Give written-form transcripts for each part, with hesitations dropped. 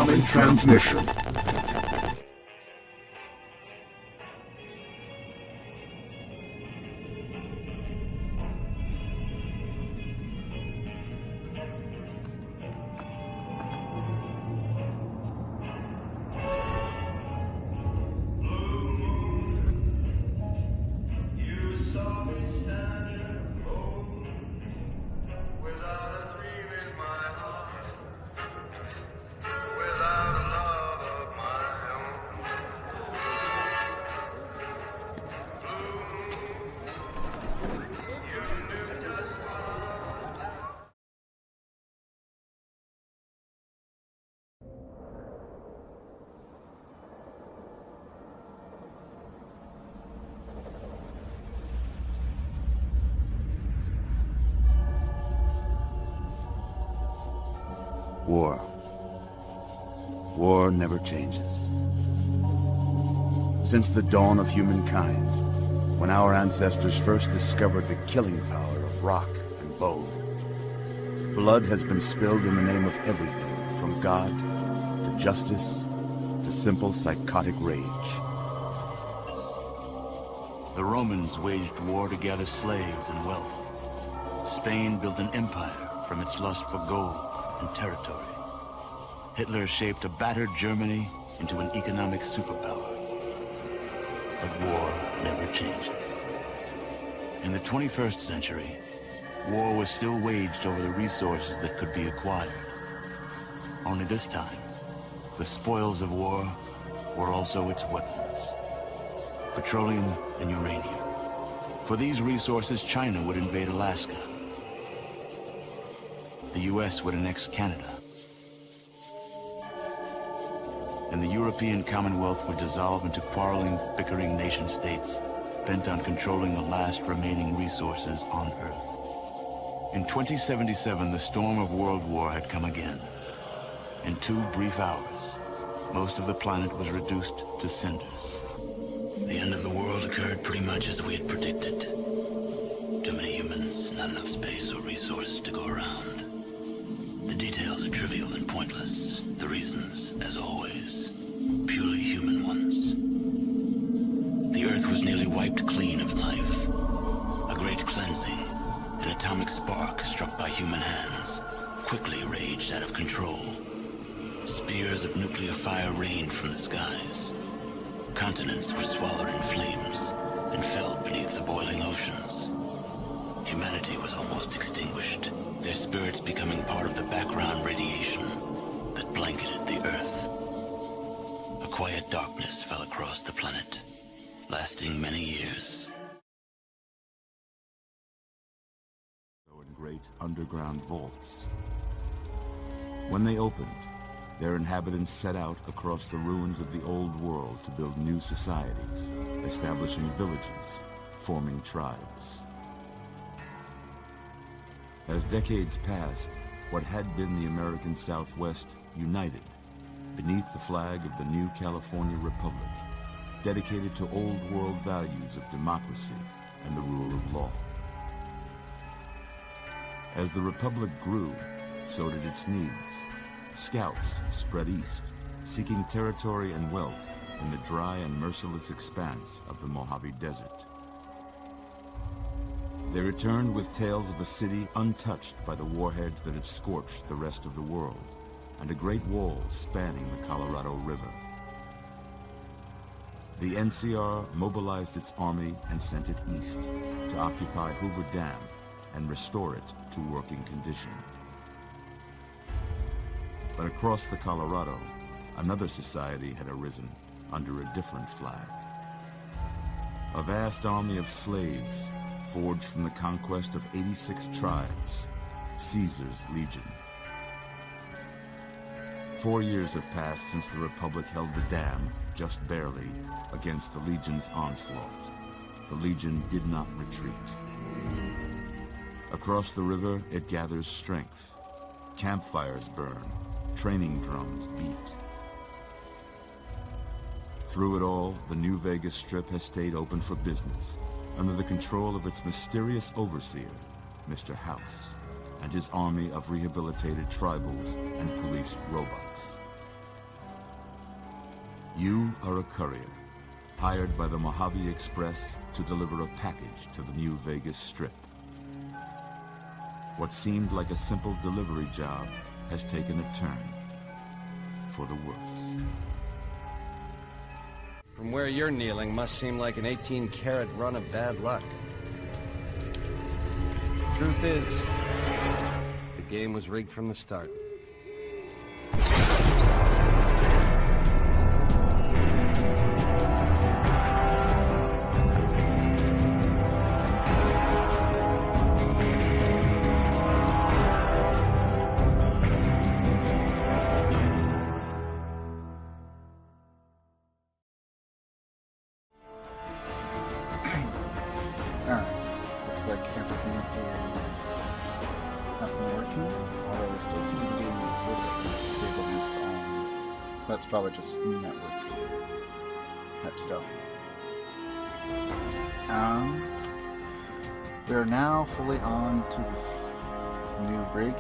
Incoming transmission. War. War never changes. Since the dawn of humankind, when our ancestors first discovered the killing power of rock and bone, blood has been spilled in the name of everything, from God to justice to simple psychotic rage. The Romans waged war to gather slaves and wealth. Spain built an empire from its lust for gold and territory. Hitler shaped a battered Germany into an economic superpower. But war never changes. In the 21st century, war was still waged over the resources that could be acquired. Only this time, the spoils of war were also its weapons. Petroleum and uranium. For these resources, China would invade Alaska. The US would annex Canada. And the European Commonwealth would dissolve into quarreling, bickering nation-states bent on controlling the last remaining resources on Earth. In 2077, the storm of World War had come again. In 2 brief hours, most of the planet was reduced to cinders. The end of the world occurred pretty much as we had predicted. Too many humans, not enough space or resources to go around. The details are trivial and pointless. The reasons, as always, purely human ones. The Earth was nearly wiped clean of life. A great cleansing, an atomic spark struck by human hands, quickly raged out of control. Spears of nuclear fire rained from the skies. Continents were swallowed in flames and fell beneath the boiling oceans. Humanity was almost extinguished, their spirits becoming part of the background radiation that blanketed the Earth. A quiet darkness fell across the planet, lasting many years. In great underground vaults. When they opened, their inhabitants set out across the ruins of the old world to build new societies, establishing villages, forming tribes. As decades passed, what had been the American Southwest united beneath the flag of the new California Republic, dedicated to old world values of democracy and the rule of law. As the Republic grew, so did its needs. Scouts spread east, seeking territory and wealth in the dry and merciless expanse of the Mojave Desert. They returned with tales of a city untouched by the warheads that had scorched the rest of the world, and a great wall spanning the Colorado River. The NCR mobilized its army and sent it east to occupy Hoover Dam and restore it to working condition. But across the Colorado, another society had arisen under a different flag. A vast army of slaves forged from the conquest of 86 tribes, Caesar's Legion. 4 years have passed since the Republic held the dam, just barely, against the Legion's onslaught. The Legion did not retreat. Across the river, it gathers strength. Campfires burn, training drums beat. Through it all, the New Vegas Strip has stayed open for business, under the control of its mysterious overseer, Mr. House, and his army of rehabilitated tribals and police robots. You are a courier, hired by the Mojave Express to deliver a package to the New Vegas Strip. What seemed like a simple delivery job has taken a turn for the worse. From where you're kneeling must seem like an 18-carat run of bad luck. Truth is, the game was rigged from the start. That's probably just network type stuff. We are now fully on to this new rig.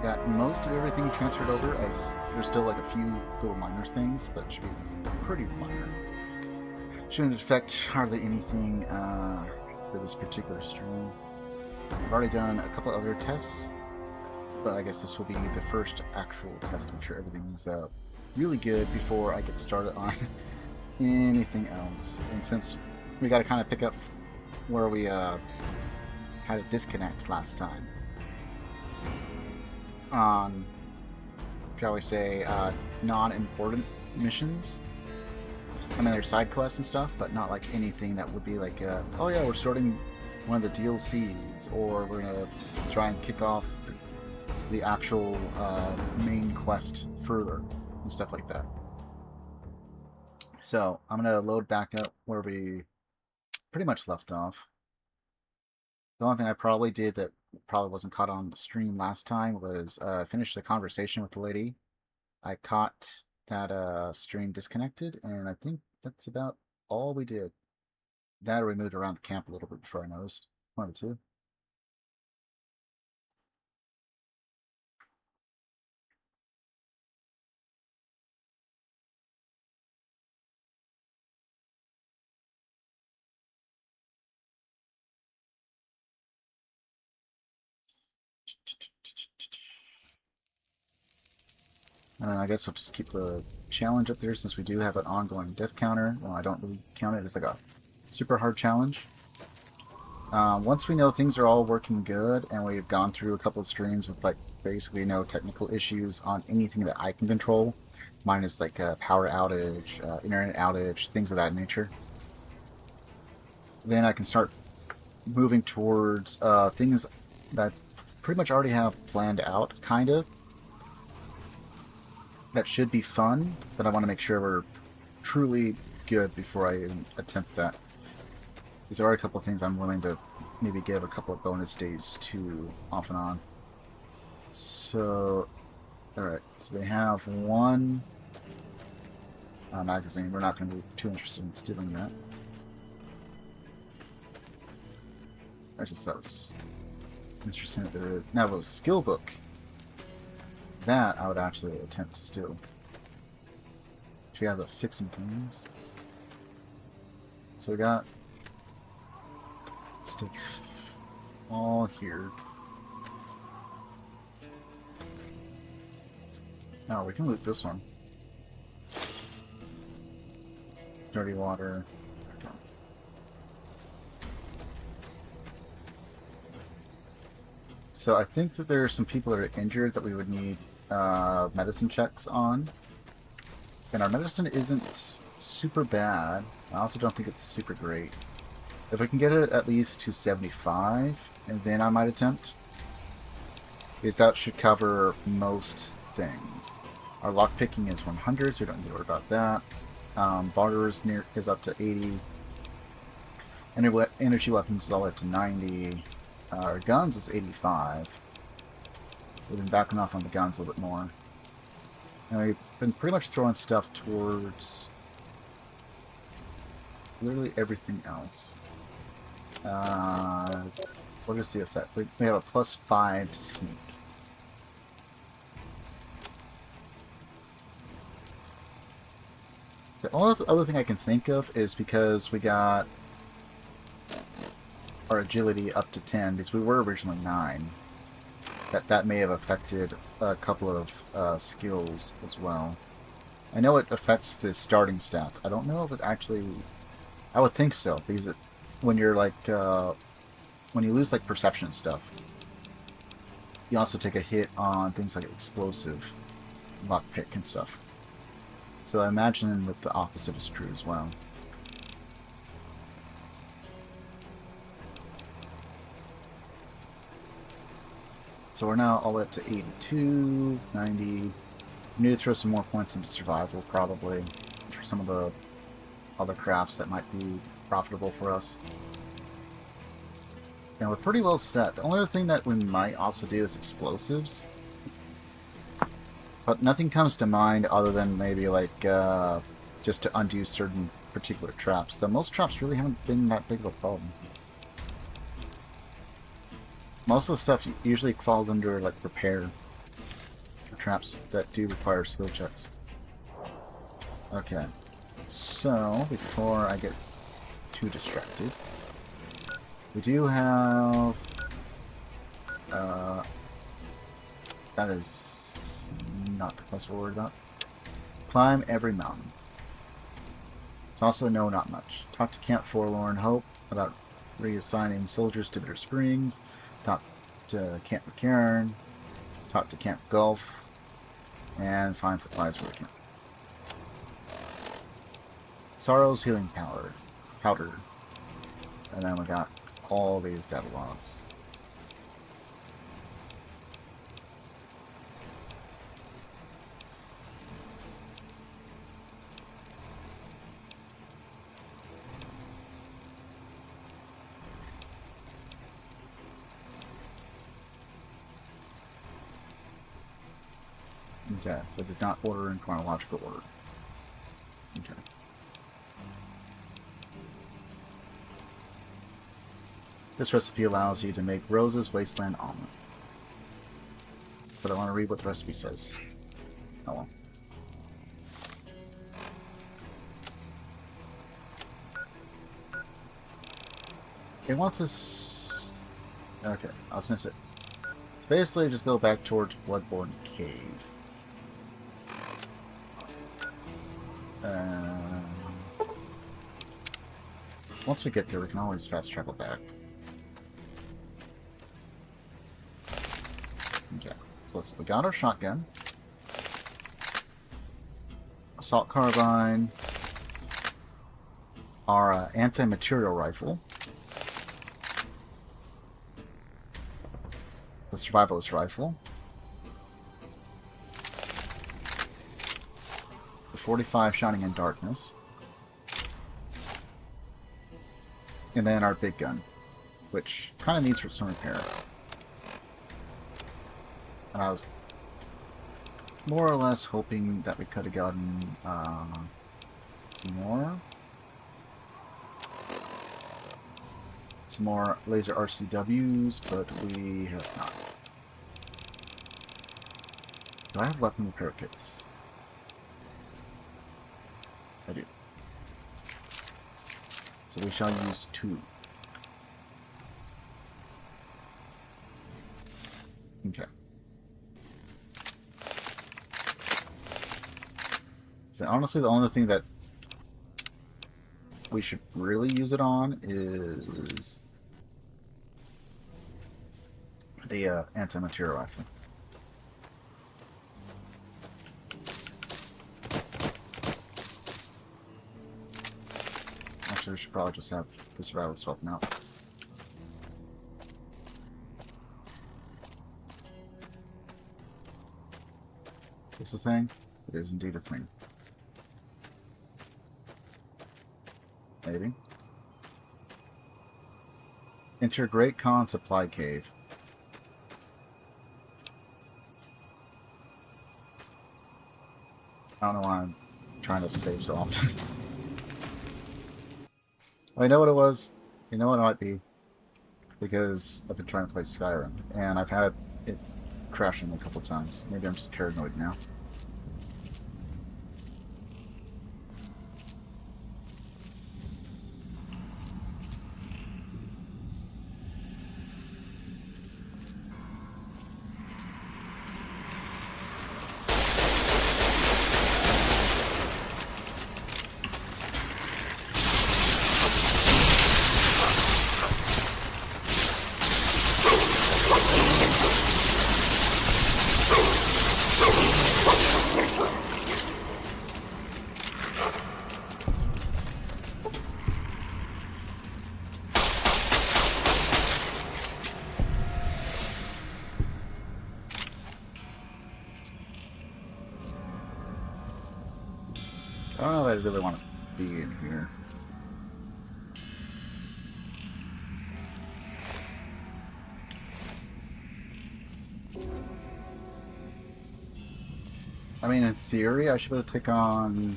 Got most of everything transferred over, as there's still like a few little minor things, but should be pretty minor. Shouldn't affect hardly anything for this particular stream. I've already done a couple other tests, but I guess this will be the first actual test to make sure everything's really good before I get started on anything else. And since we got to kind of pick up where we had a disconnect last time on, shall we say, non-important missions. I mean, there's side quests and stuff, but not like anything that would be like, oh yeah, we're starting one of the DLCs, or we're gonna try and kick off the actual main quest further and stuff like that. So I'm gonna load back up where we pretty much left off. The only thing I probably did that probably wasn't caught on the stream last time was finish the conversation with the lady. I caught that stream disconnected, and I think that's about all we did. That or we moved around the camp a little bit before I noticed. One of the two. And then I guess we'll just keep the challenge up there since we do have an ongoing death counter. Well, I don't really count it as like a super hard challenge. Once we know things are all working good and we've gone through a couple of streams with like basically no technical issues on anything that I can control, minus like a power outage, internet outage, things of that nature, then I can start moving towards things that pretty much already have planned out, kind of. That should be fun, but I want to make sure we're truly good before I attempt that. These are a couple of things I'm willing to maybe give a couple of bonus days to off and on. So, alright, so they have one magazine. We're not going to be too interested in stealing that. I just thought it was interesting that there is. Now, the skill book, that I would actually attempt to steal. She has a fixing things. So we got stuff all here. Now we can loot this one. Dirty water. Okay. So I think that there are some people that are injured that we would need medicine checks on. And our medicine isn't super bad. I also don't think it's super great. If we can get it at least to 75, and then I might attempt, because that should cover most things. Our lockpicking is 100, so we don't need to worry about that. Barter is up to 80. Energy weapons is all up to 90. Our guns is 85. We've been backing off on the guns a little bit more. And we've been pretty much throwing stuff towards literally everything else. What is the effect? We have a +5 to sneak. only other thing I can think of is because we got our agility up to 10, because we were originally 9. That may have affected a couple of skills as well. I know it affects the starting stats. I don't know if it actually... I would think so, because when you're like... when you lose like perception stuff, you also take a hit on things like explosive, lockpick and stuff. So I imagine that the opposite is true as well. So we're now all the way up to 82, 90. We need to throw some more points into survival, probably, for some of the other crafts that might be profitable for us. And we're pretty well set. The only other thing that we might also do is explosives. But nothing comes to mind other than maybe like just to undo certain particular traps. Though most traps really haven't been that big of a problem. Most of the stuff usually falls under like repair for traps that do require skill checks. Okay, so before I get too distracted, we do have that is not the quest we're worried about. Climb every mountain. It's also no, not much. Talk to Camp Forlorn Hope about reassigning soldiers to Bitter Springs. Talk to Camp McCarran. Talk to Camp Gulf. And find supplies for the camp. Sorrow's Healing Powder. And then we got all these data logs. Okay, so did not order in chronological order. Okay. This recipe allows you to make Rose's Wasteland Omelet. But I want to read what the recipe says. Oh well. It wants us... Okay, I was gonna say... So basically just go back towards Bloodborne Cave. Once we get there, we can always fast travel back. Okay, so we got our shotgun, assault carbine, our anti-material rifle, the survivalist rifle, the 45 Shining in Darkness, and then our big gun, which kind of needs some repair. And I was more or less hoping that we could have gotten some more laser RCWs, but we have not. Do I have weapon repair kits? I do. So we shall use 2. Okay. So honestly, the only thing that we should really use it on is the anti-material rifle. Actually, we should probably just have the survival swap now. Is this a thing? It is indeed a thing. Maybe. Enter Great Khan Supply Cave. I don't know why I'm trying to save so often. I know what it was. You know what it might be. Because I've been trying to play Skyrim, and I've had it crashing a couple times. Maybe I'm just paranoid now. I don't know if I really want to be in here. I mean, in theory, I should be able to take on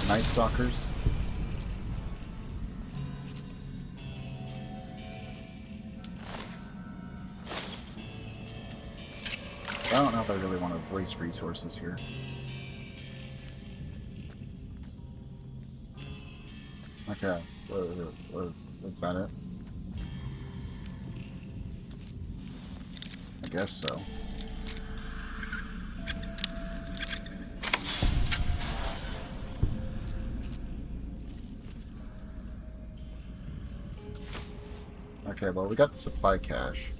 Night Stalkers. I don't know if I really want to waste resources here. Okay, was that it? I guess so. Okay, well, we got the supply cache.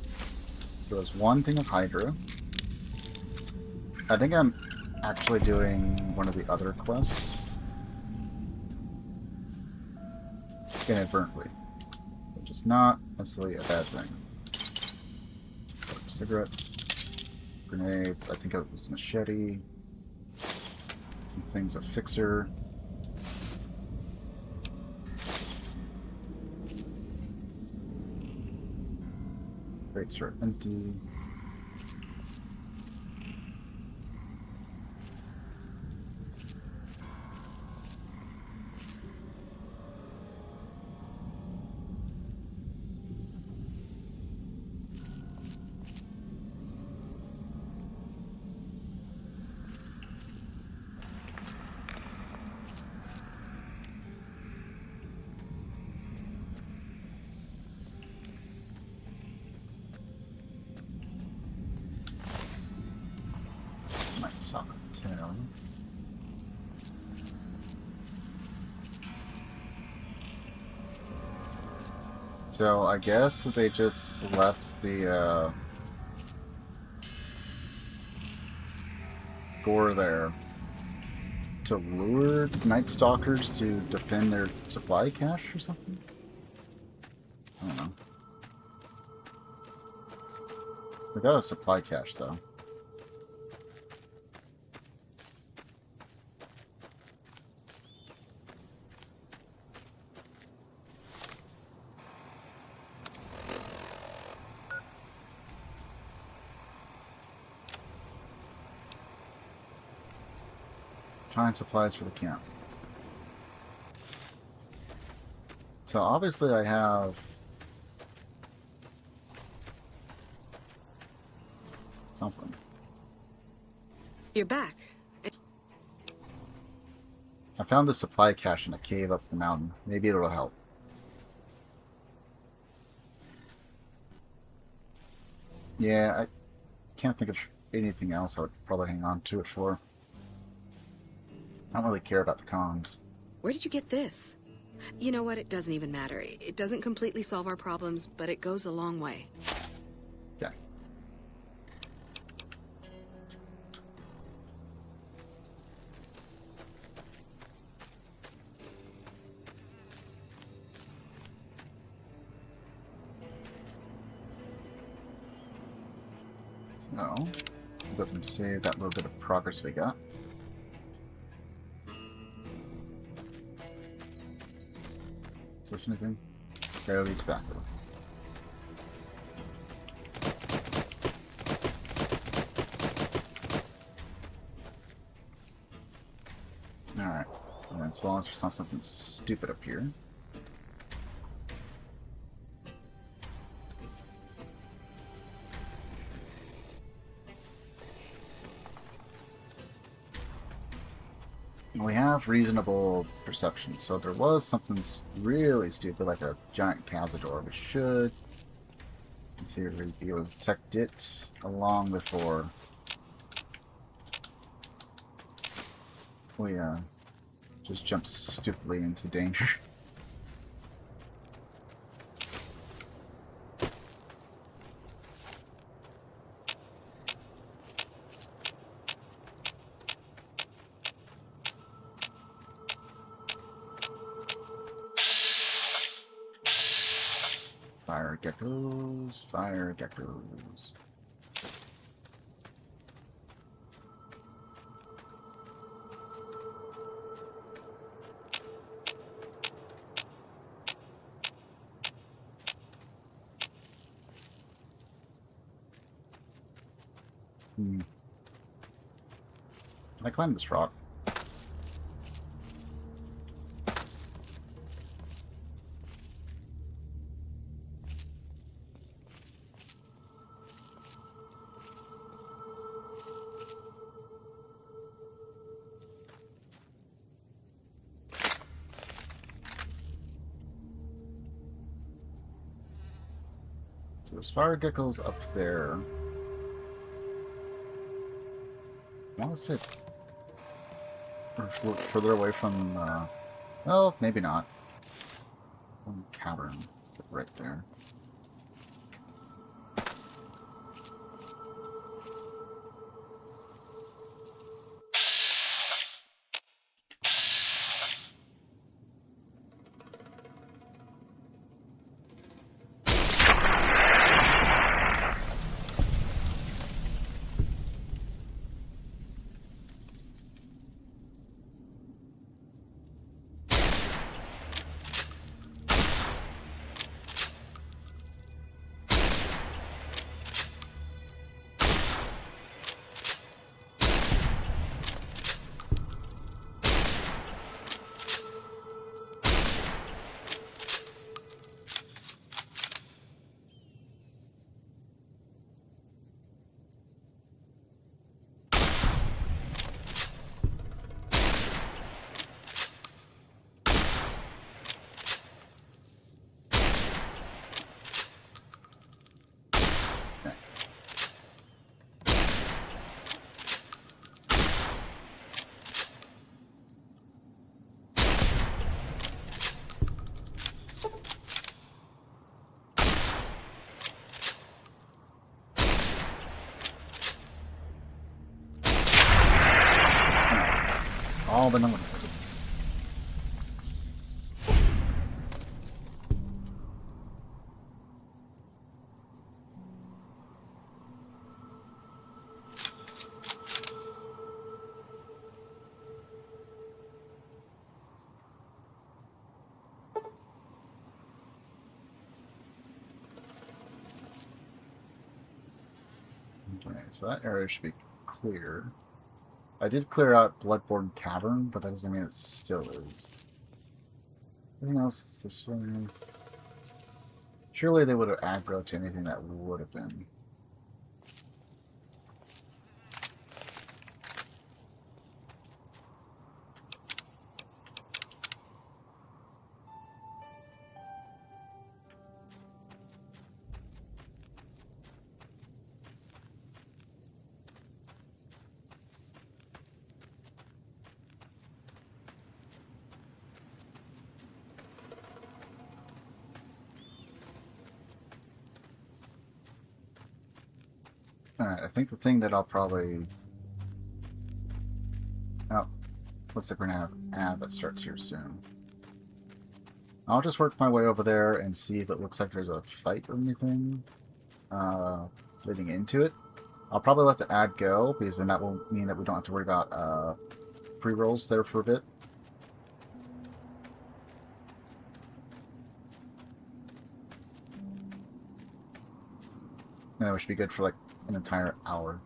There was one thing of Hydra. I think I'm actually doing one of the other quests inadvertently, which is not necessarily a bad thing. Cigarettes, grenades, I think it was machete, some things of fixer. Crates are empty. So I guess they just left the door there to lure Night Stalkers to defend their supply cache or something? I don't know. We got a supply cache though. Find supplies for the camp. So obviously I have something. You're back. I found the supply cache in a cave up the mountain. Maybe it'll help. Yeah, I can't think of anything else I would probably hang on to it for. I don't really care about the cons. Where did you get this? You know what? It doesn't even matter. It doesn't completely solve our problems, but it goes a long way. Yeah. So, go ahead and save that little bit of progress we got. Is this anything? Barely tobacco. Alright. And so long as there's not something stupid up here. We have reasonable perception, so there was something really stupid, like a giant Cazador. We should, in theory, be able to detect it long before we just jump stupidly into danger. Fire geckos, fire geckos. I climbed this rock. So there's fire geckos up there. I want to say further away from, well, maybe not. One cavern, is it right there? All been eliminated. Okay, so that area should be clear. I did clear out Bloodborne Cavern, but that doesn't mean it still is. Anything else this way? Surely they would have aggro to anything that would have been. Alright, I think the thing that I'll probably... Oh, looks like we're gonna have an ad that starts here soon. I'll just work my way over there and see if it looks like there's a fight or anything leading into it. I'll probably let the ad go, because then that will mean that we don't have to worry about pre-rolls there for a bit. And that should be good for like an entire hour.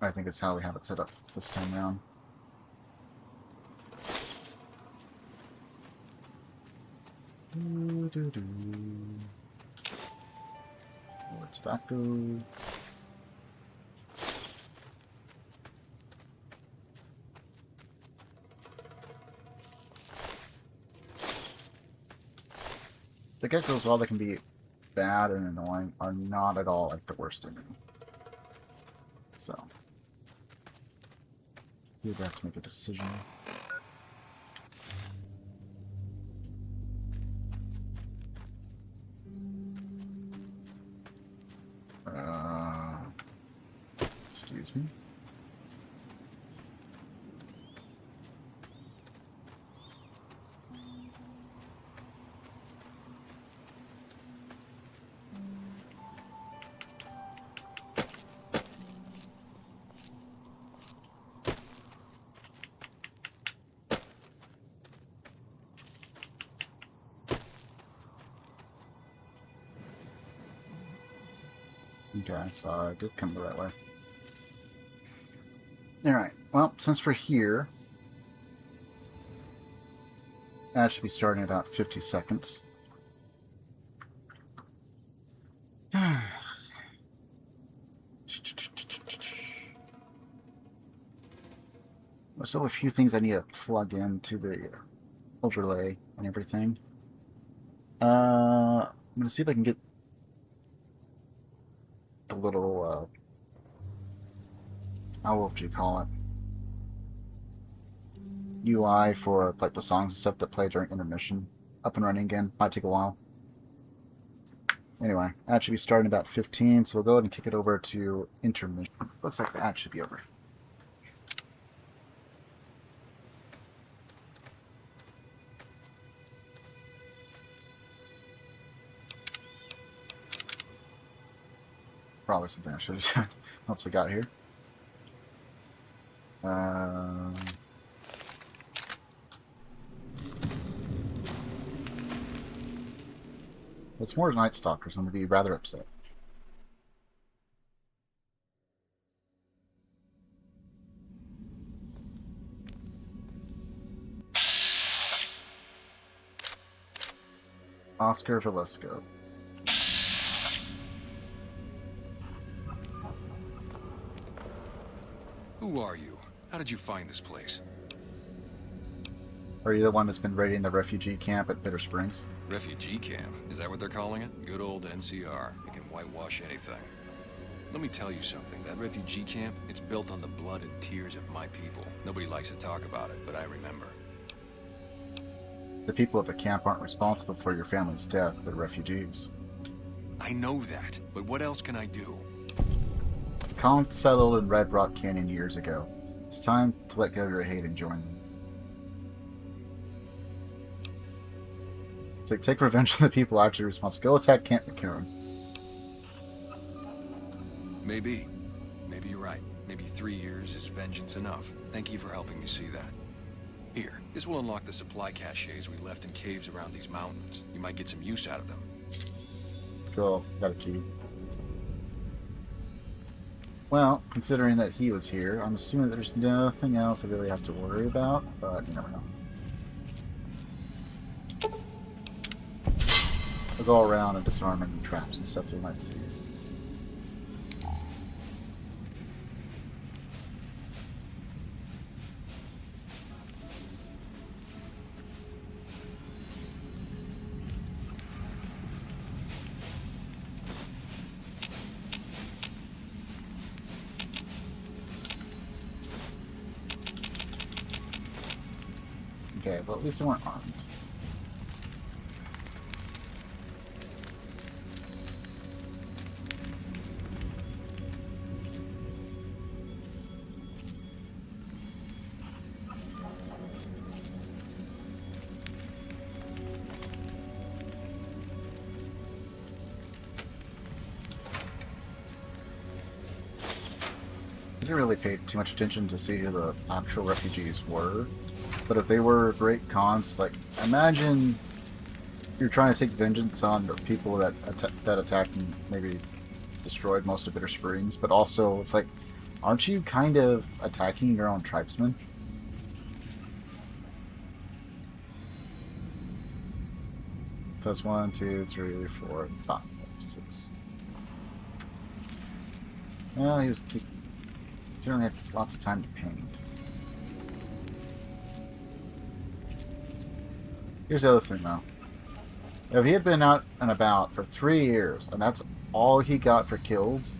I think it's how we have it set up this time around. More tobacco. The geckos, while they can be bad and annoying, are not at all like the worst enemy. So, we have to make a decision. Excuse me. Okay, so I did come the right way. Alright, well, since we're here, that should be starting in about 50 seconds. I still have a few things I need to plug into the overlay and everything. I'm going to see if I can get the little, what would you call it? UI for like the songs and stuff that play during intermission up and running again. Might take a while. Anyway, that should be starting about 15, so we'll go ahead and kick it over to intermission. Looks like the ad should be over. Probably something I should have said once we got here. If it's more Night Stalkers, I'm going to be rather upset. Oscar Velasco. Who are you? How did you find this place? Are you the one that's been raiding the refugee camp at Bitter Springs? Refugee camp? Is that what they're calling it? Good old NCR. They can whitewash anything. Let me tell you something. That refugee camp, it's built on the blood and tears of my people. Nobody likes to talk about it, but I remember. The people at the camp aren't responsible for your family's death. They're refugees. I know that, but what else can I do? Colin settled in Red Rock Canyon years ago. It's time to let go of your hate and join them. It's like, take revenge on the people actually responsible. Go attack Camp McCarran. Maybe. Maybe you're right. Maybe 3 years is vengeance enough. Thank you for helping me see that. Here, this will unlock the supply caches we left in caves around these mountains. You might get some use out of them. Cool. Got a key. Well, considering that he was here, I'm assuming that there's nothing else I really have to worry about, but you never know. I'll go around and disarm any traps and stuff they might see. Okay, well at least they weren't armed. I didn't really pay too much attention to see who the actual refugees were, but if they were great cons, like, imagine you're trying to take vengeance on the people that attacked and maybe destroyed most of Bitter Springs, but also it's like, aren't you kind of attacking your own tribesmen? So that's 1, 2, 3, 4, 5, 6. Well, he certainly had lots of time to paint. Here's the other thing, though. If he had been out and about for 3 years, and that's all he got for kills,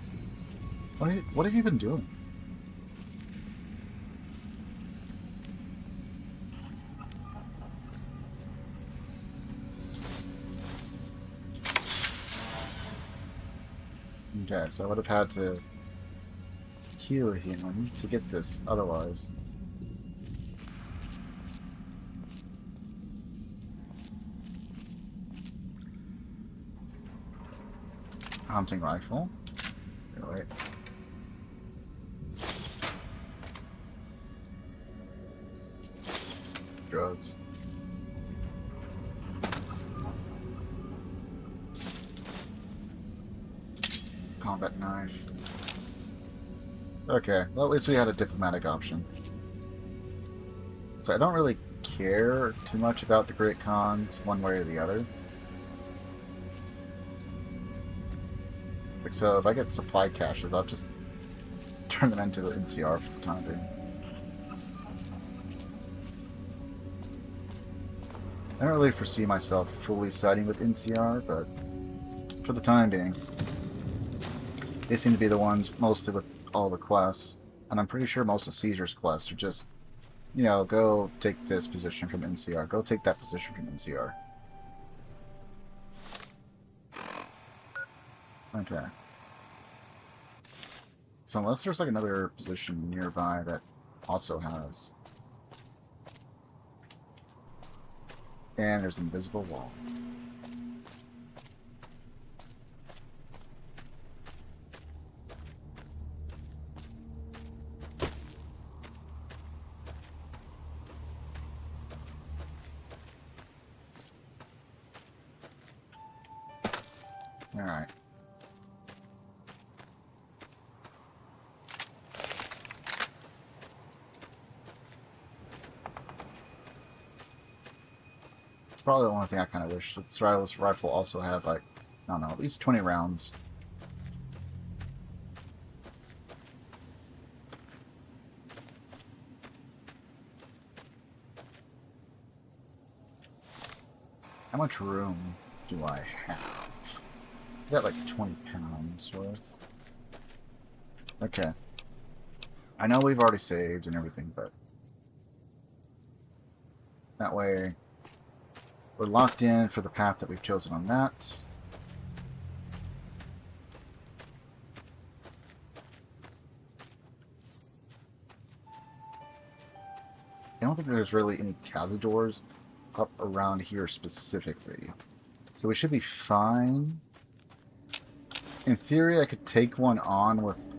what have you been doing? Okay, so I would have had to kill him to get this, otherwise. Hunting rifle. Here, wait. Drugs. combat knife. Okay, well at least we had a diplomatic option. So I don't really care too much about the Great Khans one way or the other. Like, so if I get supply caches, I'll just turn them into the NCR for the time being. I don't really foresee myself fully siding with NCR, but for the time being, they seem to be the ones mostly with all the quests, and I'm pretty sure most of Caesar's quests are just, you know, go take this position from NCR, go take that position from NCR. Okay. So unless there's like another position nearby that also has... And there's an invisible wall. Alright. Probably the only thing I kind of wish that this rifle also had, like, I don't know, at least 20 rounds. How much room do I have? I got like 20 pounds worth. Okay. I know we've already saved and everything, but that way we're locked in for the path that we've chosen on that. I don't think there's really any Cazadors up around here specifically. So we should be fine. In theory, I could take one on with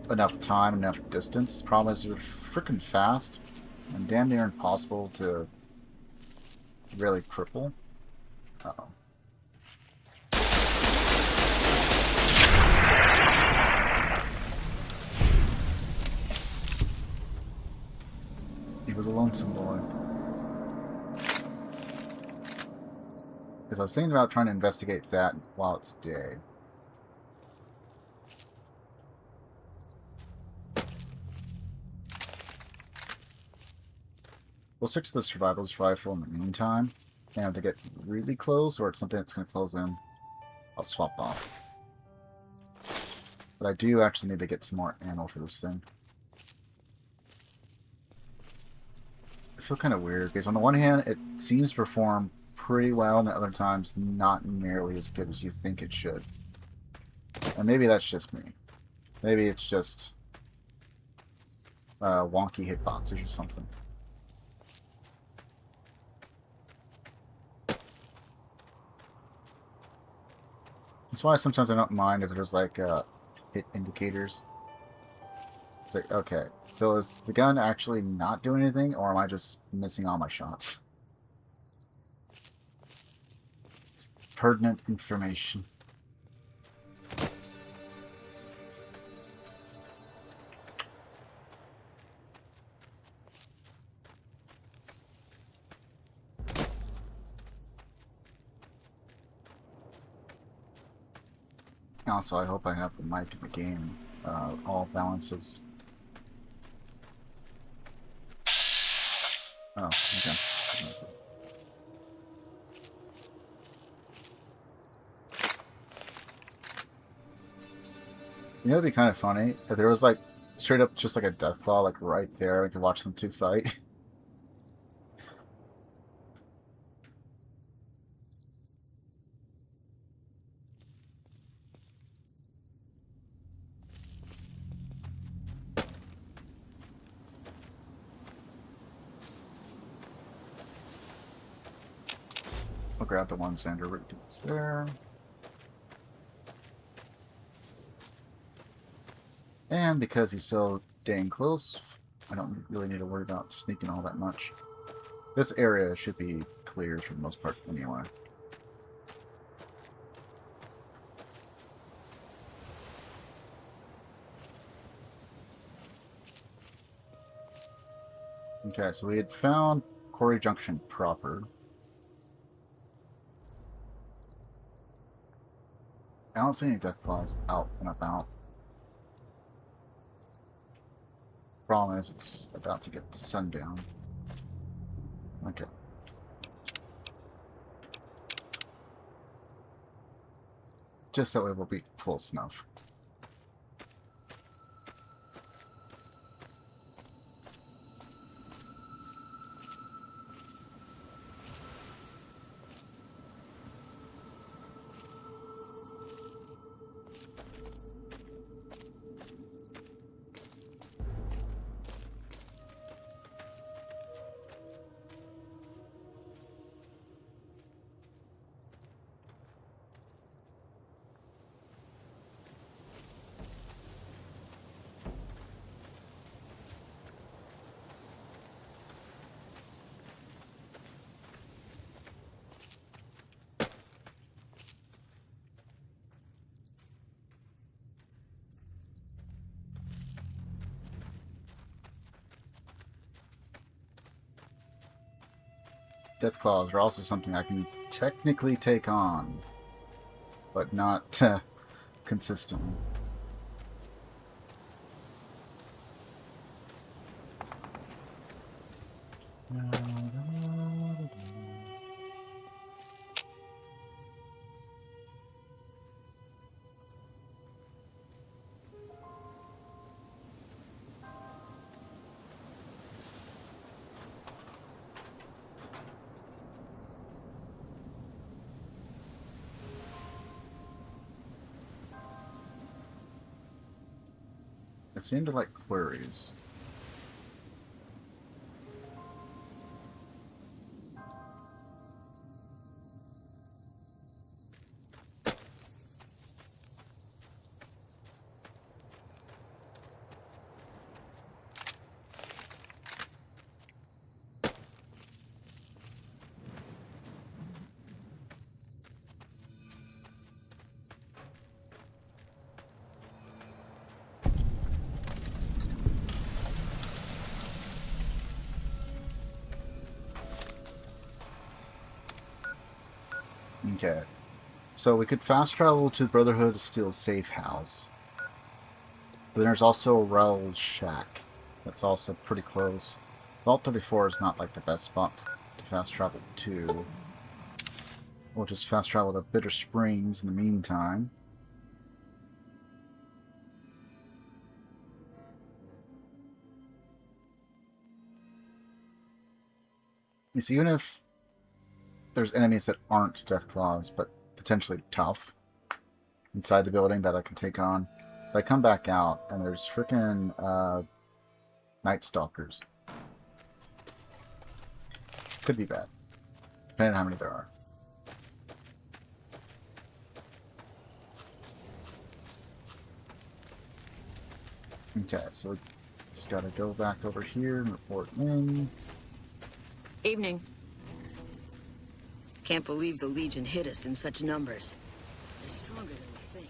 enough time, enough distance. Problem is, they're freaking fast and damn near impossible to really cripple. Uh-oh. He was a lonesome boy. Because I was thinking about trying to investigate that while it's day. We'll stick to the survivalist rifle in the meantime. And if they get really close, or it's something that's going to close in, I'll swap off. But I do actually need to get some more ammo for this thing. I feel kind of weird, because on the one hand, it seems to perform pretty well, and the other times not nearly as good as you think it should. And maybe that's just me. Maybe it's just wonky hitboxes or something. That's why sometimes I don't mind if there's like hit indicators. It's like, okay, so is the gun actually not doing anything, or am I just missing all my shots? It's pertinent information. Also, I hope I have the mic in the game. All balances. Oh, okay. You know, it'd be kind of funny if there was like straight up just like a deathclaw like right there. We could watch them two fight. I'll grab the one Xander root that's there. And because he's so dang close, I don't really need to worry about sneaking all that much. This area should be cleared for the most part anyway. Okay, so we had found Quarry Junction proper. I don't see any death claws out and about. Problem is, it's about to get to sundown. Okay. Just that way we'll be close enough. Death claws are also something I can technically take on, but not consistently. I seem to like queries. Okay. So we could fast travel to Brotherhood of Steel's safe house. But then there's also Rel's shack. That's also pretty close. Vault 34 is not like the best spot to fast travel to. We'll just fast travel to Bitter Springs in the meantime. So even if there's enemies that aren't Deathclaws, but potentially tough inside the building that I can take on, if I come back out and there's frickin' Night Stalkers, could be bad, depending on how many there are. Okay, so we just gotta go back over here and report in. Evening. Can't believe the Legion hit us in such numbers. They're stronger than we think.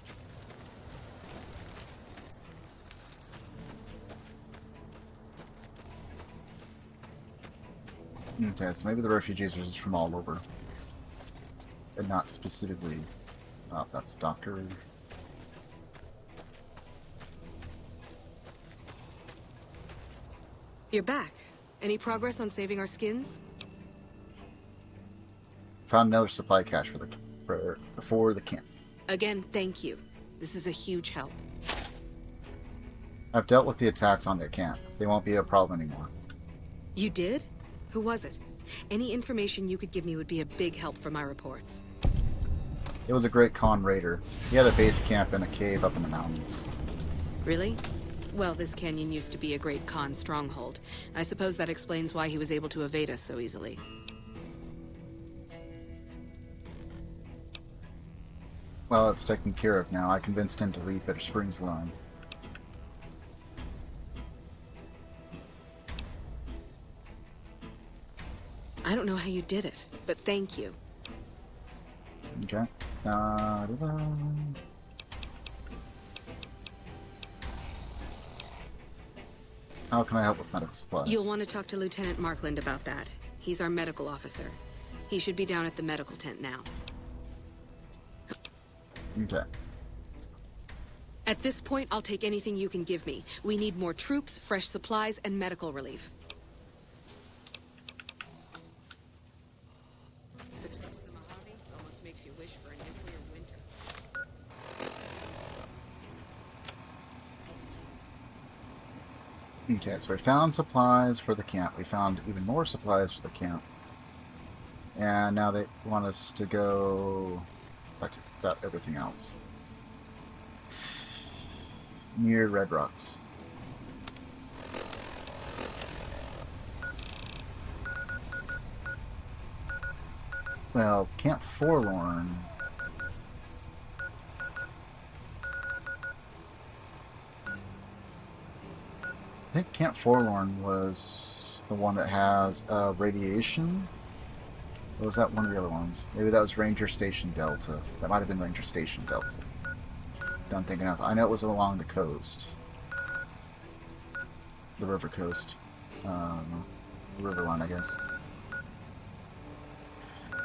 Okay, so maybe the refugees are just from all over. And not specifically... Oh, that's the doctor. You're back. Any progress on saving our skins? Found another supply cache for the camp. Again, thank you. This is a huge help. I've dealt with the attacks on their camp. They won't be a problem anymore. You did? Who was it? Any information you could give me would be a big help for my reports. It was a Great Khan raider. He had a base camp in a cave up in the mountains. Really? Well, this canyon used to be a Great Khan stronghold. I suppose that explains why he was able to evade us so easily. Well, it's taken care of now. I convinced him to leave Bitter Springs alone. I don't know how you did it, but thank you. Okay. Da-da-da. How can I help with medical supplies? You'll want to talk to Lieutenant Markland about that. He's our medical officer. He should be down at the medical tent now. Okay. At this point, I'll take anything you can give me. We need more troops, fresh supplies, and medical relief. The trouble with the Mojave almost makes you wish for a nuclear winter. Okay, so we found supplies for the camp. We found even more supplies for the camp. And now they want us to go back to that everything else. Near Red Rocks. Well, Camp Forlorn. I think Camp Forlorn was the one that has radiation. Or was that one of the other ones? Maybe that was Ranger Station Delta. That might have been Ranger Station Delta. Don't think enough. I know it was along the coast. The river coast. The river line, I guess.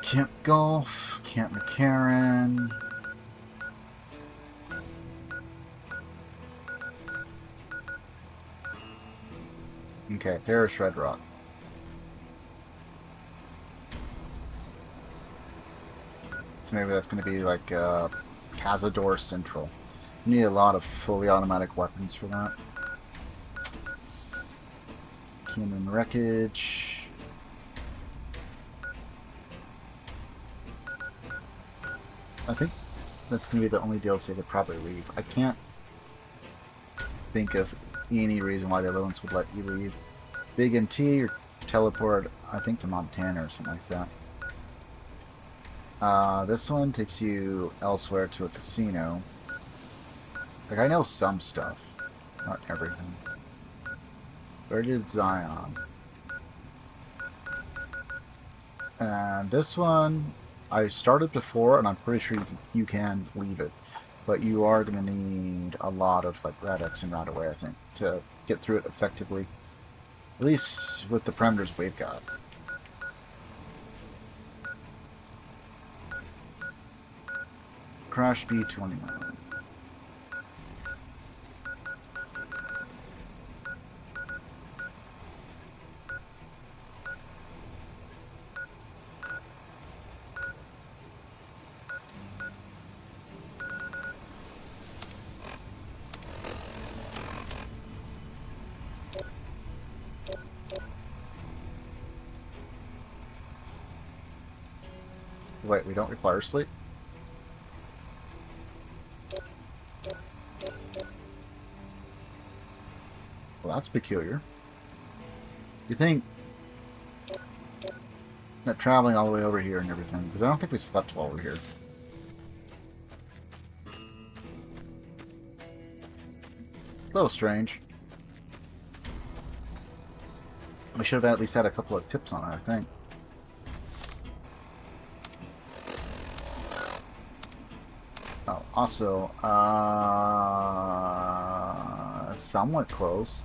Camp Gulf, Camp McCarran. Okay, there's Red Rock. So maybe that's going to be like Cazador Central. You need a lot of fully automatic weapons for that. Human wreckage. I think that's going to be the only DLC they probably leave. I can't think of any reason why the other ones would let you leave. Big MT or teleport, I think, to Montana or something like that. This one takes you elsewhere to a casino. Like, I know some stuff, not everything. Where did Zion? And this one, I started before, and I'm pretty sure you can leave it. But you are going to need a lot of, like, Rad-X and Rad-Away, I think, to get through it effectively. At least with the parameters we've got. Crash B-29. Wait, we don't require sleep? Well, that's peculiar. You think that traveling all the way over here and everything, because I don't think we slept while we're here. A little strange. We should have at least had a couple of tips on it, I think. Oh, also, somewhat close.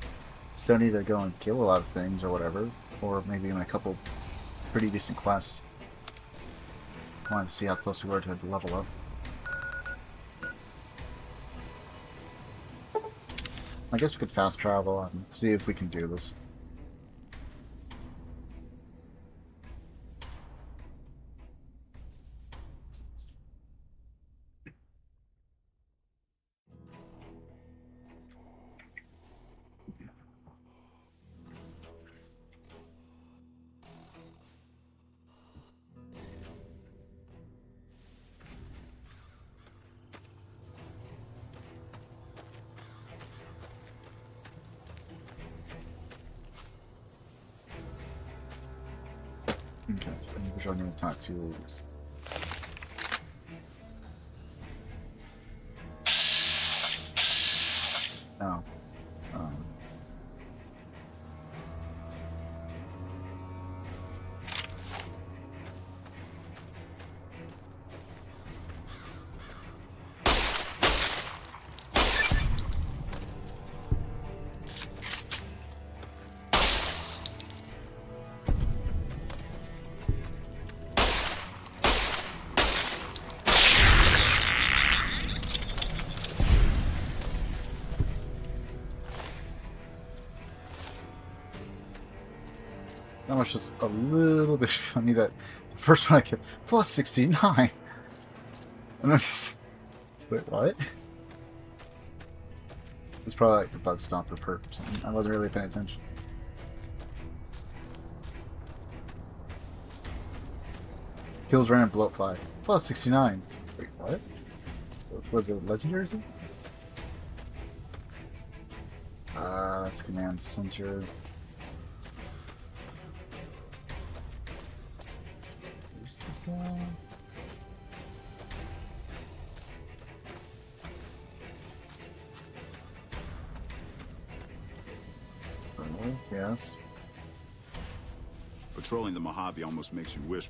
Still need to go and kill a lot of things or whatever. Or maybe even a couple pretty decent quests. Wanted to see how close we were to the level up. I guess we could fast travel and see if we can do this. Okay, so individual I'm going to talk to is... Oh. it's just a little bit funny that the first one I kept plus 69. And I'm just, wait, what? It's probably like the bug stomper perk or something. I wasn't really paying attention. Kills random bloat fly. Plus 69. Wait, what? Was it legendary? That's command center. Where's this guy? Oh, yes. Patrolling the Mojave almost makes you wish.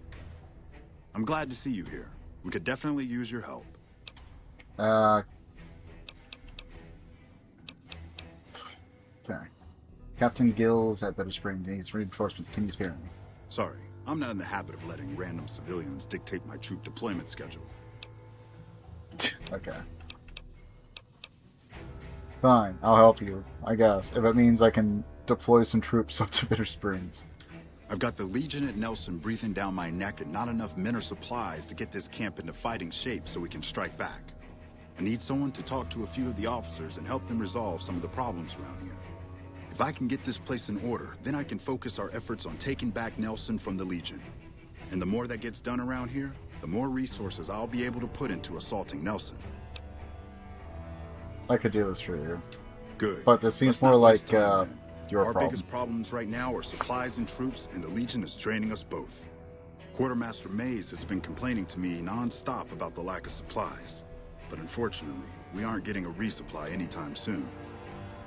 I'm glad to see you here. We could definitely use your help. Okay. Captain Gills at Better Spring needs reinforcements. Can you spare me? Sorry, I'm not in the habit of letting random civilians dictate my troop deployment schedule. Okay. Fine, I'll help you, I guess, if it means I can deploy some troops up to Bitter Springs. I've got the Legion at Nelson breathing down my neck and not enough men or supplies to get this camp into fighting shape so we can strike back. I need someone to talk to a few of the officers and help them resolve some of the problems around here. If I can get this place in order, then I can focus our efforts on taking back Nelson from the Legion. And the more that gets done around here, the more resources I'll be able to put into assaulting Nelson. I could do this for you. Good. But this seems Let's more not like waste time, then. your Our problem. biggest problems right now are supplies and troops, and the Legion is draining us both. Quartermaster Mays has been complaining to me non-stop about the lack of supplies. But unfortunately, we aren't getting a resupply anytime soon.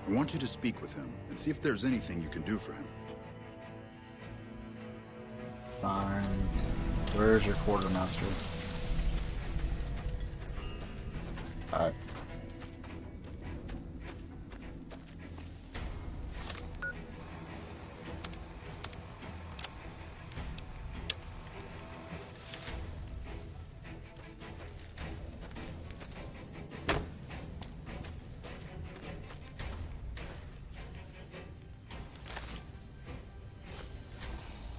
I want you to speak with him and see if there's anything you can do for him. Fine. Where's your quartermaster? Alright.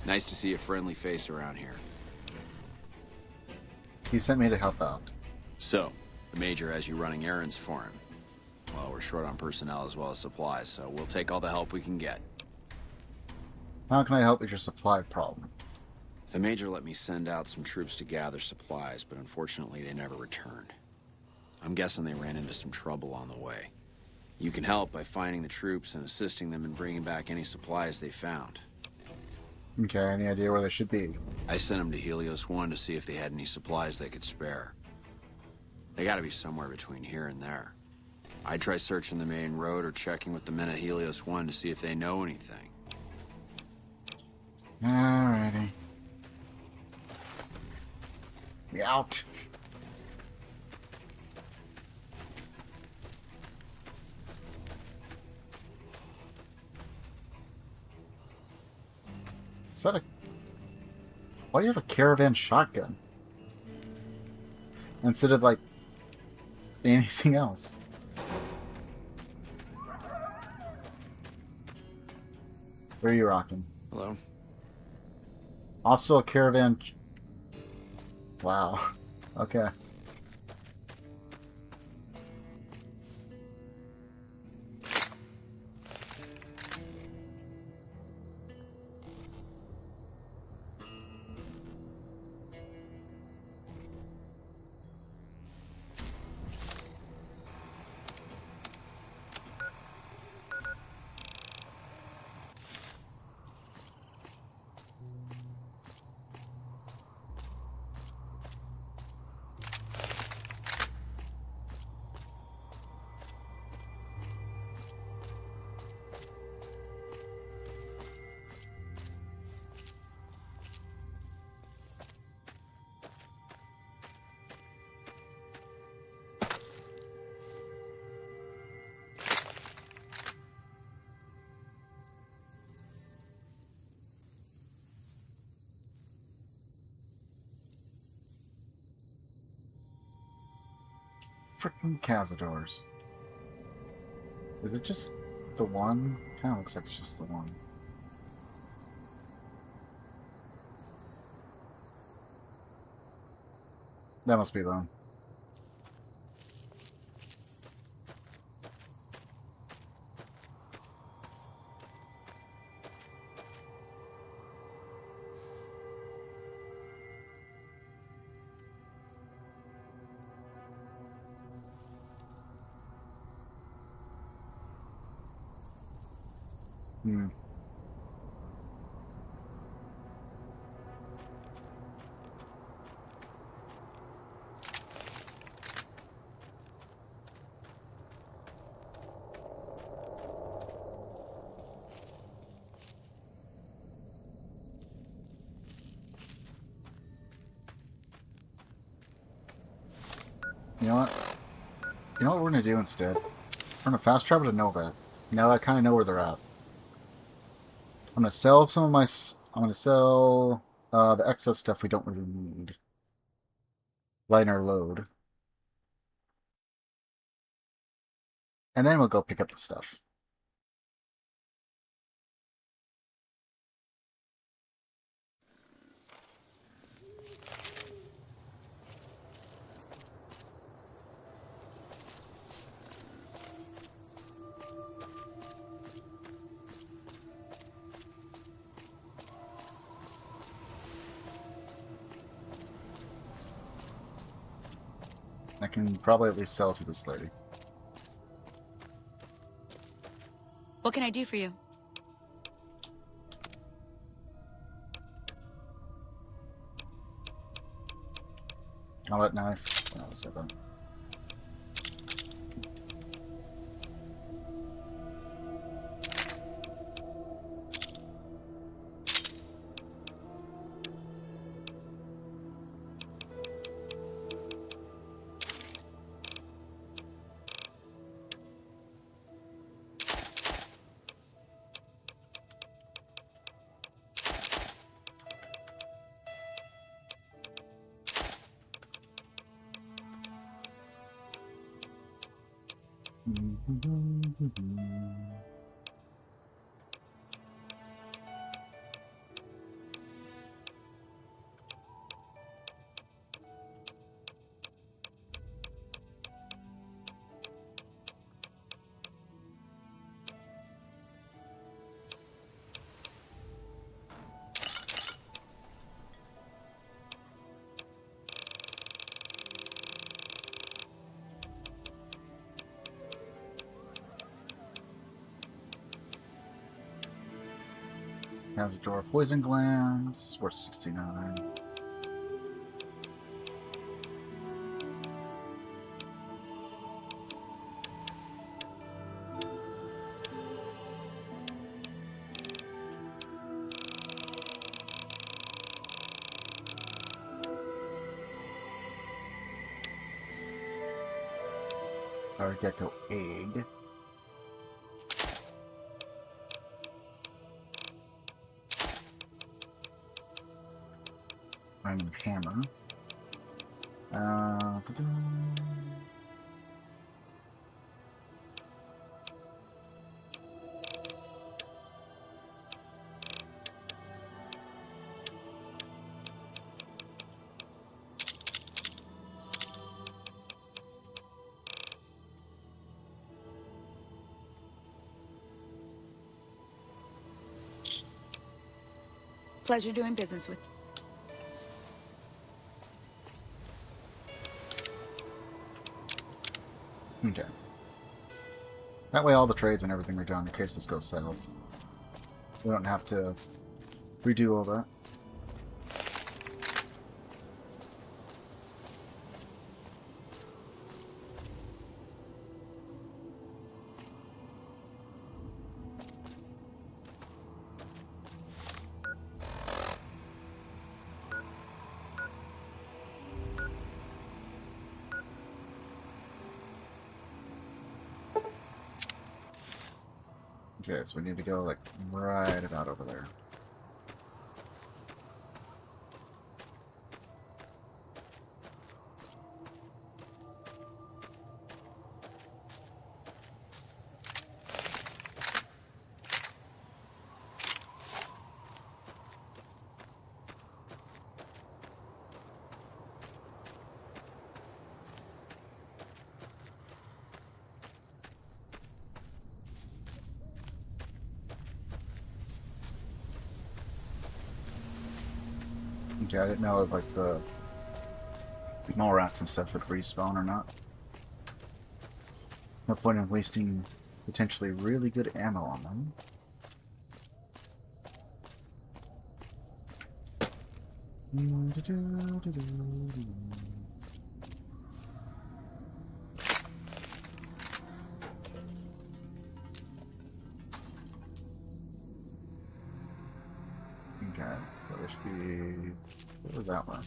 Nice to see a friendly face around here. He sent me to help out. So, the Major has you running errands for him. Well, we're short on personnel as well as supplies, so we'll take all the help we can get. How can I help with your supply problem? The Major let me send out some troops to gather supplies, but unfortunately they never returned. I'm guessing they ran into some trouble on the way. You can help by finding the troops and assisting them in bringing back any supplies they found. Okay, any idea where they should be? I sent them to Helios 1 to see if they had any supplies they could spare. They gotta be somewhere between here and there. I'd try searching the main road or checking with the men at Helios 1 to see if they know anything. Alrighty. Be out. Is that a... Why do you have a caravan shotgun? Instead of, like, anything else? Where are you rocking? Hello? Also a caravan... Wow. Okay. Frickin' Cazadors. Is it just the one? Kinda looks like it's just the one. That must be them. Hmm. You know what? You know what we're gonna do instead? We're gonna fast travel to Nova. Now I kind of know where they're at. I'm gonna sell some of my. I'm gonna sell the excess stuff we don't really need. Lighten our load, and then we'll go pick up the stuff. I can probably at least sell to this lady. What can I do for you? I'll let knife. Oh, so that. Cazador poison glands, worth 69. Our gecko egg. Iron hammer. Ta-da. Pleasure doing business with. Okay. That way all the trades and everything are done in case this goes south. We don't have to redo all that. Okay, so we need to go, like, right about over there. Yeah, I didn't know if like the mole rats and stuff would respawn or not. No point in wasting potentially really good ammo on them. Okay, so there should be... What was that one?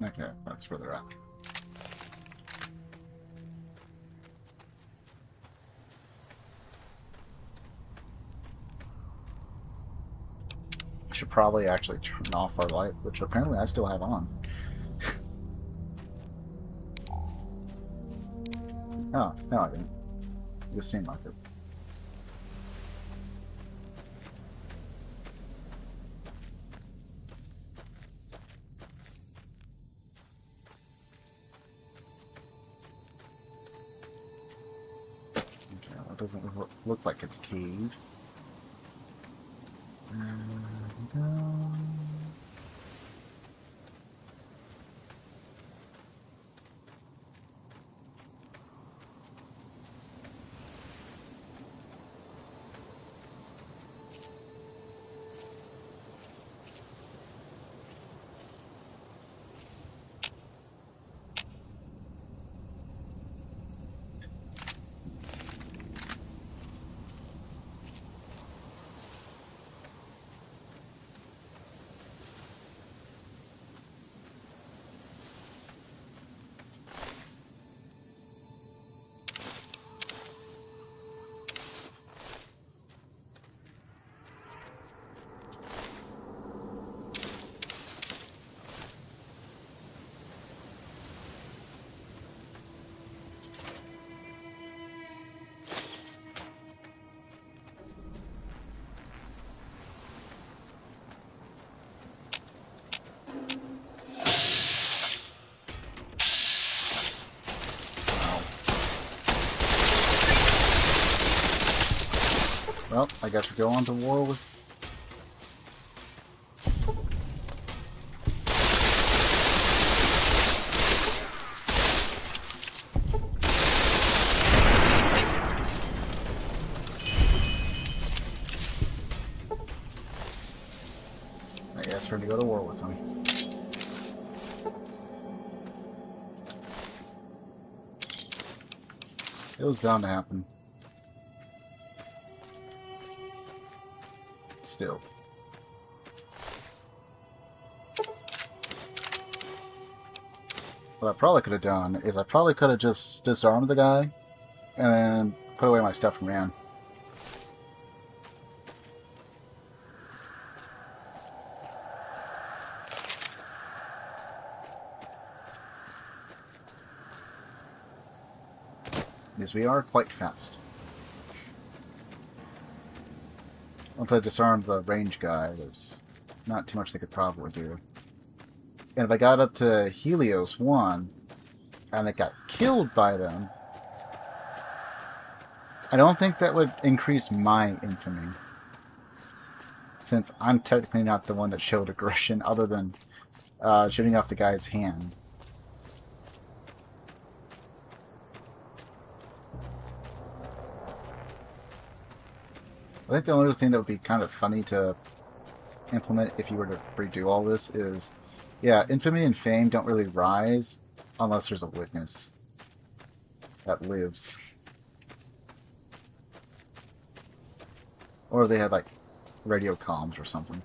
Okay, that's where they're at. I should probably actually turn off our light, which apparently I still have on. Oh, no I didn't. It just seemed like it. Doesn't look like it's caved. Well, I guess we go on to war with... I guess we're going to go to war with them. It was bound to happen. Still. What I probably could have done is I probably could have just disarmed the guy and then put away my stuff and ran. Because we are quite fast. Once I disarmed the range guy, there's not too much they could probably do. And if I got up to Helios 1, and they got killed by them, I don't think that would increase my infamy. Since I'm technically not the one that showed aggression, other than shooting off the guy's hand. I think the only thing that would be kind of funny to implement if you were to redo all this is, yeah, infamy and fame don't really rise unless there's a witness that lives. Or they had, like, radio comms or something.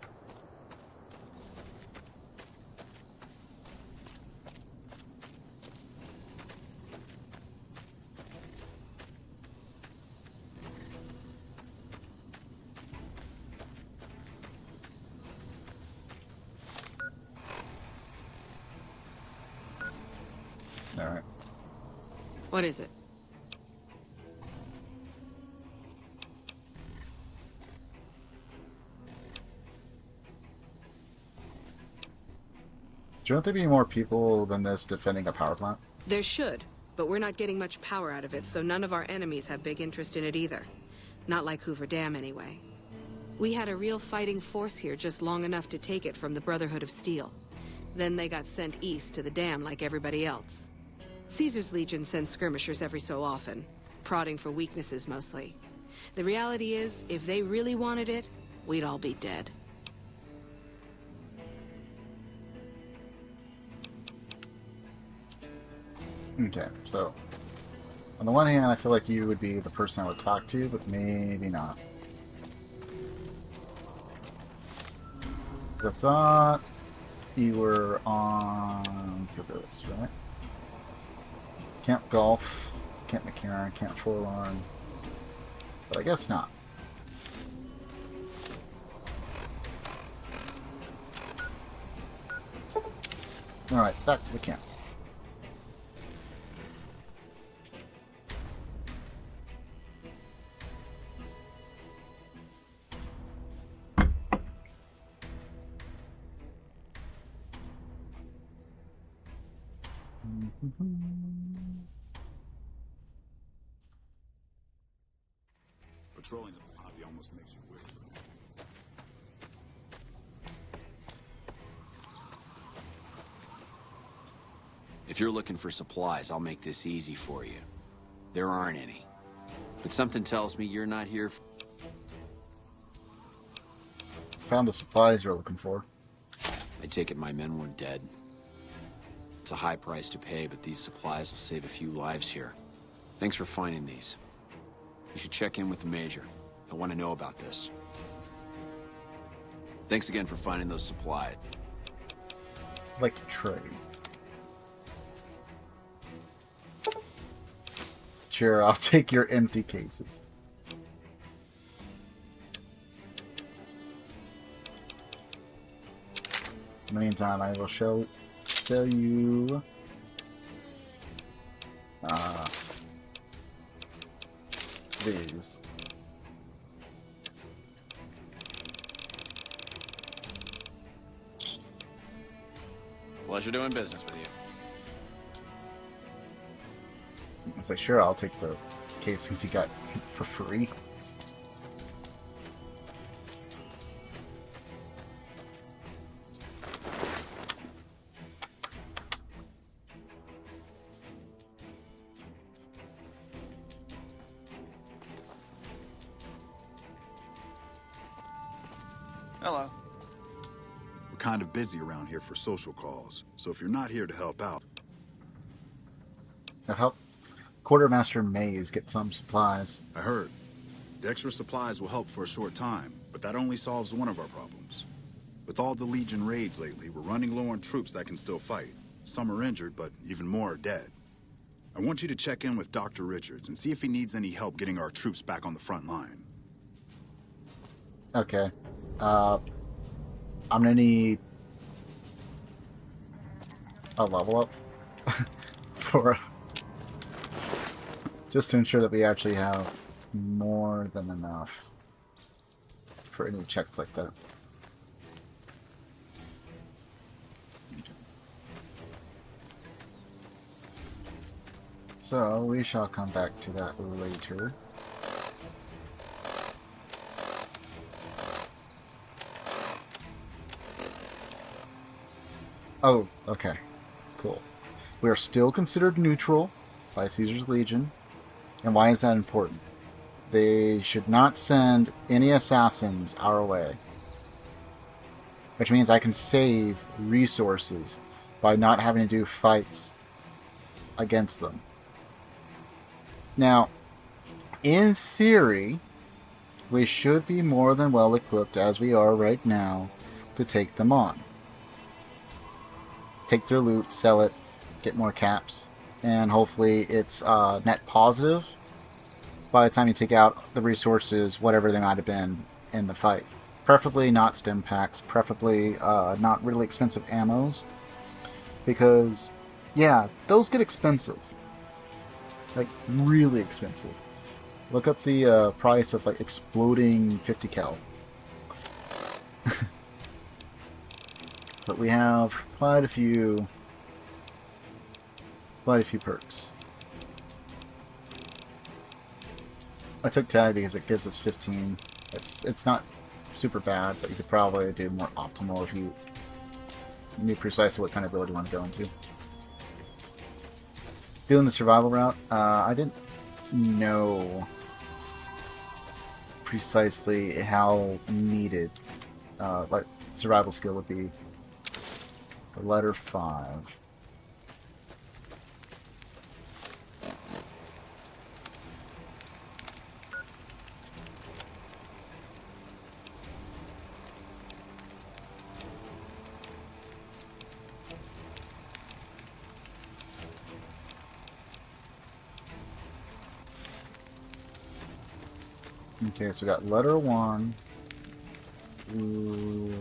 Alright. What is it? Shouldn't there be more people than this defending a power plant? There should, but we're not getting much power out of it, so none of our enemies have big interest in it either. Not like Hoover Dam, anyway. We had a real fighting force here just long enough to take it from the Brotherhood of Steel. Then they got sent east to the dam like everybody else. Caesar's Legion sends skirmishers every so often, prodding for weaknesses mostly. The reality is, if they really wanted it, we'd all be dead. Okay, so on the one hand, I feel like you would be the person I would talk to, but maybe not. I thought you were on for this, right? Camp Golf, Camp McCarran, Camp Forlorn, but I guess not. Alright, back to the camp. Patrolling the Mojave almost makes you wish. If you're looking for supplies, I'll make this easy for you. There aren't any. But something tells me you're not here. Found the supplies you're looking for. I take it my men were dead. It's a high price to pay, but these supplies will save a few lives here. Thanks for finding these. You should check in with the Major. I want to know about this. Thanks again for finding those supplies. I'd like to trade. Sure, I'll take your empty cases. In the meantime, I will sell you these. Pleasure doing business with you. I was like, sure, I'll take the casings you got for free. Hello. We're kind of busy around here for social calls, so if you're not here to help out... I'll help Quartermaster Mays get some supplies. I heard. The extra supplies will help for a short time, but that only solves one of our problems. With all the Legion raids lately, we're running low on troops that can still fight. Some are injured, but even more are dead. I want you to check in with Dr. Richards and see if he needs any help getting our troops back on the front line. Okay. I'm gonna need a level up for just to ensure that we actually have more than enough for any checks like that. So we shall come back to that later. Oh, okay. Cool. We are still considered neutral by Caesar's Legion. And why is that important? They should not send any assassins our way. Which means I can save resources by not having to do fights against them. Now, in theory, we should be more than well equipped as we are right now to take them on. Take their loot, sell it, get more caps, and hopefully it's net positive by the time you take out the resources, whatever they might have been in the fight. Preferably not stim packs, preferably not really expensive ammos, because, yeah, those get expensive. Like, really expensive. Look up the price of, like, exploding 50 cal. But we have quite a few perks. I took tag because it gives us 15. It's not super bad, but you could probably do more optimal if you knew precisely what kind of build you want to go into. Doing the survival route, I didn't know precisely how needed like survival skill would be. The letter 5. Okay, so we got letter 1,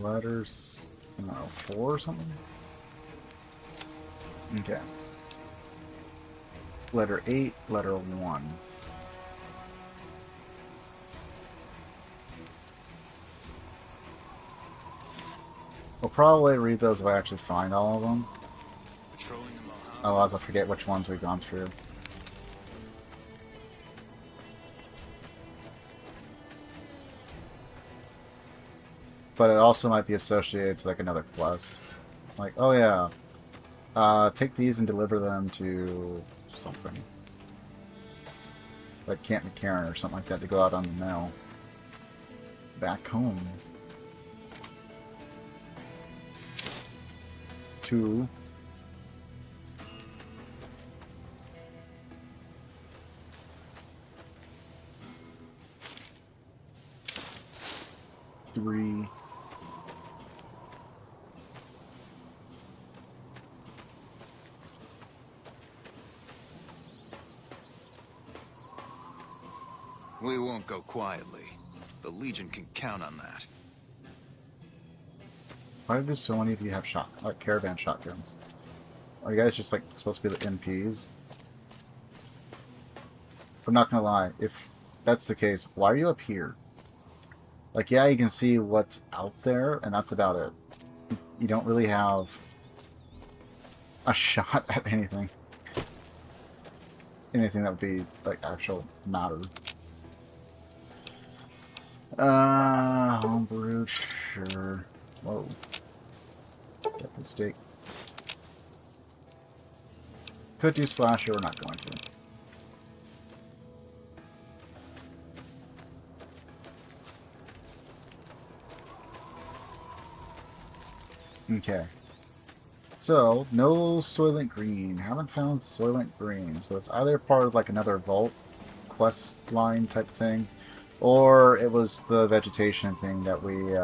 letters, I don't know, 4 or something? Okay. Letter 8, letter 1. We'll probably read those if I actually find all of them. Otherwise I'll forget which ones we've gone through. But it also might be associated to like another quest. Like, oh yeah, take these and deliver them to something. Like Camp McCarran or something like that to go out on the mail. Back home. 2. 3. We won't go quietly. The Legion can count on that. Why do so many of you have caravan shotguns? Are you guys just like supposed to be the MPs? I'm not gonna lie, if that's the case, why are you up here? Like, yeah, you can see what's out there, and that's about it. You don't really have a shot at anything. Anything that would be, like, actual matter. Homebrew, sure. Whoa. Get the steak. Could do slasher, we're not going to. Okay. So, no Soylent Green. Haven't found Soylent Green. So it's either part of like another vault quest line type thing, or it was the vegetation thing that we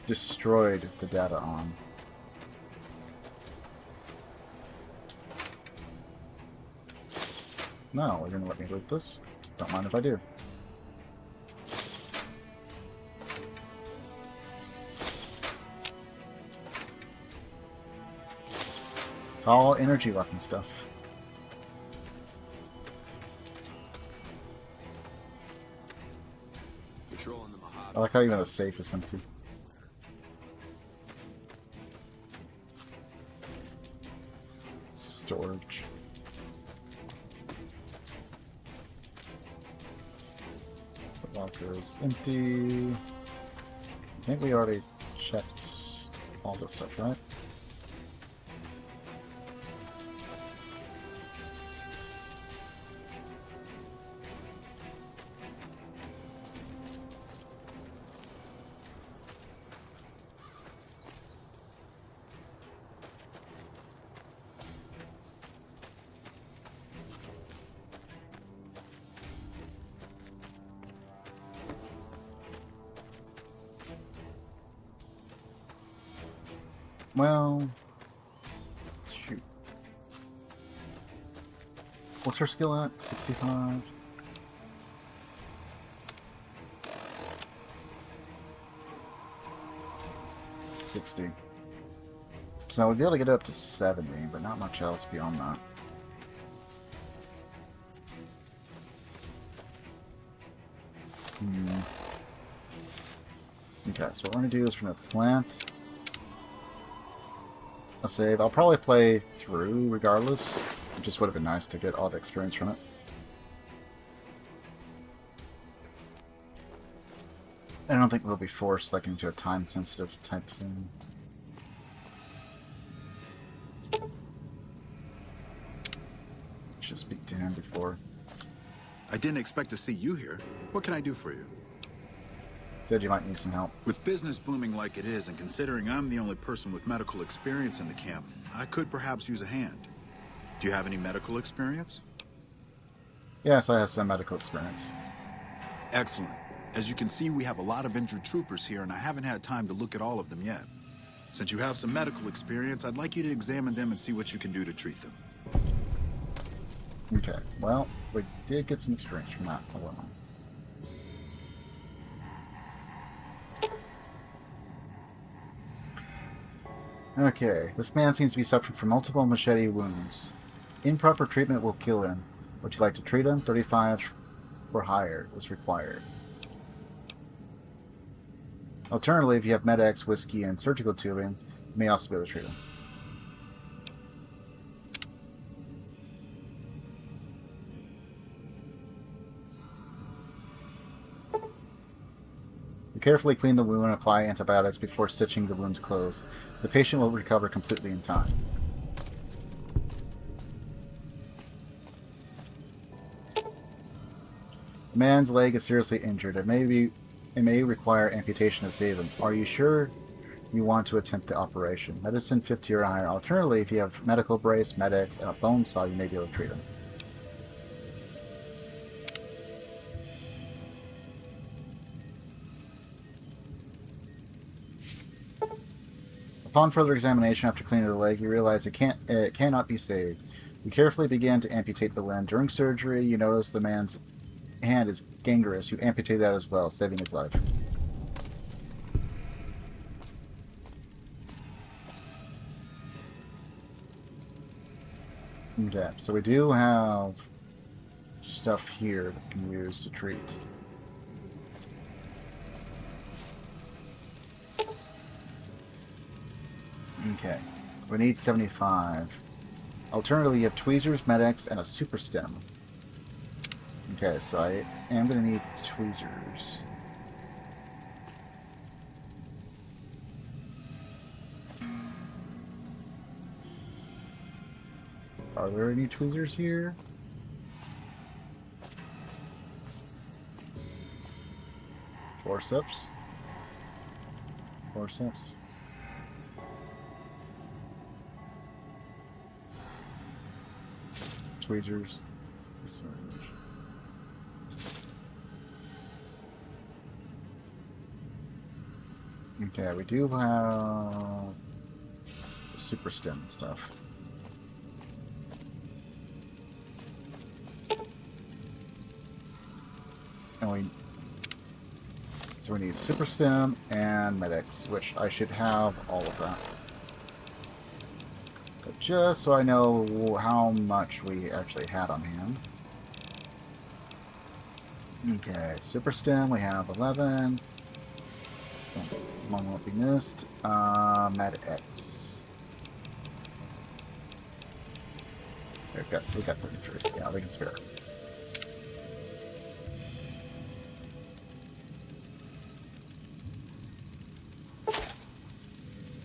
destroyed the data on. No, we're gonna let me loot this. Don't mind if I do. It's all energy weapon stuff. I like how even the safe is empty. Storage. The locker is empty. I think we already checked all this stuff, right? Well, shoot. What's her skill at? 65? $60. So we'll be able to get it up to 70, but not much else beyond that. Okay, so what we're going to do is we're going to plant a save. I'll probably play through regardless. It just would have been nice to get all the experience from it. I don't think we'll be forced like into a time-sensitive type thing. Should speak to him before. I didn't expect to see you here. What can I do for you? Said you might need some help. With business booming like it is, and considering I'm the only person with medical experience in the camp, I could perhaps use a hand. Do you have any medical experience? Yes, I have some medical experience. Excellent. As you can see, we have a lot of injured troopers here, and I haven't had time to look at all of them yet. Since you have some medical experience, I'd like you to examine them and see what you can do to treat them. Okay, well, we did get some experience from that. Hold on. Okay, this man seems to be suffering from multiple machete wounds. Improper treatment will kill him. Would you like to treat him? 35 or higher is required. Alternatively, if you have Med-X, whiskey, and surgical tubing, you may also be able to treat him. Carefully clean the wound and apply antibiotics before stitching the wounds closed. The patient will recover completely in time. The man's leg is seriously injured. It may require amputation to save him. Are you sure you want to attempt the operation? Medicine 50 or higher. Alternatively, if you have medical brace, Med-X, and a bone saw, you may be able to treat him. Upon further examination after cleaning the leg, you realize it cannot be saved. You carefully begin to amputate the limb. During surgery, you notice the man's hand is gangrenous. You amputate that as well, saving his life. Okay, so we do have stuff here that we can use to treat. Okay, we need 75. Alternatively, you have tweezers, Med-X, and a super stem. Okay, so I am going to need tweezers. Are there any tweezers here? Forceps? Forceps? Tweezers. Okay, we do have super stem stuff. And we need super stem and Med-X, which I should have all of that. But just so I know how much we actually had on hand. Okay, super stem, we have 11. One won't be missed. Med-X. We got 33. Yeah, we can spare.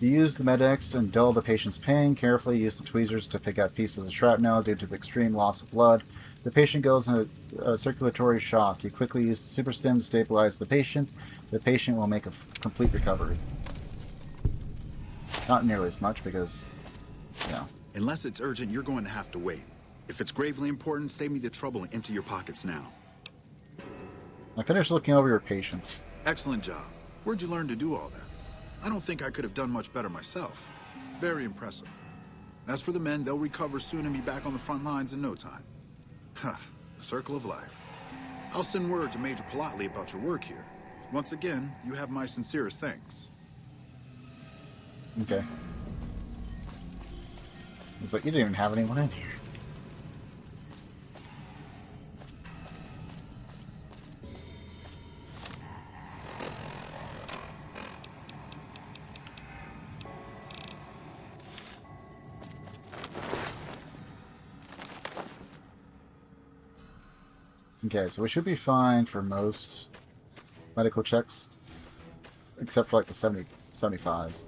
You use the Med-X and dull the patient's pain. Carefully use the tweezers to pick out pieces of shrapnel due to the extreme loss of blood. The patient goes in a circulatory shock. You quickly use the super stim to stabilize the patient. The patient will make a complete recovery. Not nearly as much because, you know. Unless it's urgent, you're going to have to wait. If it's gravely important, save me the trouble and empty your pockets now. I finished looking over your patients. Excellent job. Where'd you learn to do all that? I don't think I could have done much better myself. Very impressive. As for the men, they'll recover soon and be back on the front lines in no time. Huh, the circle of life. I'll send word to Major Politely about your work here. Once again, you have my sincerest thanks. Okay. It's like you didn't even have anyone in here. Okay, so we should be fine for most medical checks, except for like the 75s.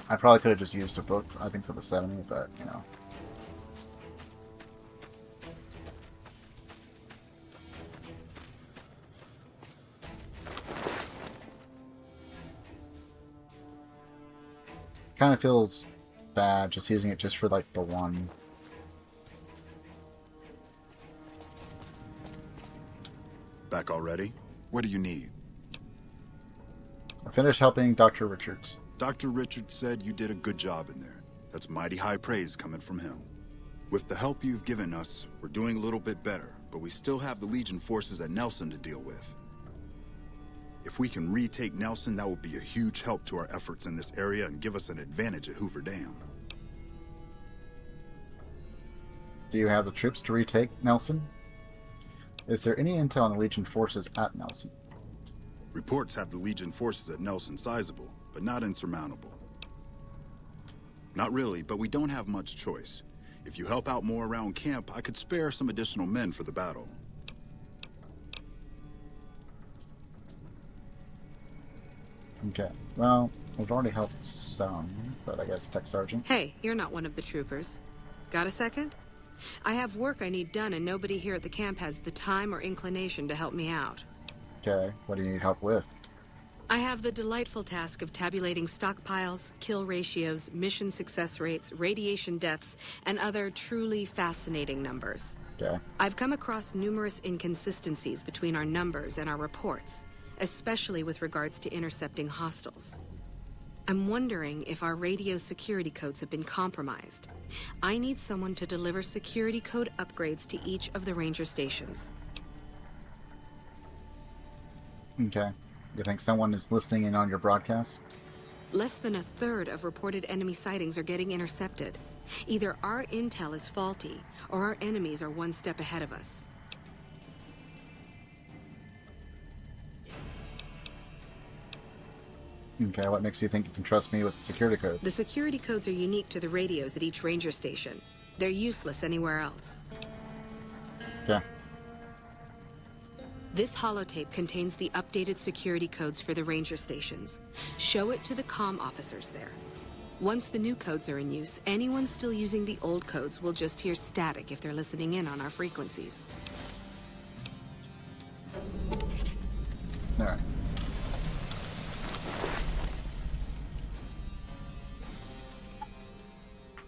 I probably could have just used a book, I think, for the 70, but, you know. Kind of feels bad just using it just for, like, the one. Back already? What do you need? I finished helping Dr. Richards. Dr. Richards said you did a good job in there. That's mighty high praise coming from him. With the help you've given us, we're doing a little bit better, but we still have the Legion forces at Nelson to deal with. If we can retake Nelson, that will be a huge help to our efforts in this area and give us an advantage at Hoover Dam. Do you have the troops to retake Nelson? Is there any intel on the Legion forces at Nelson? Reports have the Legion forces at Nelson sizable, but not insurmountable. Not really, but we don't have much choice. If you help out more around camp, I could spare some additional men for the battle. Okay, well, we've already helped some, but I guess Tech Sergeant. Hey, you're not one of the troopers. Got a second? I have work I need done, and nobody here at the camp has the time or inclination to help me out. Okay, what do you need help with? I have the delightful task of tabulating stockpiles, kill ratios, mission success rates, radiation deaths, and other truly fascinating numbers. Okay. I've come across numerous inconsistencies between our numbers and our reports, especially with regards to intercepting hostiles. I'm wondering if our radio security codes have been compromised. I need someone to deliver security code upgrades to each of the ranger stations. Okay. You think someone is listening in on your broadcast? Less than a third of reported enemy sightings are getting intercepted. Either our intel is faulty, or our enemies are one step ahead of us. Okay, what makes you think you can trust me with security codes? The security codes are unique to the radios at each ranger station. They're useless anywhere else. Okay. This holotape contains the updated security codes for the ranger stations. Show it to the comm officers there. Once the new codes are in use, anyone still using the old codes will just hear static if they're listening in on our frequencies. Alright.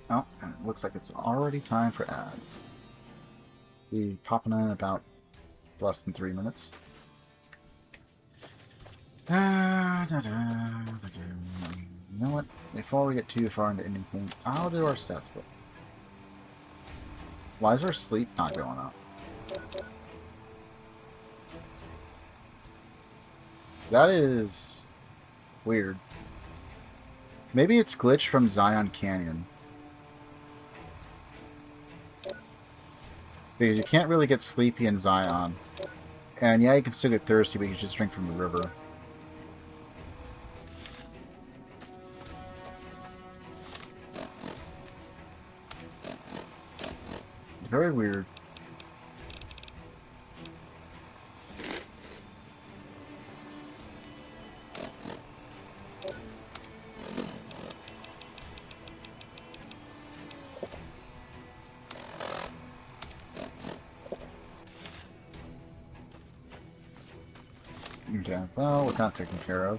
Oh, and it looks like it's already time for ads. Be popping in about less than 3 minutes. You know what? Before we get too far into anything, how do our stats look? Why is our sleep not going up? That is weird. Maybe it's glitched from Zion Canyon. Because you can't really get sleepy in Zion. And yeah, you can still get thirsty, but you just drink from the river. Very weird. Okay, well, with that taken care of.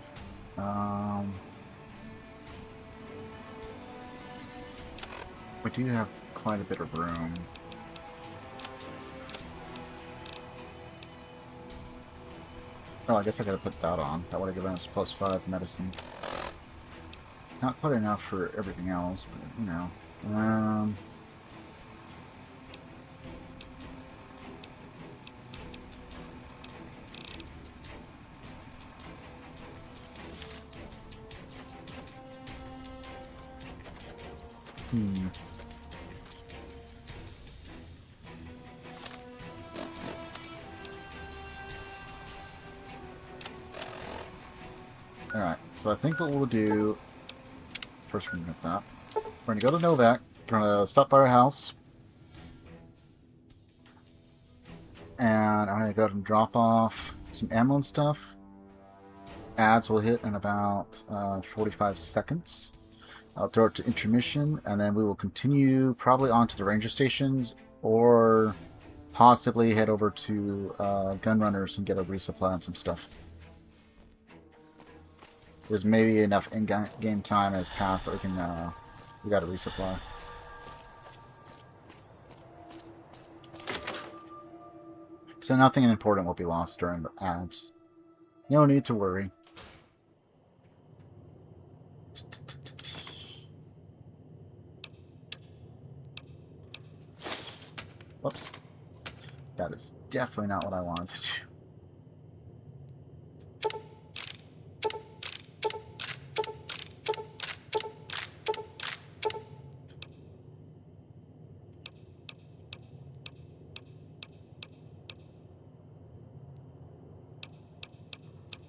We do have quite a bit of room. Oh, I guess I gotta put that on. That would have given us +5 medicine. Not quite enough for everything else, but, you know. Alright, so I think what we'll do... First we're going to get that. We're going to go to Novak. We're going to stop by our house. And I'm going to go ahead and drop off some ammo and stuff. Ads will hit in about 45 seconds. I'll throw it to intermission, and then we will continue probably on to the ranger stations, or possibly head over to Gunrunners and get a resupply on some stuff. There's maybe enough in-game time has passed that we can, we got a resupply. So nothing important will be lost during the ads. No need to worry. Whoops. That is definitely not what I wanted to do.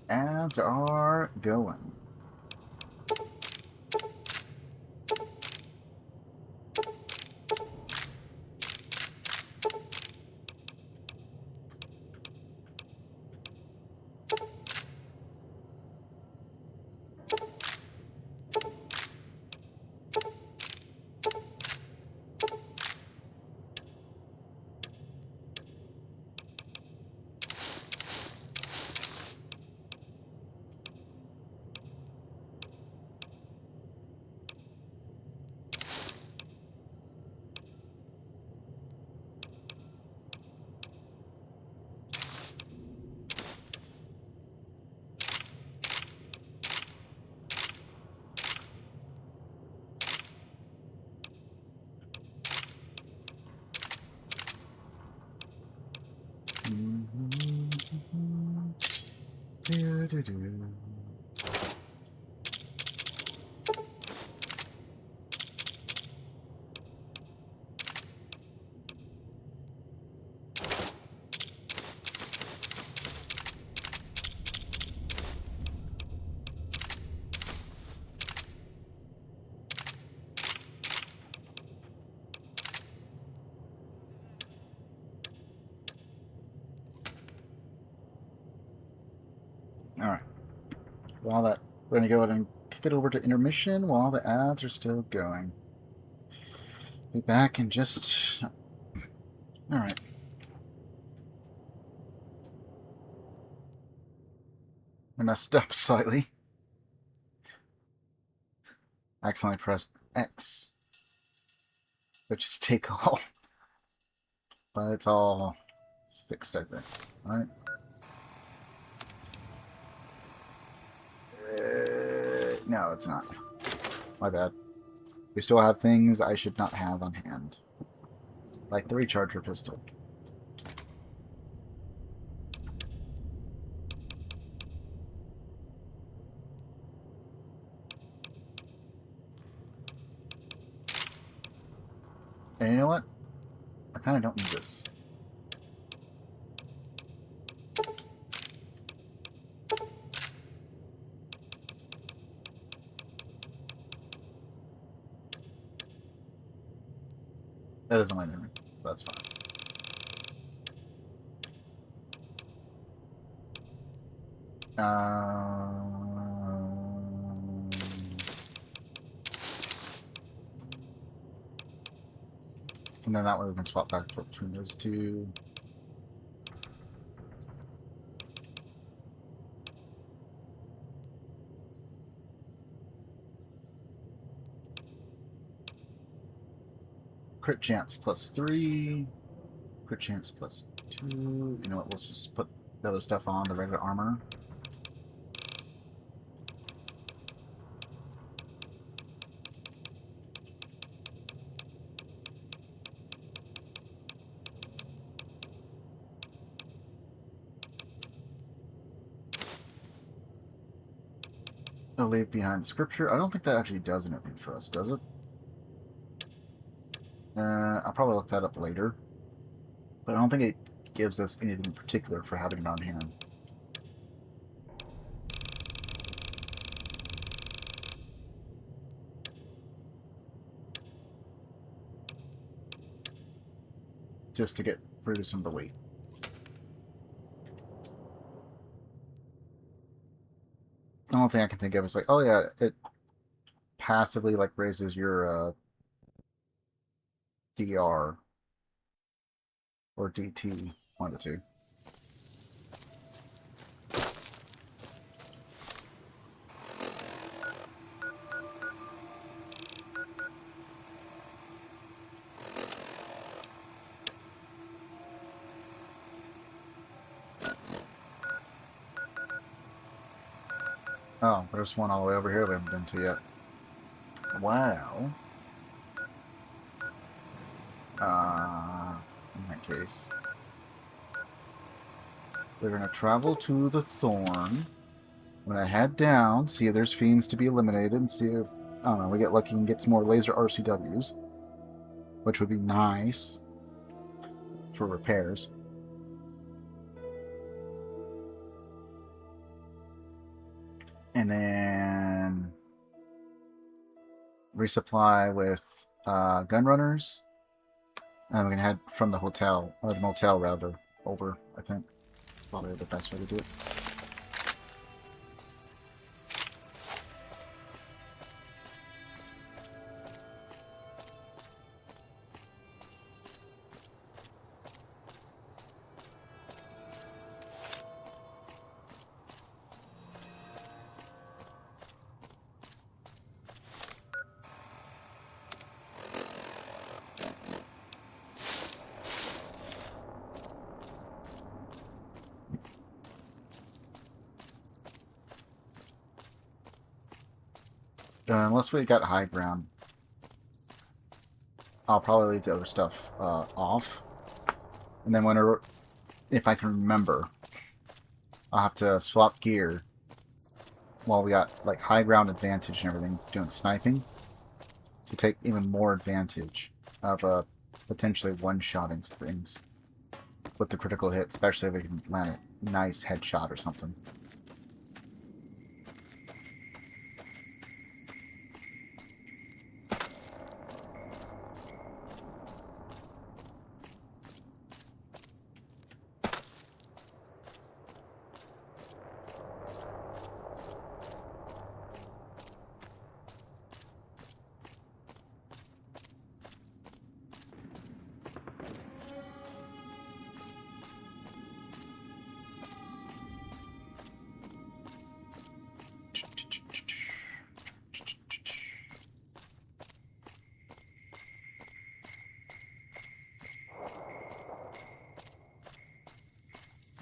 Ads are going. Alright. While that, we're going to go ahead and kick it over to intermission while the ads are still going. Be back in just... Alright. I messed up slightly. Accidentally pressed X, which is take all. But it's all fixed, I think. Alright. No, it's not. My bad. We still have things I should not have on hand. Like the recharger pistol. And you know what? I kind of don't need this. That isn't my memory. That's fine. And then that way we can swap back between those two. crit chance +3, crit chance +2. You know what? Let's just put the other stuff on, the regular armor. I'll leave behind scripture. I don't think that actually does anything for us, does it? I'll probably look that up later. But I don't think it gives us anything in particular for having it on hand. Just to get rid of some of the weight. The only thing I can think of is like, oh yeah, it passively like raises your DR or DT, one of the two. Oh, there's one all the way over here we haven't been to yet. Wow. In that case, we're going to travel to the Thorn. When I head down, see if there's fiends to be eliminated, and see if, I don't know, we get lucky and get some more laser RCWs, which would be nice for repairs. And then resupply with gun runners. And we can head from the hotel, or the motel rather, over, I think. It's probably the best way to do it. Unless we got high ground, I'll probably leave the other stuff off. And then whenever, if I can remember, I'll have to swap gear while we got like high ground advantage and everything doing sniping to take even more advantage of potentially one-shotting things with the critical hit, especially if we can land a nice headshot or something.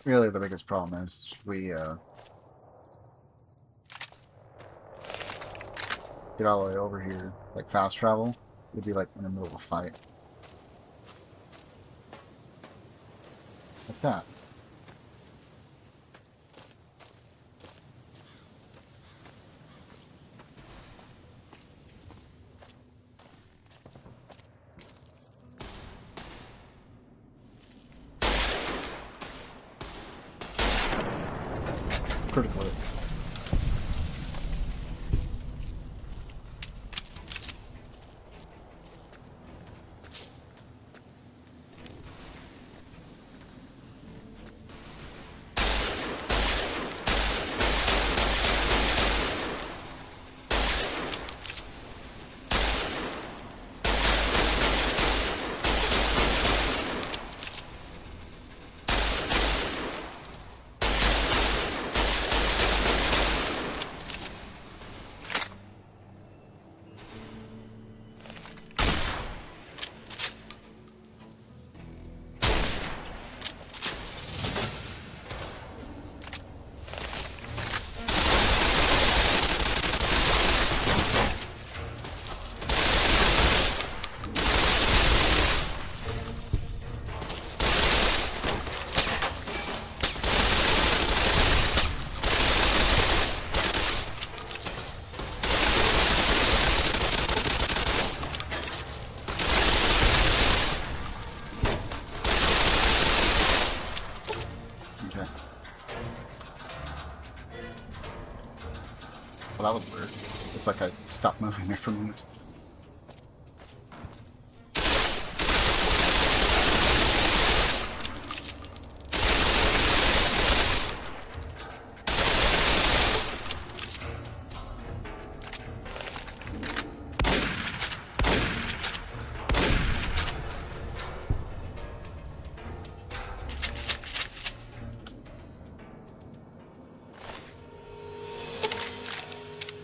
Really, the biggest problem is we get all the way over here, like fast travel, we'd be like in the middle of a fight. Like that. Critical hit. Well, that was weird. It's like I stopped moving there for a minute.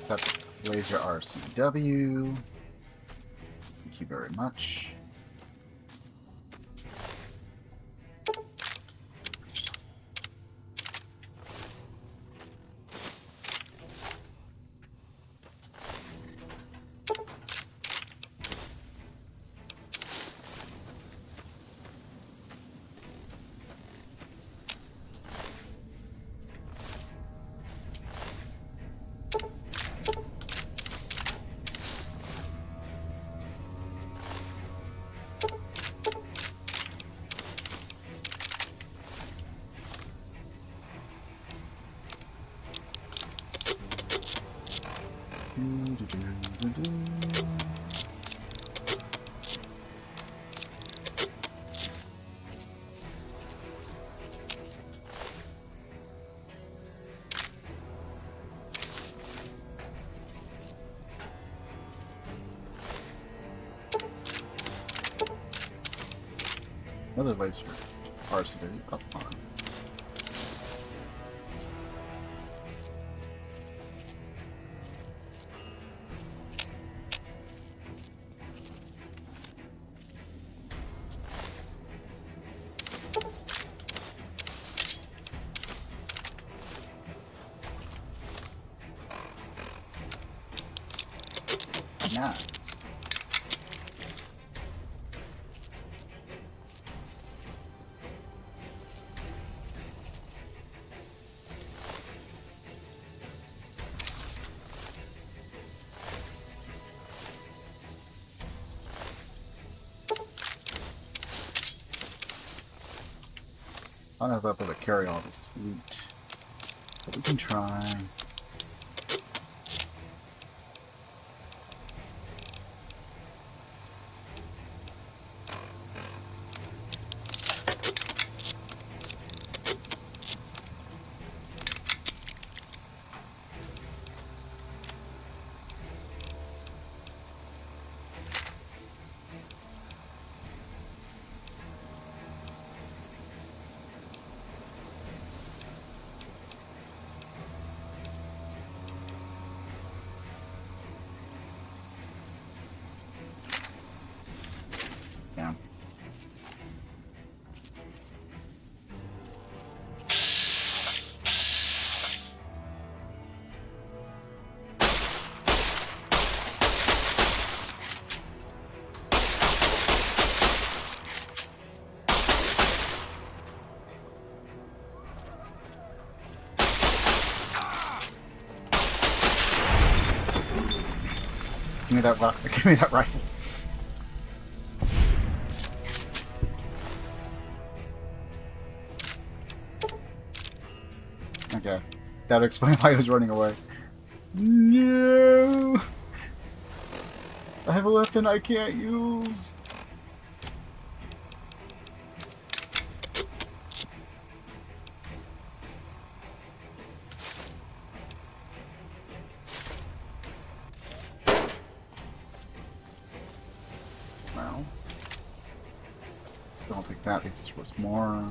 That's laser RCW. Thank you very much. Another laser RCW up on. Nice. I don't know if I'll be able to carry all this loot, but we can try. Yeah. Give me that give me that rifle. Okay. That would explain why he was running away. No! I have a weapon I can't use. Well, I don't think that leads us towards more.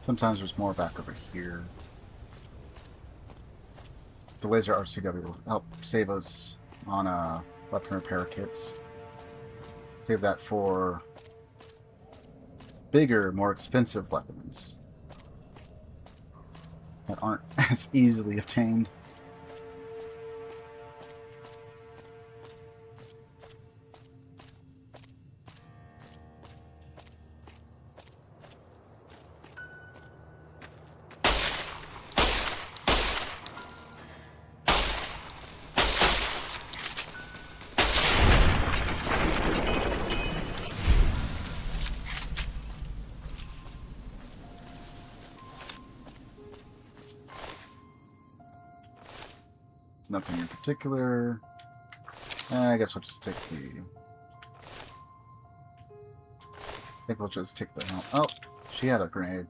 Sometimes there's more back over here. The laser RCW will help save us on weapon repair kits. Save that for bigger, more expensive weapons that aren't as easily obtained. Nothing in particular. I guess we'll just take the... I think we'll just take the helm. Oh, she had a grenade.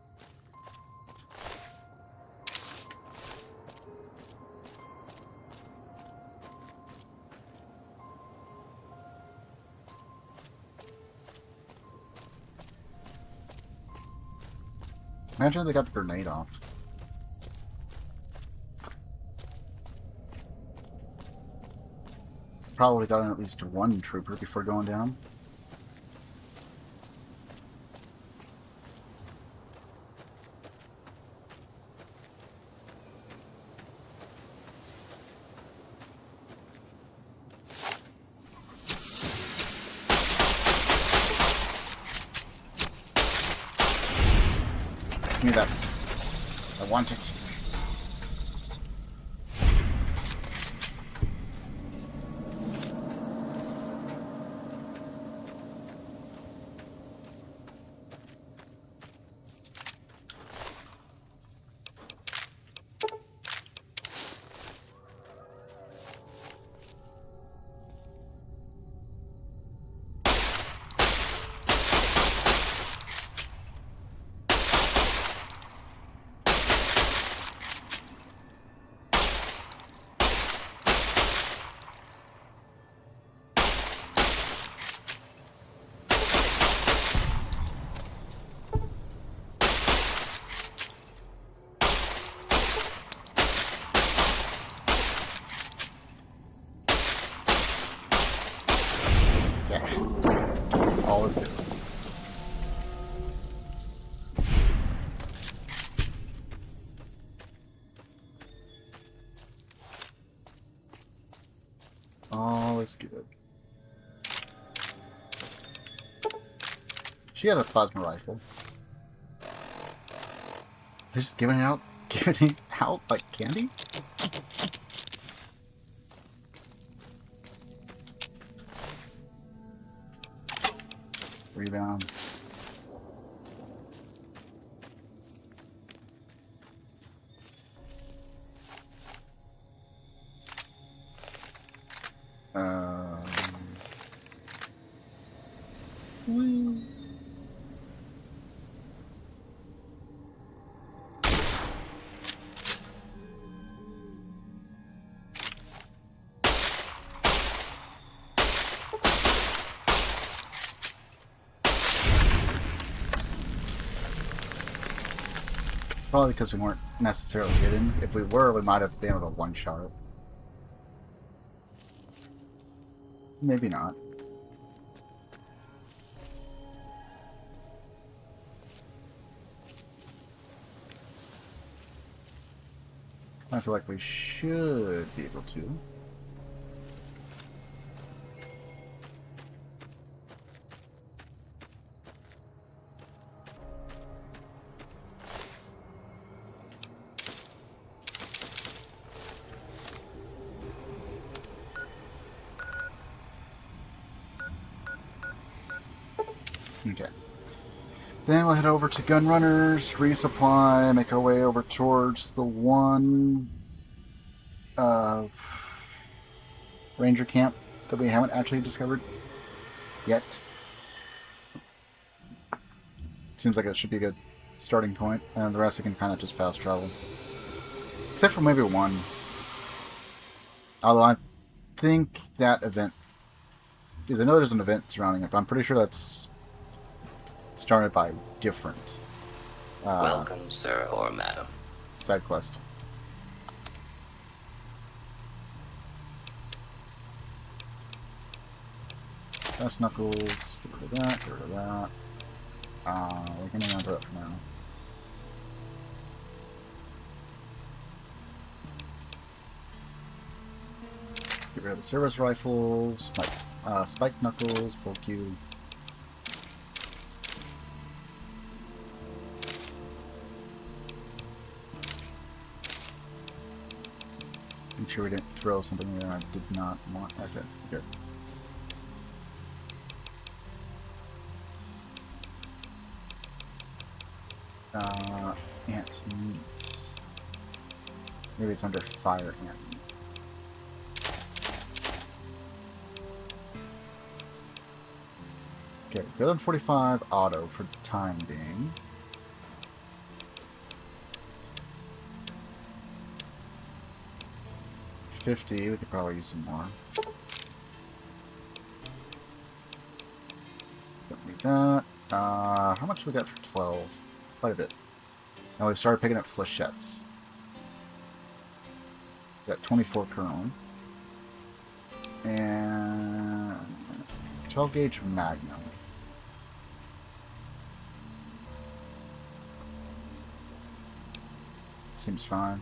Imagine they got the grenade off. Probably got in at least one trooper before going down. Give me that. I want it. All is good. All is good. She had a plasma rifle. They're just giving it out like candy? Rebound. Woo. Probably because we weren't necessarily hidden. If we were, we might have been able to one-shot it. Maybe not. I feel like we should be able to. Okay. Then we'll head over to gun runners, resupply, make our way over towards the one ranger camp that we haven't actually discovered yet. Seems like it should be a good starting point, and the rest we can kind of just fast travel. Except for maybe one. Although I think that event, because I know there's an event surrounding it, but I'm pretty sure that's started by different welcome, sir or madam. Side quest. That's Knuckles. Get rid of that. Get rid of that. We're gonna number up for now. Get rid of the service rifles. Spike Knuckles. Pull Q. Make sure we didn't throw something there I did not want. Okay, good. Ant meat. Maybe it's under fire ant meat. Okay, good on 45 auto for the time being. $50, we could probably use some more. Don't need that. How much do we got for 12? Quite a bit. Now we've started picking up flechettes. Got 24 currently. And 12 gauge Magnum. Seems fine.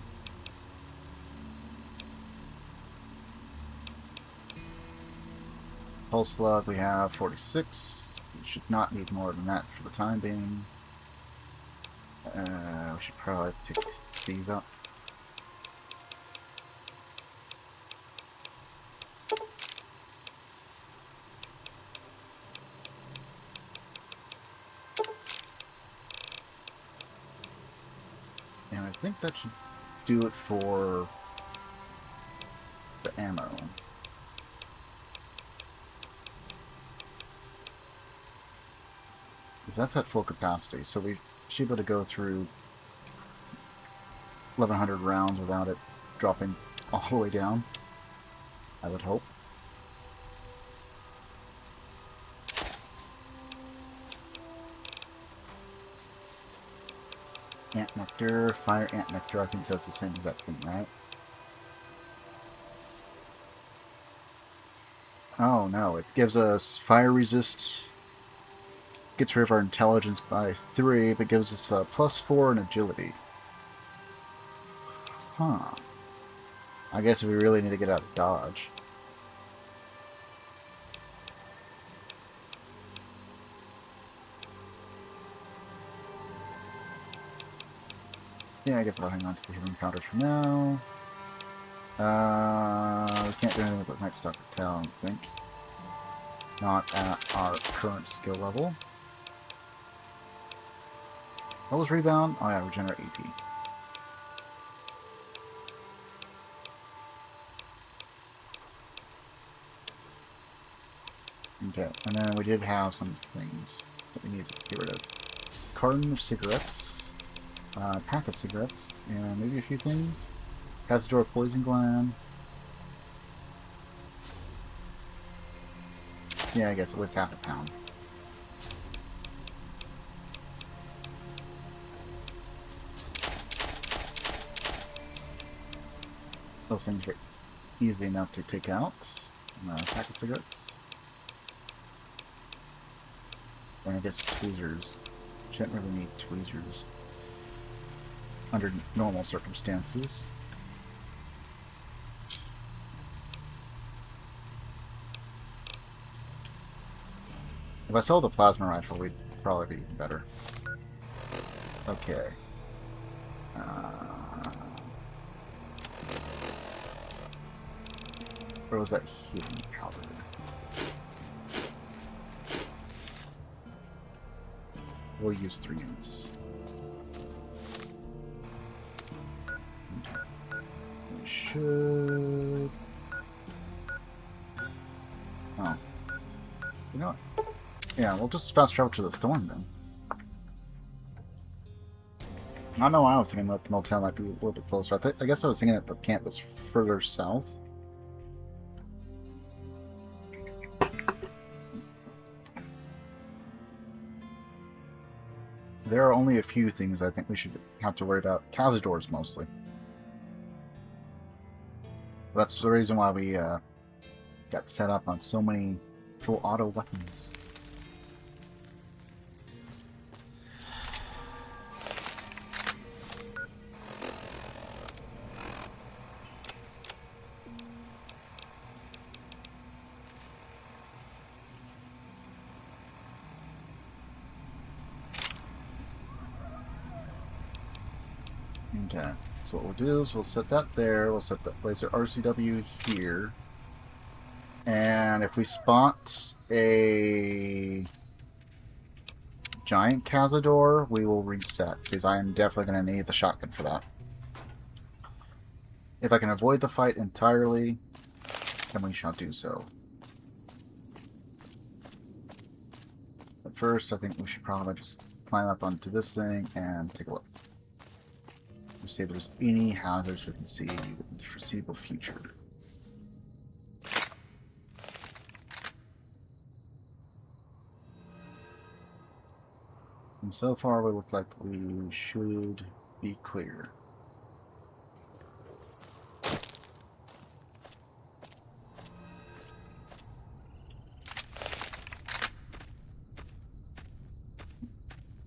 Pulse slug, we have 46. We should not need more than that for the time being. We should probably pick these up. And I think that should do it for the ammo. Because that's at full capacity, so we should be able to go through 1,100 rounds without it dropping all the way down, I would hope. Ant Nectar, Fire Ant Nectar, I think does the same exact thing, right? Oh no, it gives us fire resist, gets rid of our intelligence by 3, but gives us a +4 in agility. Huh. I guess we really need to get out of dodge. Yeah, I guess I'll hang on to the healing powder for now. We can't do anything with the Night Stalker Tail, I don't think. Not at our current skill level. What was rebound? Oh yeah, regenerate AP. Okay, and then we did have some things that we needed to get rid of. Carton of cigarettes. Pack of cigarettes, and maybe a few things. Cazador poison gland. Yeah, I guess it was half a pound. Those things are easy enough to take out. Pack of cigarettes. And I guess tweezers. Shouldn't really need tweezers under normal circumstances. If I sold the plasma rifle, we'd probably be even better. Okay. Where was that healing powder? We'll use 3 units. We should... Oh. You know what? Yeah, we'll just fast travel to the Thorn then. I don't know why I was thinking that the motel might be a little bit closer. I guess I was thinking that the camp was further south. There are only a few things I think we should have to worry about. Cazadors mostly. That's the reason why we got set up on so many full auto weapons. Okay, so what we'll do is we'll set that there, we'll set that laser RCW here, and if we spot a giant Cazador, we will reset, because I am definitely going to need the shotgun for that. If I can avoid the fight entirely, then we shall do so. first, I think we should probably just climb up onto this thing and take a look. Let's see if there's any hazards we can see in the foreseeable future. And so far, we look like we should be clear.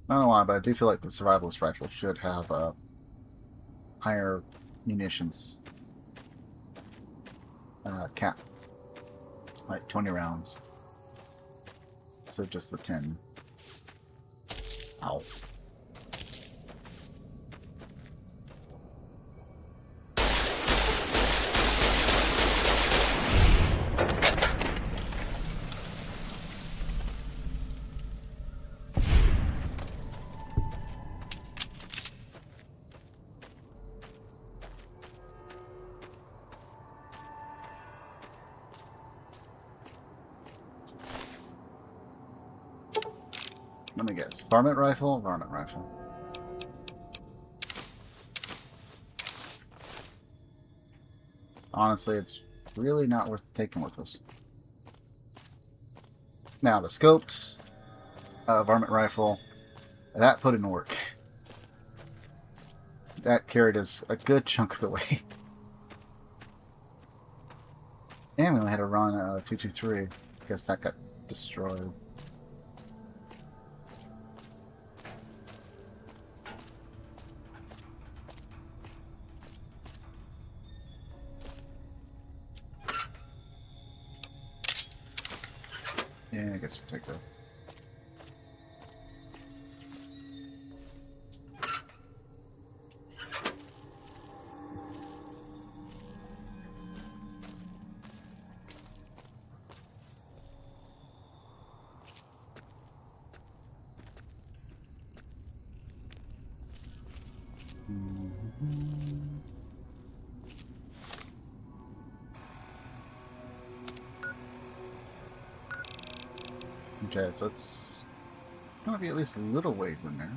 I don't know why, but I do feel like the survivalist rifle should have higher munitions cap, like 20 rounds. So just the 10. Ow. Let me guess. Varmint rifle? Varmint rifle. Honestly, it's really not worth taking with us. Now, the scoped varmint rifle, that put in work. That carried us a good chunk of the way. And we only had to run 223. Guess that got destroyed. Yeah, I guess we'll take that. Okay, so it's gonna be at least a little ways in there.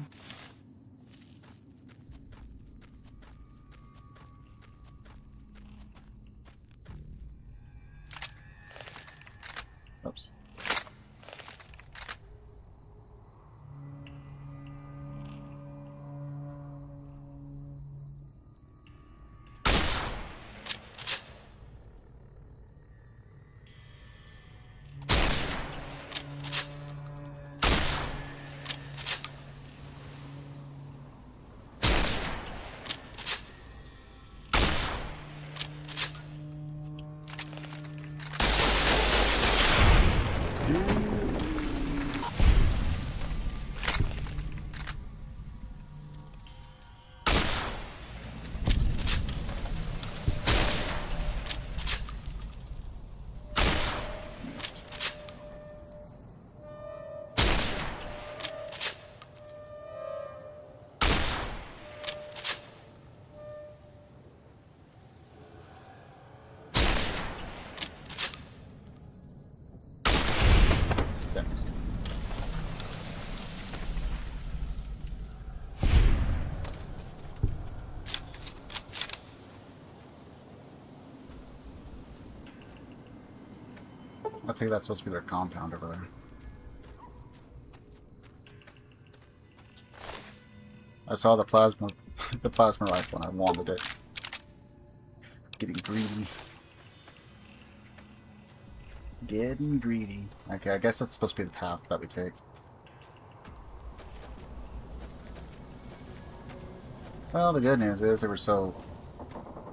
Oops. I think that's supposed to be their compound over there. I saw the plasma rifle and I wanted it. Getting greedy. Getting greedy. Okay, I guess that's supposed to be the path that we take. Well, the good news is they were so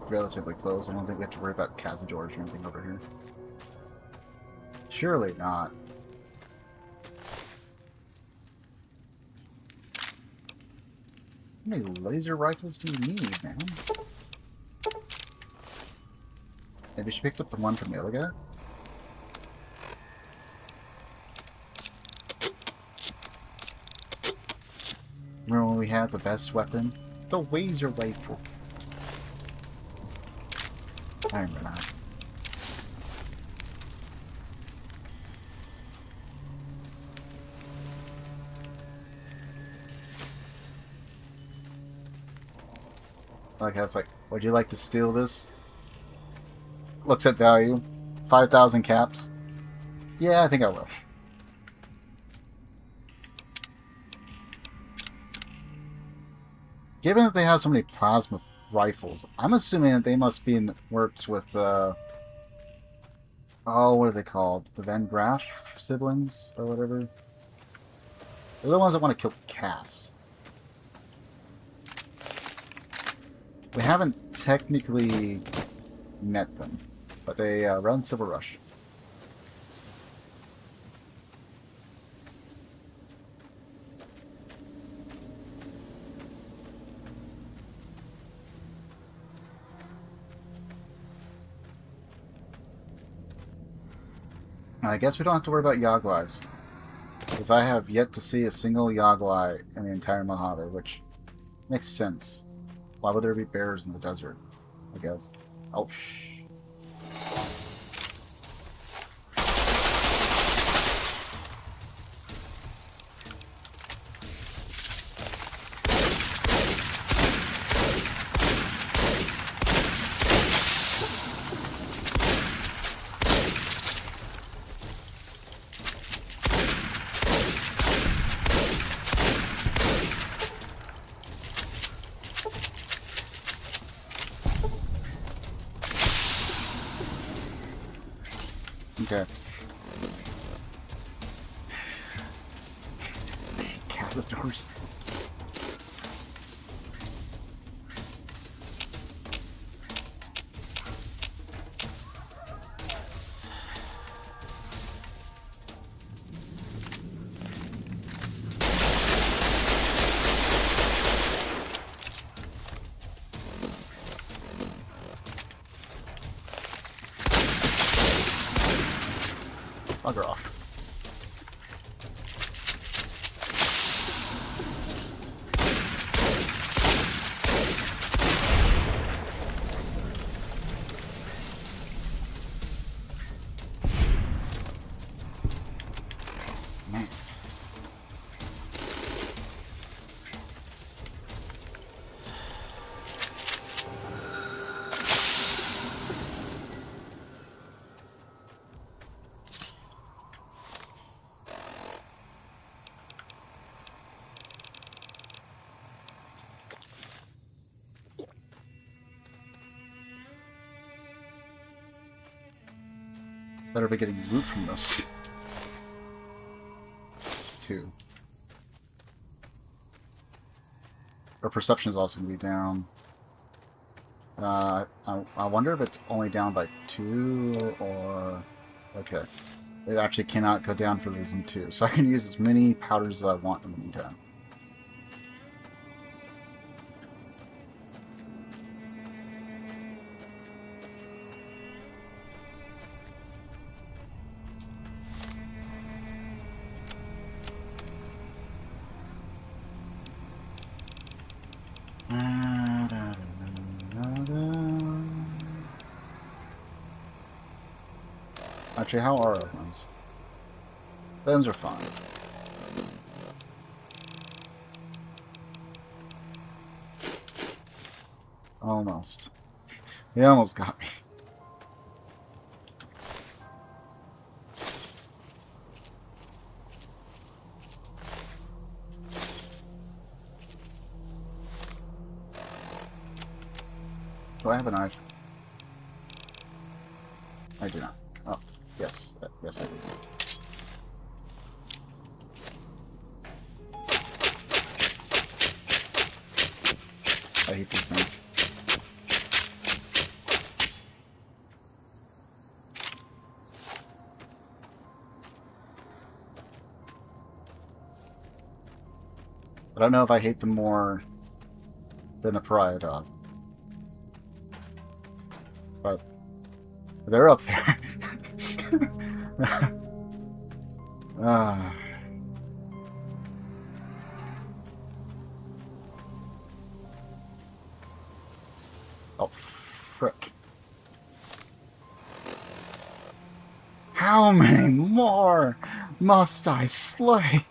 relatively close. I don't think we have to worry about Cazador or anything over here. Surely not. How many laser rifles do you need, man? Maybe she picked up the one from the other guy? Remember when we had the best weapon? The laser rifle. I remember that. Like, it's like, would you like to steal this? Looks at value. 5,000 caps. Yeah, I think I will. Given that they have so many plasma rifles, I'm assuming that they must be in the works with, oh, what are they called? The Van Graff siblings, or whatever? They're the ones that want to kill Cass. We haven't technically met them, but they run Civil Rush. I guess we don't have to worry about Yagwais, because I have yet to see a single Yagwai in the entire Mojave, which makes sense. Why would there be bears in the desert, I guess? Oh, shh. Okay. Cazadors. Bugger off. Man. Better be getting loot from this. Too. Our perception is also going to be down. I wonder if it's only down by 2 or... Okay. It actually cannot go down for losing 2. So I can use as many powders as I want in the meantime. Actually, how are our ones? Those are fine. Almost. He almost got me. Do I have a knife? I do not. Oh, yes. Yes, I do. I hate these things. I don't know if I hate them more than the pariah dog. But they're up there. Oh, frick. How many more must I slay?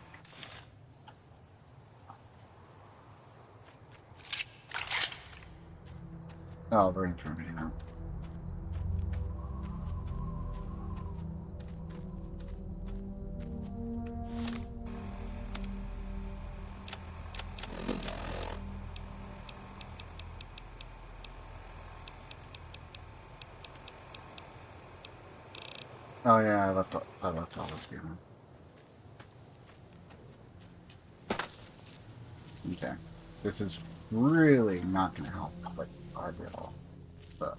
Oh, very interesting now. Oh yeah, I left all this behind. Okay. This is really not going to help, like, hardly at all. But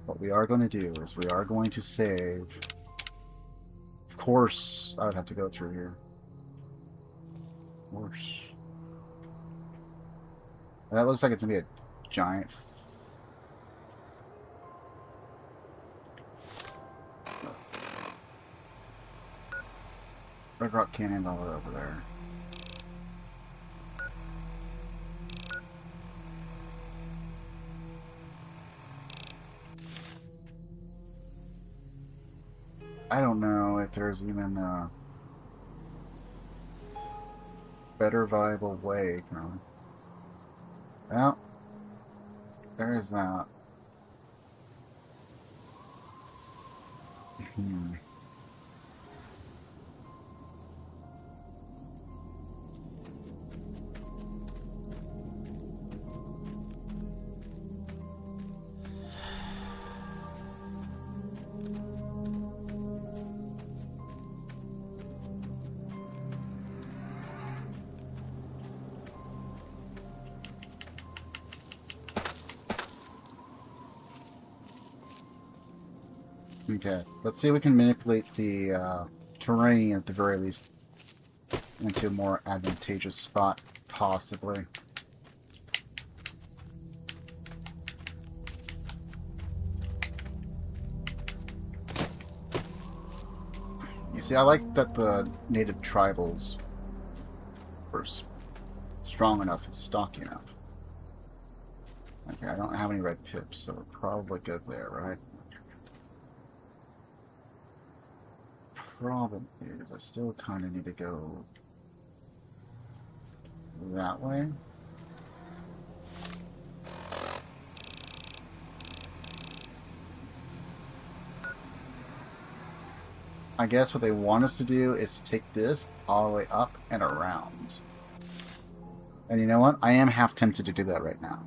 what we are going to do is we are going to save. Of course, I would have to go through here. Of course. That looks like it's going to be a giant. Red Rock Canyon all the way over there. I don't know if there's even a better viable way, currently. Well, there is that. Okay, let's see if we can manipulate the terrain at the very least into a more advantageous spot, possibly. You see, I like that the native tribals were strong enough and stocky enough. Okay, I don't have any red pips, so we're probably good there, right? Problem is, I still kind of need to go that way. I guess what they want us to do is to take this all the way up and around. And you know what? I am half tempted to do that right now.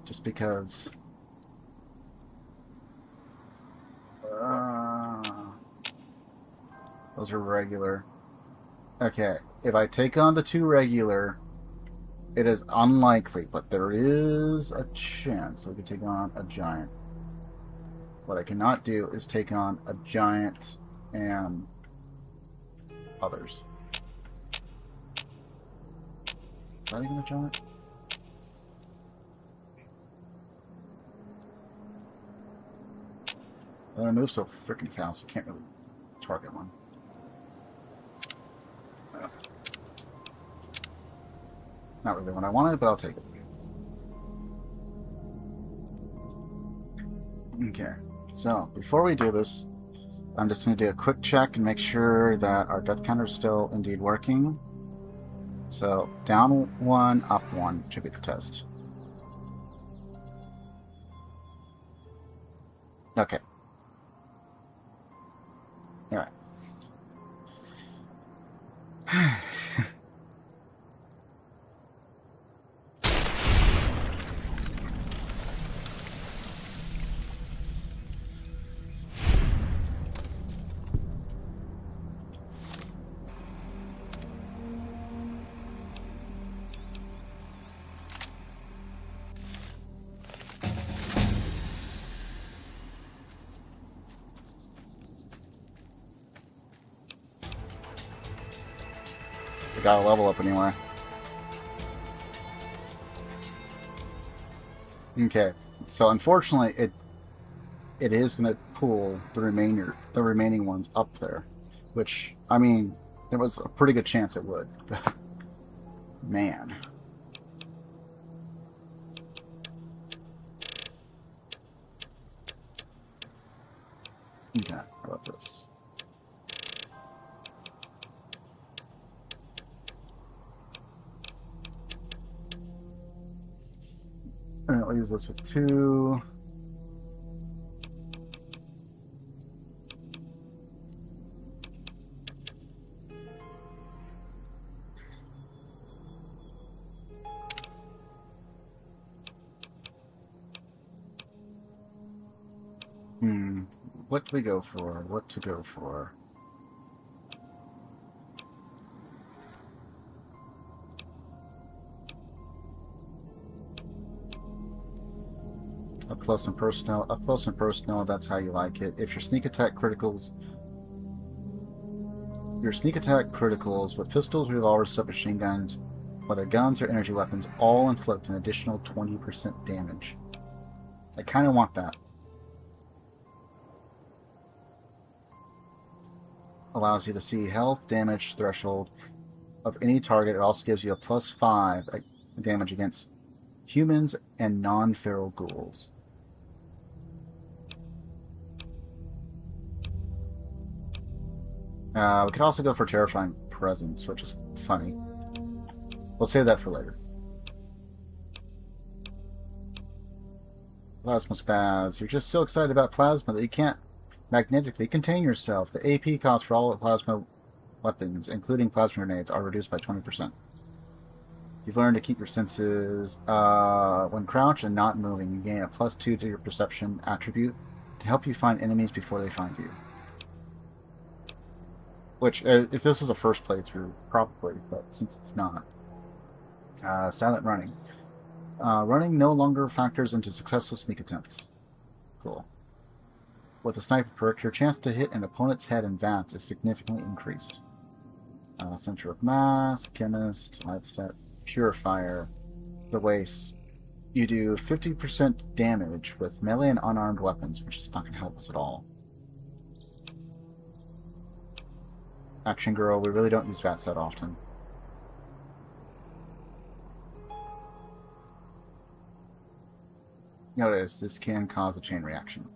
Just because... those are regular. Okay, if I take on the two regular, it is unlikely, but there is a chance I could take on a giant. What I cannot do is take on a giant and others. Is that even a giant? I move so freaking fast, you can't really target one. Not really what I wanted, but I'll take it. Okay, so before we do this, I'm just going to do a quick check and make sure that our death counter is still indeed working. So down 1, up 1 should be the test. Okay. Alright. We got a level up anyway. Okay, so unfortunately, it is going to pull the remaining ones up there, which I mean, there was a pretty good chance it would. Man. Okay, how about this? And it leaves us with 2. What do we go for? What to go for? Up close and personal. Up close and personal, that's how you like it. If your sneak attack criticals... Your sneak attack criticals with pistols, revolvers, submachine guns, whether guns or energy weapons, all inflict an additional 20% damage. I kind of want that. Allows you to see health damage threshold of any target. It also gives you a +5 damage against humans and non-feral ghouls. We could also go for Terrifying Presence, which is funny. We'll save that for later. Plasma Spaz. You're just so excited about plasma that you can't magnetically contain yourself. The AP cost for all plasma weapons, including plasma grenades, are reduced by 20%. You've learned to keep your senses when crouched and not moving. You gain a +2 to your perception attribute to help you find enemies before they find you. Which, if this was a first playthrough, probably, but since it's not. Silent running. Running no longer factors into successful sneak attempts. Cool. With a sniper perk, your chance to hit an opponent's head in advance is significantly increased. Center of Mass, Chemist, Light Step, Purifier, the Waste. You do 50% damage with melee and unarmed weapons, which is not going to help us at all. Action Girl, we really don't use that set often. Notice, this can cause a chain reaction.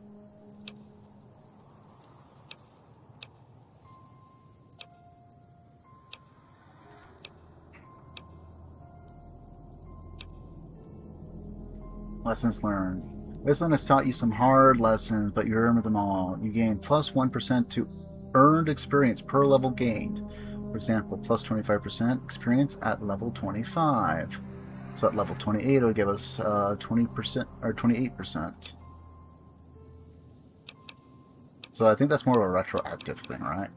Lessons learned. This one has taught you some hard lessons, but you remember them all. You gain +1% to earned experience per level gained. For example, +25% experience at level 25. So at level 28, it'll give us 20% or 28%. So I think that's more of a retroactive thing, right?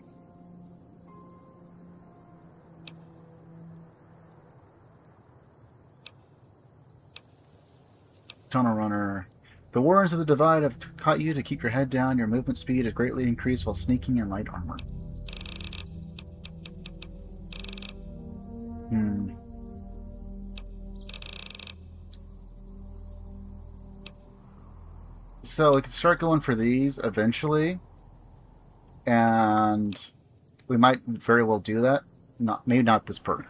Tunnel Runner. The Warrens of the Divide have taught you to keep your head down. Your movement speed is greatly increased while sneaking in light armor. So we can start going for these eventually, and we might very well do that. Maybe not this perk.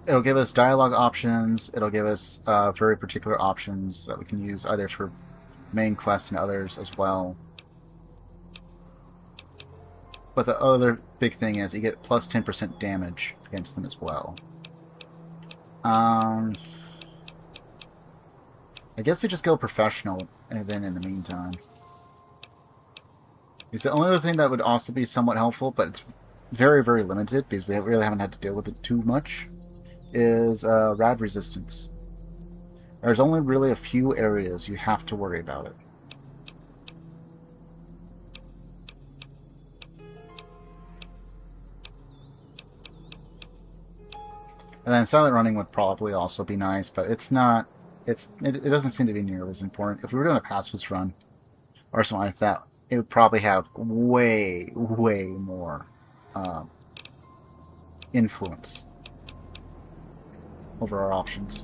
It'll give us dialogue options. It'll give us very particular options that we can use either for main quest and others as well. But the other big thing is you get +10% damage against them as well. I guess we just go professional and then in the meantime. It's the only other thing that would also be somewhat helpful, but it's very, very limited because we really haven't had to deal with it too much, is rad resistance. There's only really a few areas you have to worry about it. And then silent running would probably also be nice, but it's not. It doesn't seem to be nearly as important. If we were doing a pacifist run or something like that, it would probably have way, way more influence over our options.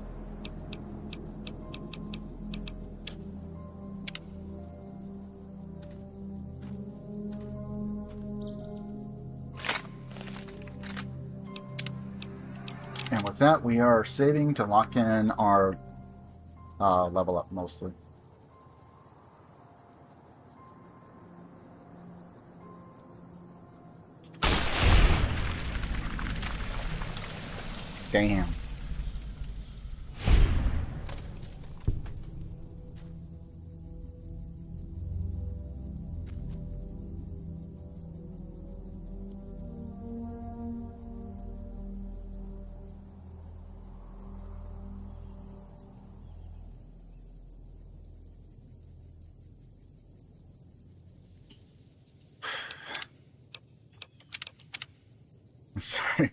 And with that, we are saving to lock in our level up mostly. Damn. sorry.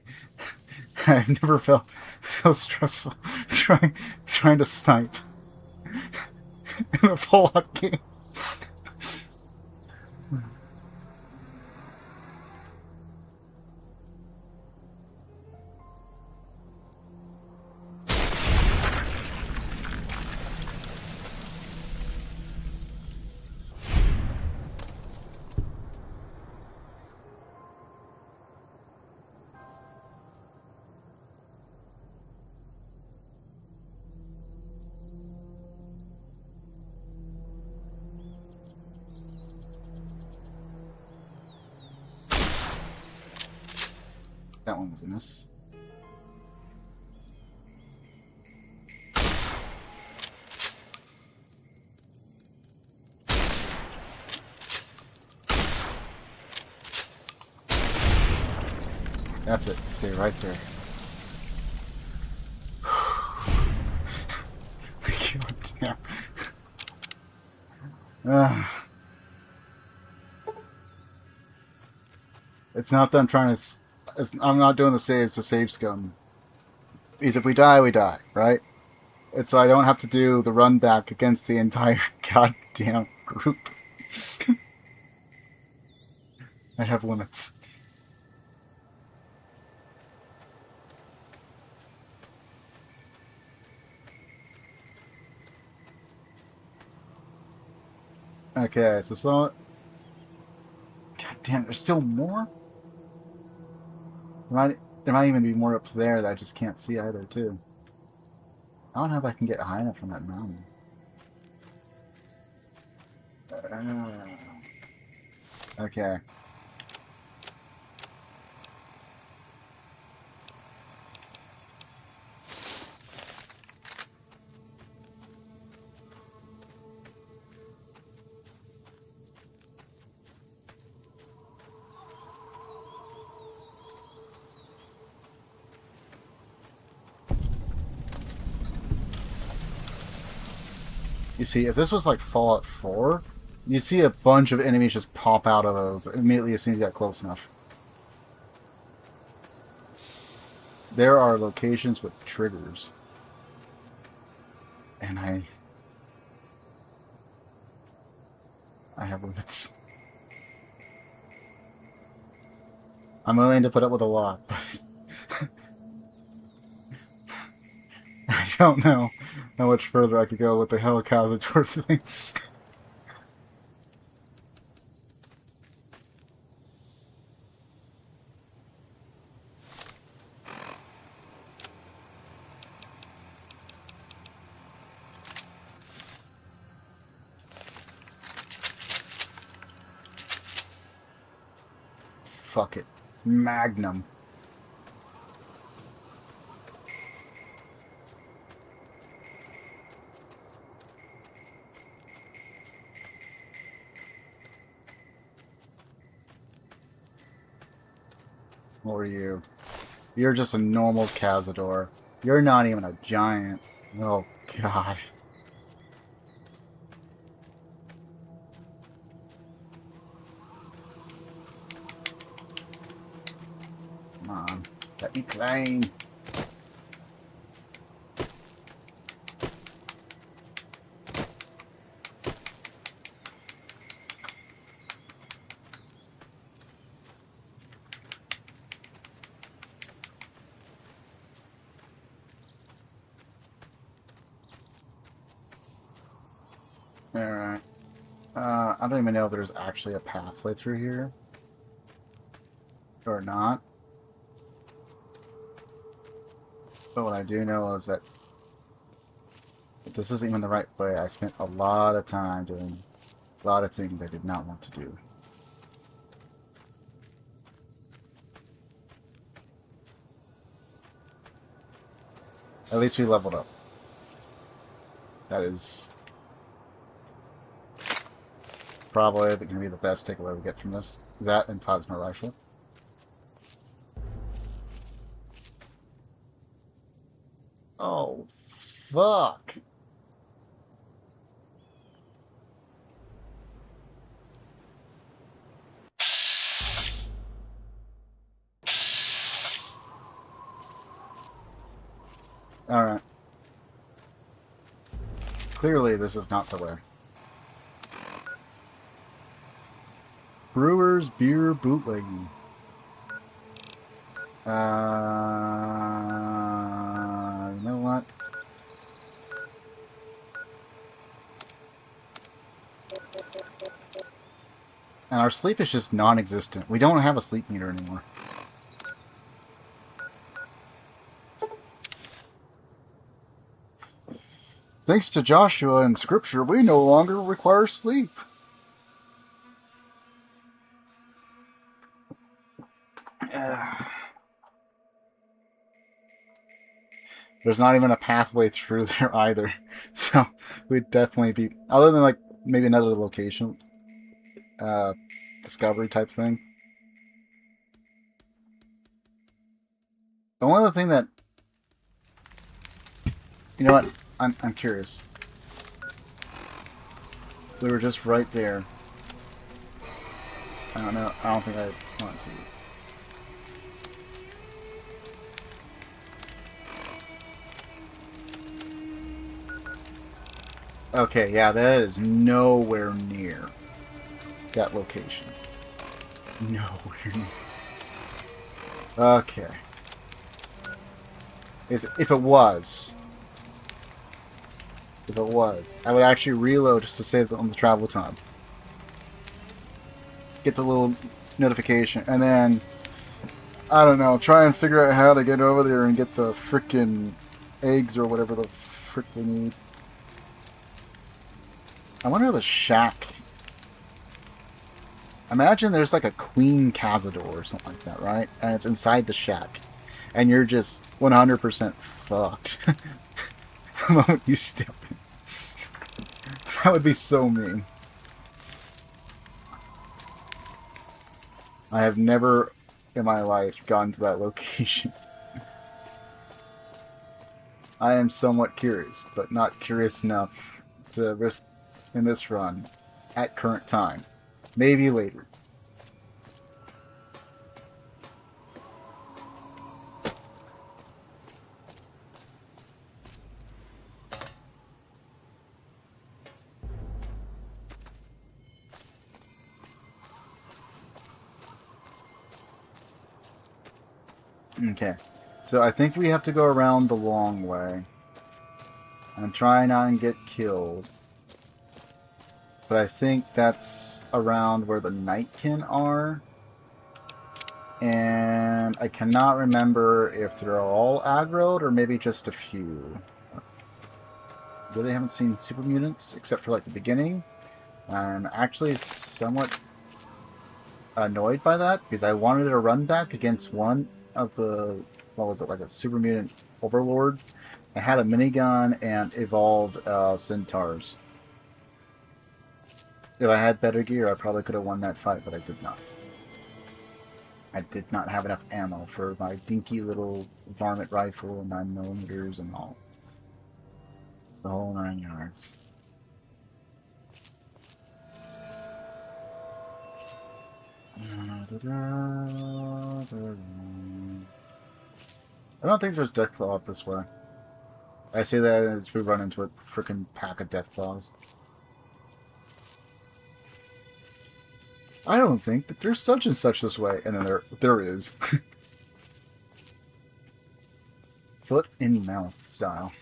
I've never felt so stressful trying to snipe in a Fallout game. That one was a miss. That's it. Stay right there. God damn. It's not that I'm trying to... I'm not doing the saves to save scum. Because if we die, we die, right? And so I don't have to do the run back against the entire goddamn group. I have limits. Okay, so... God damn, there's still more? There might even be more up there that I just can't see either, too. I don't know if I can get high enough from that mountain. Okay. You see, if this was like Fallout 4, you'd see a bunch of enemies just pop out of those immediately as soon as you got close enough. There are locations with triggers. And I have limits. I'm willing to put up with a lot, but I don't know how much further I could go with the Cazador thing. Fuck it. Magnum. What are you? You're just a normal Cazador. You're not even a giant. Oh, God. Come on. Let me climb. Alright. I don't even know if there's actually a pathway through here. Or not. But what I do know is that if this isn't even the right way, I spent a lot of time doing a lot of things I did not want to do. At least we leveled up. That is probably going to be the best takeaway we get from this. That and plasma rifle. Oh, fuck. Alright. Clearly, this is not the way. Brewers Beer Bootlegging. You know what? And our sleep is just non-existent. We don't have a sleep meter anymore. Thanks to Joshua and Scripture, we no longer require sleep. There's not even a pathway through there either. So we'd definitely be, other than like maybe another location, discovery type thing. The one other thing that, you know what, I'm curious. We were just right there. I don't know, I don't think I want to. Okay, yeah, that is nowhere near that location. Nowhere near. Okay. If it was, I would actually reload just to save on the travel time. Get the little notification, and then, I don't know, try and figure out how to get over there and get the frickin' eggs or whatever the frick we need. I wonder the shack. Imagine there's like a Queen Cazador or something like that, right? And it's inside the shack. And you're just 100% fucked the moment you step in. That would be so mean. I have never in my life gone to that location. I am somewhat curious, but not curious enough to risk in this run at current time. Maybe later. Okay, so I think we have to go around the long way and try not and get killed. But I think that's around where the Nightkin are. And I cannot remember if they're all aggroed or maybe just a few. Really haven't seen super mutants except for like the beginning. I'm actually somewhat annoyed by that because I wanted to run back against one of the, what was it, like a super mutant overlord. I had a minigun and evolved centaurs. If I had better gear, I probably could have won that fight, but I did not. I did not have enough ammo for my dinky little varmint rifle, 9mm and all. The whole 9 yards. I don't think there's Deathclaw up this way. I say that as we run into a freaking pack of Deathclaws. I don't think that there's such and such this way, and then there is. Foot in mouth style.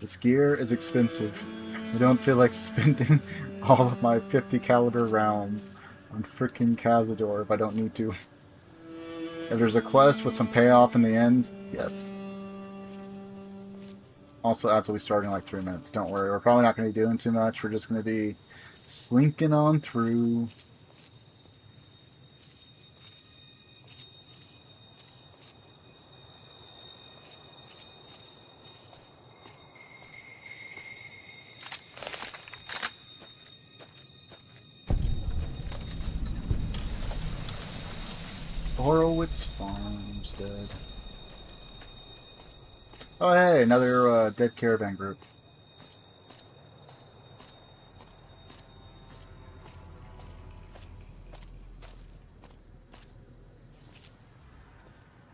This gear is expensive. I don't feel like spending all of my 50 caliber rounds on frickin' Cazador if I don't need to. If there's a quest with some payoff in the end, yes. Also, as we start in like 3 minutes. Don't worry, we're probably not going to be doing too much. We're just going to be slinking on through. Horowitz Farmstead. Oh hey, another dead caravan group.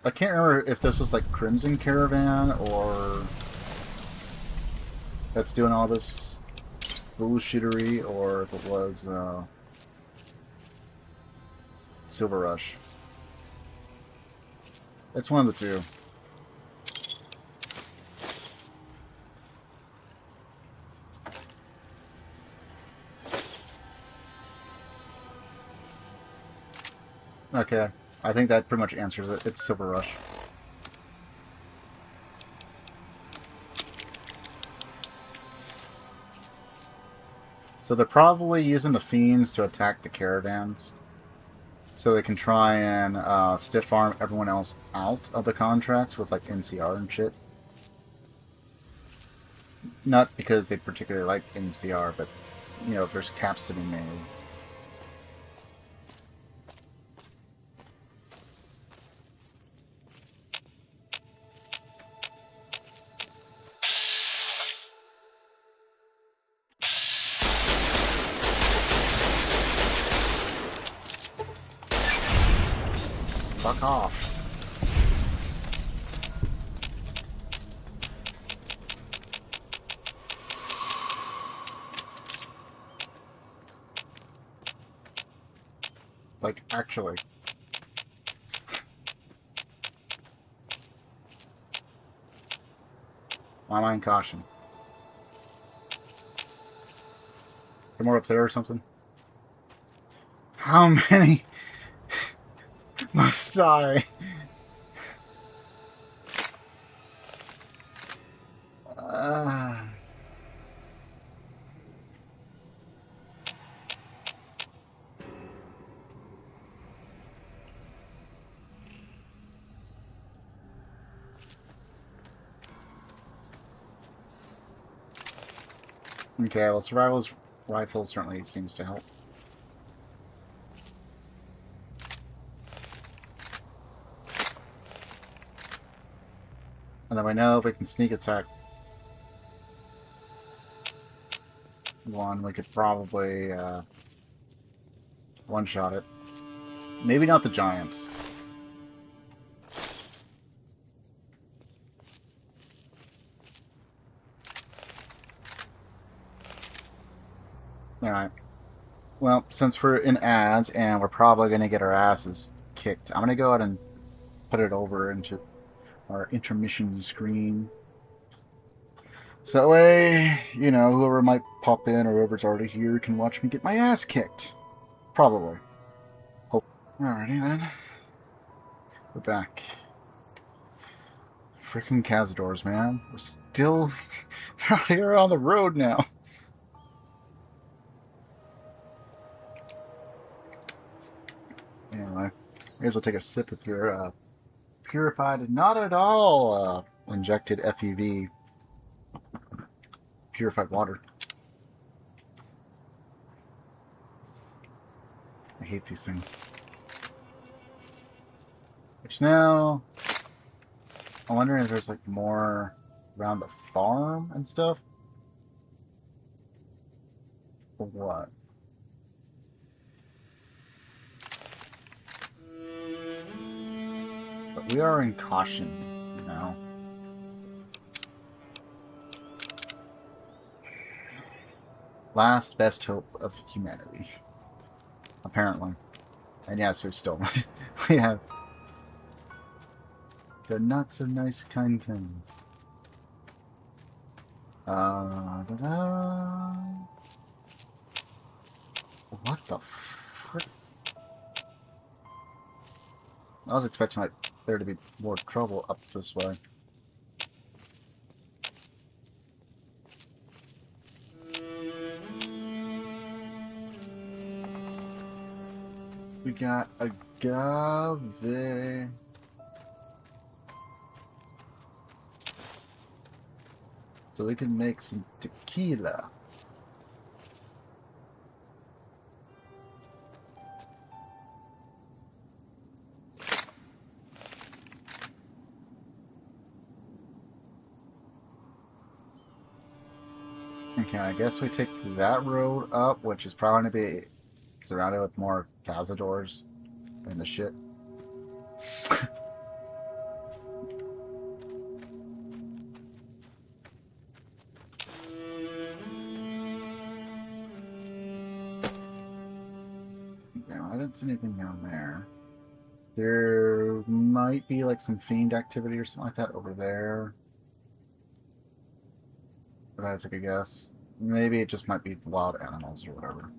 I can't remember if this was like Crimson Caravan or that's doing all this bullshittery, or if it was Silver Rush. It's one of the two. Okay, I think that pretty much answers it. It's Silver Rush. So they're probably using the Fiends to attack the caravans, so they can try and stiff arm everyone else out of the contracts with like NCR and shit. Not because they particularly like NCR, but you know, if there's caps to be made. Fuck off. Like, actually. My line caution. Some more up there or something? How many must I? Okay, well, Survival's rifle certainly seems to help. And then we know if we can sneak attack one, we could probably one-shot it. Maybe not the giants. Alright. Well, since we're in ads and we're probably going to get our asses kicked, I'm going to go ahead and put it over into our intermission screen. So that way, you know, whoever might pop in or whoever's already here can watch me get my ass kicked. Probably. Hope. Alrighty then. We're back. Freaking Cazadors, man. We're still out here on the road now. Anyway, may as well take a sip of your purified, not at all injected FEV purified water. I hate these things. Which now, I'm wondering if there's like more around the farm and stuff. Or what? But we are in caution, you know. Last best hope of humanity. Apparently. And yes, we're still we have done not so nice kind things. Da-da. What the frick? I was expecting like there to be more trouble up this way. We got agave. So we can make some tequila. Okay, I guess we take that road up, which is probably going to be surrounded with more Cazadors and the shit. see anything down there. There might be like some fiend activity or something like that over there. If I had to take a guess. Maybe it just might be wild animals or whatever.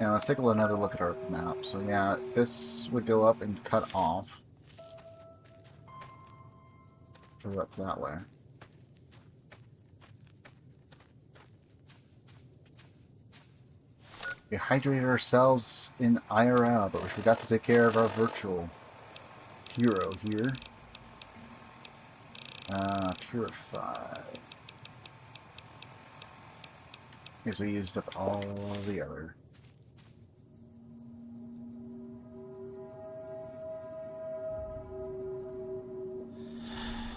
Yeah, let's take another look at our map. So yeah, this would go up and cut off. Go up that way. We hydrated ourselves in IRL, but we forgot to take care of our virtual hero here. Purify. Because we used up all the other.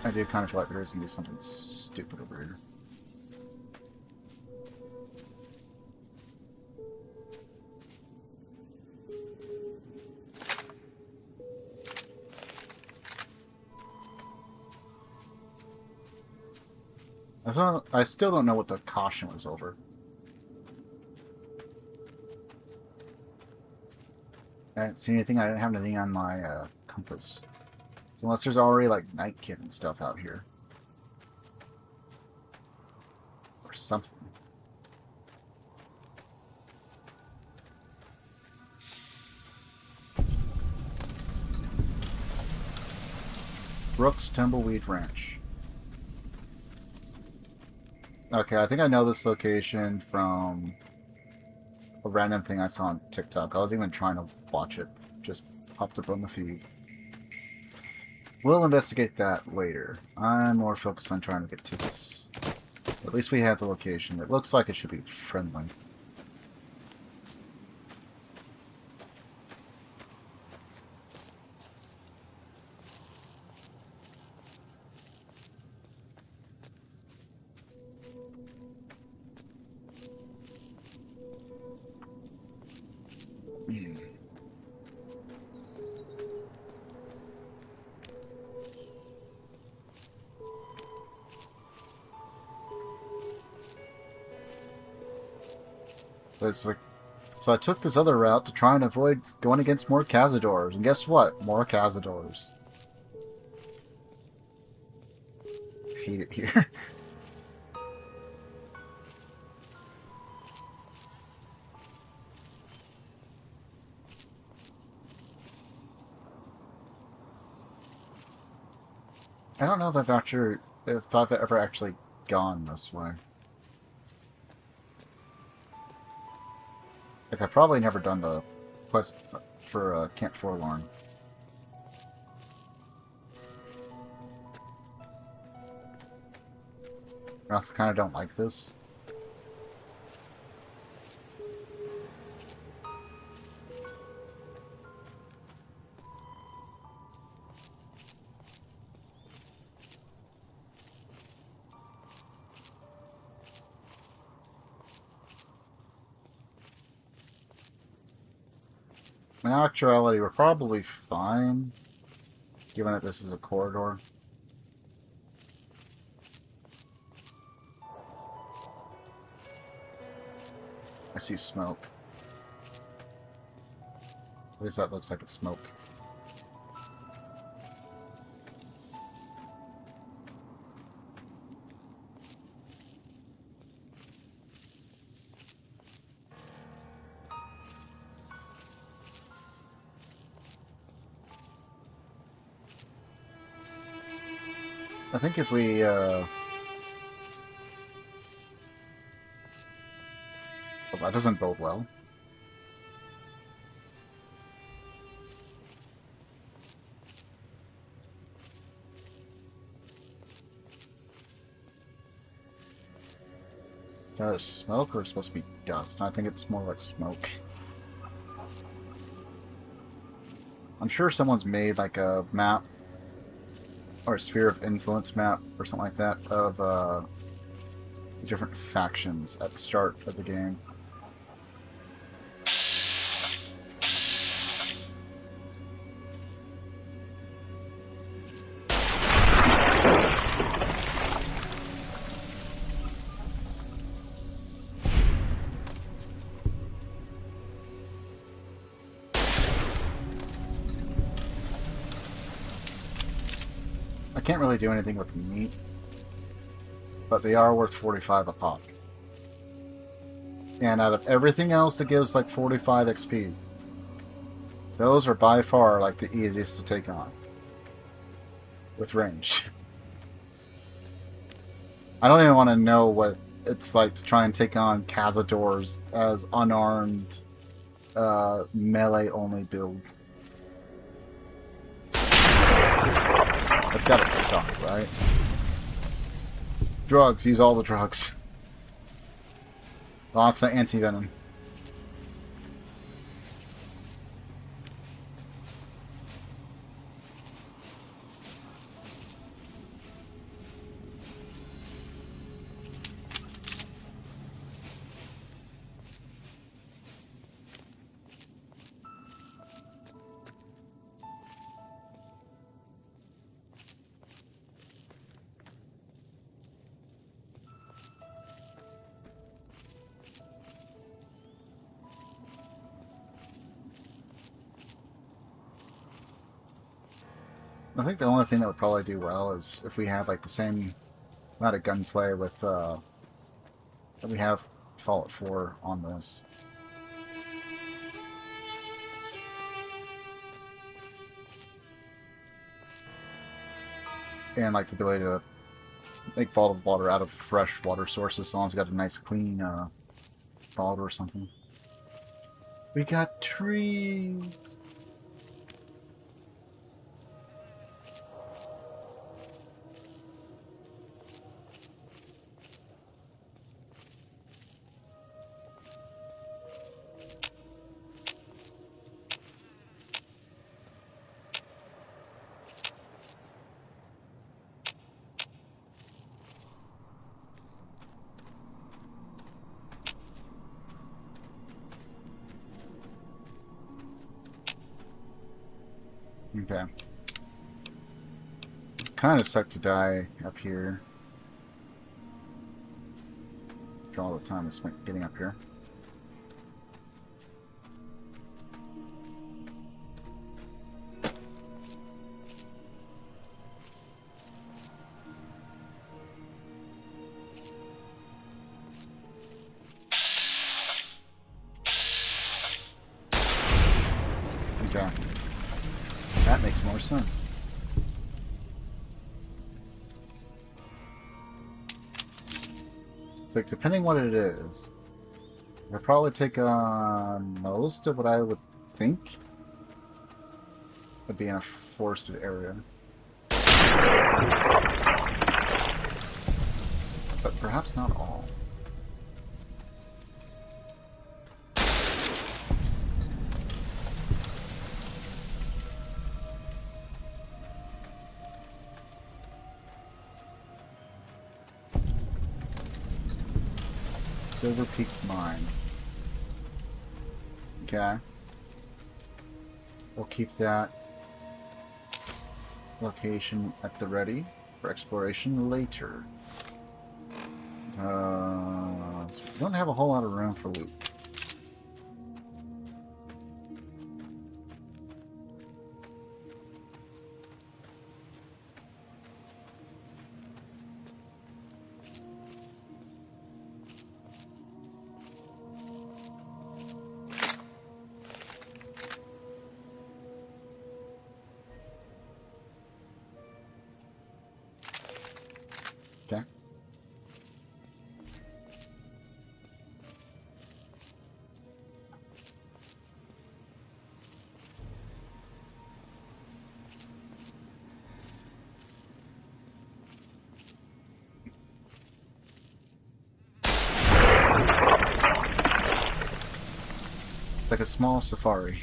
I do kind of feel like there is going to be something stupid over here. I still don't know what the caution was over. I didn't see anything. I didn't have anything on my compass. So unless there's already like night kit and stuff out here. Or something. Brooks Tumbleweed Ranch. Okay, I think I know this location from a random thing I saw on TikTok. I was even trying to watch it. Just popped up on the feed. We'll investigate that later. I'm more focused on trying to get to this. At least we have the location. It looks like it should be friendly. It's like, so I took this other route to try and avoid going against more Cazadors. And guess what? More Cazadors. Hate it here. I don't know if I've ever actually gone this way. Like, I've probably never done the quest for Camp Forlorn. I also kind of don't like this. In actuality, we're probably fine, given that this is a corridor. I see smoke. At least that looks like it's smoke. I think if we, well, that doesn't bode well. Is that smoke or is it supposed to be dust? I think it's more like smoke. I'm sure someone's made like a map or a sphere of influence map or something like that of different factions at the start of the game. I can't really do anything with the meat, but they are worth 45 a pop. And out of everything else that gives like 45 XP, those are by far like the easiest to take on with range. I don't even want to know what it's like to try and take on Cazadors as unarmed melee only build. That's gotta suck, right? Drugs, use all the drugs. Lots of anti-venom. I think the only thing that would probably do well is if we had like the same amount of gunplay with that we have Fallout 4 on this. And like the ability to make bottled water out of fresh water sources, as long as it's got a nice clean bottle or something. We got trees! Okay. Kind of suck to die up here. After all the time I spent getting up here. Okay. That makes more sense. It's like, depending what it is, I'd probably take on most of what I would think would be in a forested area. But perhaps not all. Silver Peak Mine. Okay. We'll keep that location at the ready for exploration later. We don't have a whole lot of room for loot. Okay. It's like a small safari.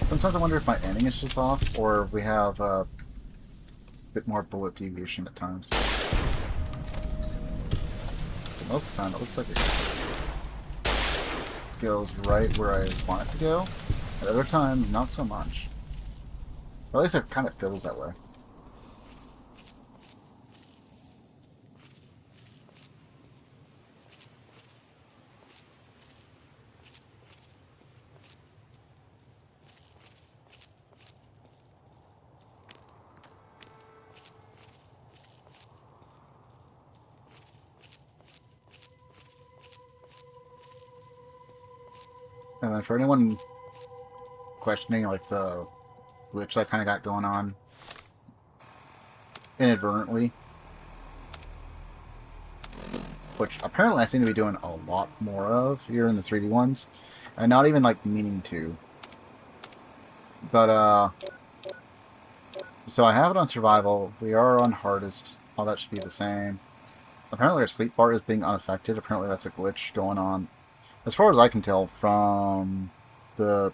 Sometimes I wonder if my aiming is just off, or if we have a bit more bullet deviation at times. But most of the time, it looks like it goes right where I want it to go. At other times, not so much. Or at least it kind of feels that way. And then for anyone questioning like the glitch I kind of got going on inadvertently, which apparently I seem to be doing a lot more of here in the 3D ones, and not even like meaning to. But so I have it on survival. We are on hardest. All that should be the same. Apparently our sleep bar is being unaffected. Apparently that's a glitch going on, as far as I can tell, from the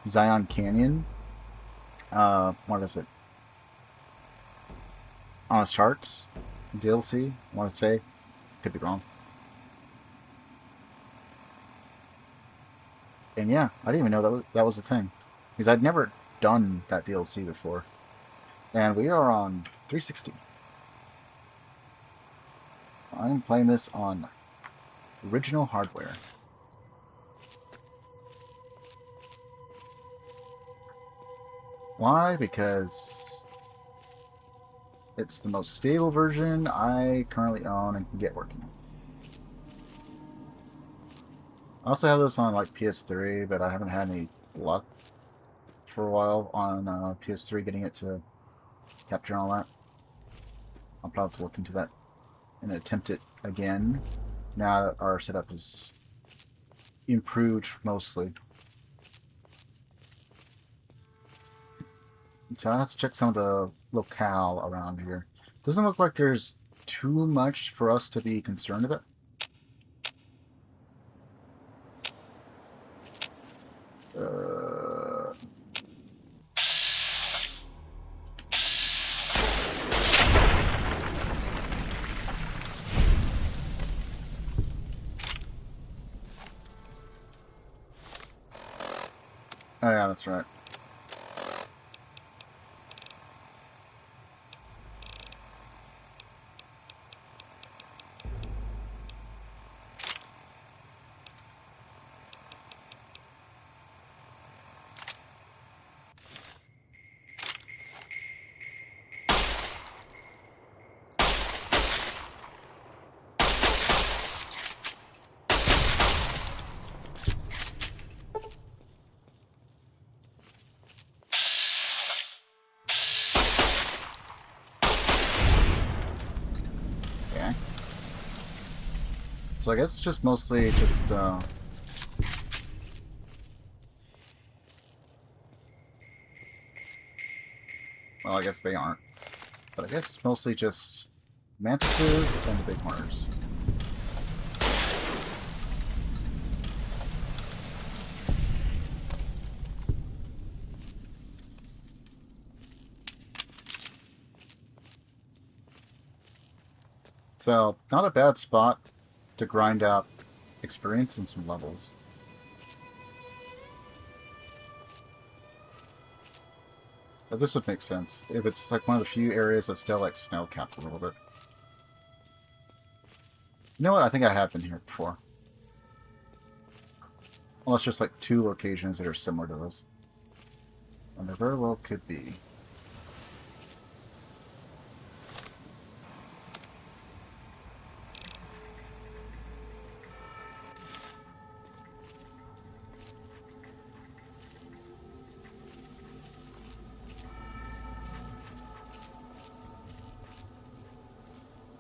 Zion Canyon. What is it? Honest Hearts DLC, I want to say. Could be wrong. And yeah, I didn't even know that was a thing, because I'd never done that DLC before. And we are on 360. I'm playing this on original hardware. Why? Because it's the most stable version I currently own and can get working. I also have this on like PS3, but I haven't had any luck for a while on PS3 getting it to capture all that. I'll probably have to look into that and attempt it again now that our setup is improved mostly. So let's check some of the locale around here. Doesn't look like there's too much for us to be concerned about. Oh yeah, that's right. So I guess it's just mostly just, well, I guess they aren't. But I guess it's mostly just mantises and the big horners. So, not a bad spot to grind out experience in some levels. But this would make sense if it's like one of the few areas that's still like snow capped a little bit. You know what? I think I have been here before. Unless just like two locations that are similar to this. And there very well could be.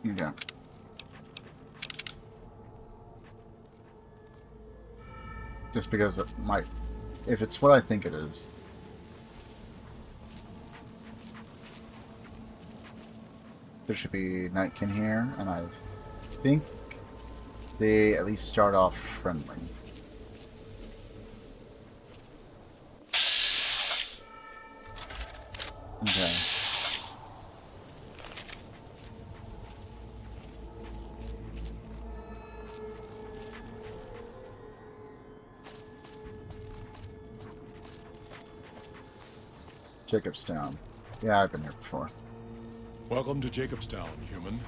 Yeah. Just because it might, if it's what I think it is. There should be Nightkin here, and I think they at least start off friendly. Okay. Jacobstown. Yeah, I've been here before. Welcome to Jacobstown, human.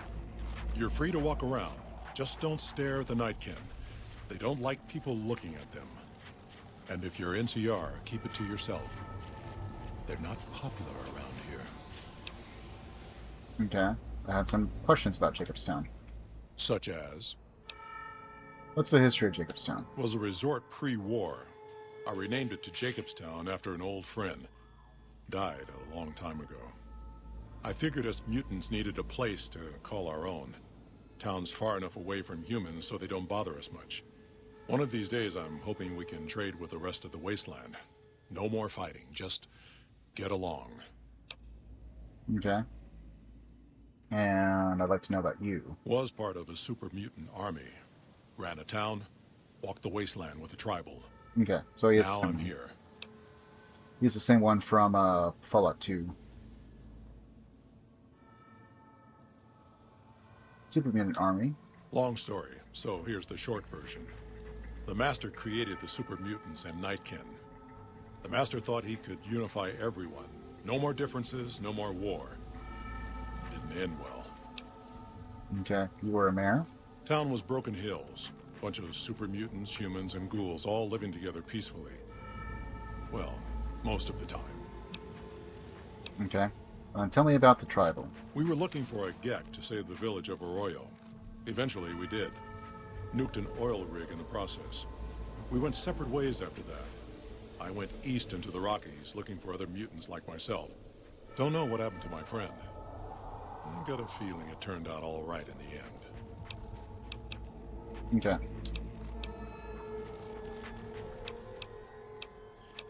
You're free to walk around. Just don't stare at the Nightkin. They don't like people looking at them. And if you're NCR, keep it to yourself. They're not popular around here. Okay. I had some questions about Jacobstown. Such as? What's the history of Jacobstown? It was a resort pre-war. I renamed it to Jacobstown after an old friend. Died a long time ago. I figured us mutants needed a place to call our own. Town's far enough away from humans so they don't bother us much. One of these days I'm hoping we can trade with the rest of the wasteland. No more fighting, just get along. Okay. And I'd like to know about you. Was part of a super mutant army. Ran a town, walked the wasteland with a tribal. Okay, so he is now I'm here. He's the same one from Fallout 2. Super Mutant Army. Long story, so here's the short version. The Master created the super mutants and Nightkin. The Master thought he could unify everyone. No more differences, no more war. Didn't end well. Okay, you were a mayor? Town was Broken Hills. Bunch of super mutants, humans, and ghouls all living together peacefully. Well, most of the time. Okay. Tell me about the tribal. We were looking for a Gek to save the village of Arroyo. Eventually, we did. Nuked an oil rig in the process. We went separate ways after that. I went east into the Rockies, looking for other mutants like myself. Don't know what happened to my friend. I got a feeling it turned out all right in the end. Okay.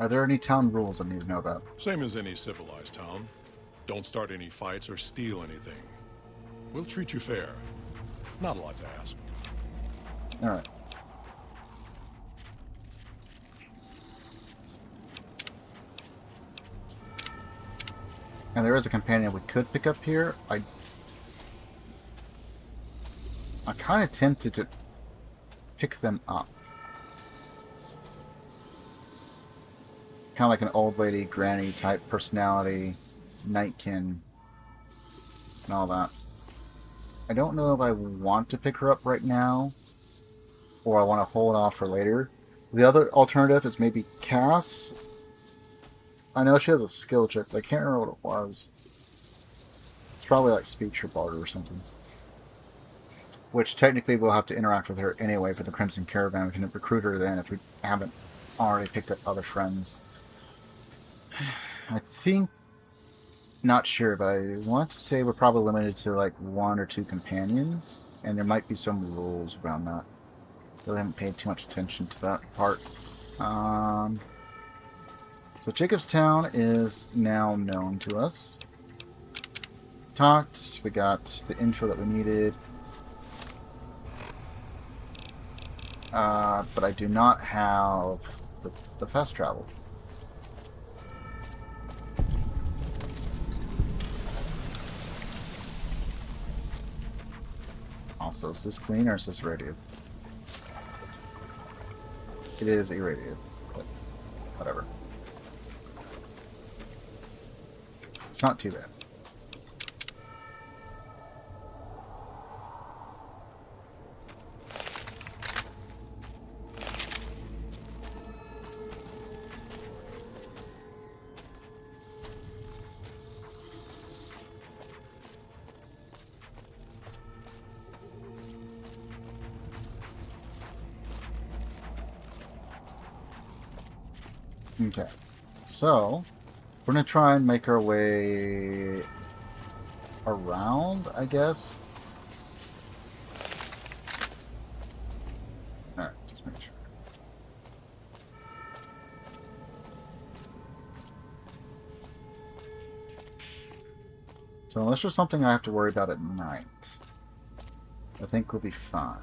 Are there any town rules I need to know about? Same as any civilized town. Don't start any fights or steal anything. We'll treat you fair. Not a lot to ask. Alright. And there is a companion we could pick up here. I'm kind of tempted to pick them up. Kind of like an old lady, granny type personality, Nightkin, and all that. I don't know if I want to pick her up right now, or I want to hold off for later. The other alternative is maybe Cass. I know she has a skill chip, but I can't remember what it was. It's probably like speech or barter or something. Which technically we'll have to interact with her anyway for the Crimson Caravan. We can recruit her then if we haven't already picked up other friends. I think, not sure, but I want to say we're probably limited to like 1 or 2 companions, and there might be some rules around that. Really haven't paid too much attention to that part. So Jacobstown is now known to us. Talked, we got the info that we needed. But I do not have the fast travel. Also, is this clean or is this irradiated? It is irradiated, but whatever. It's not too bad. Okay, so we're going to try and make our way around, I guess. Alright, just make sure. So unless there's something I have to worry about at night, I think we'll be fine.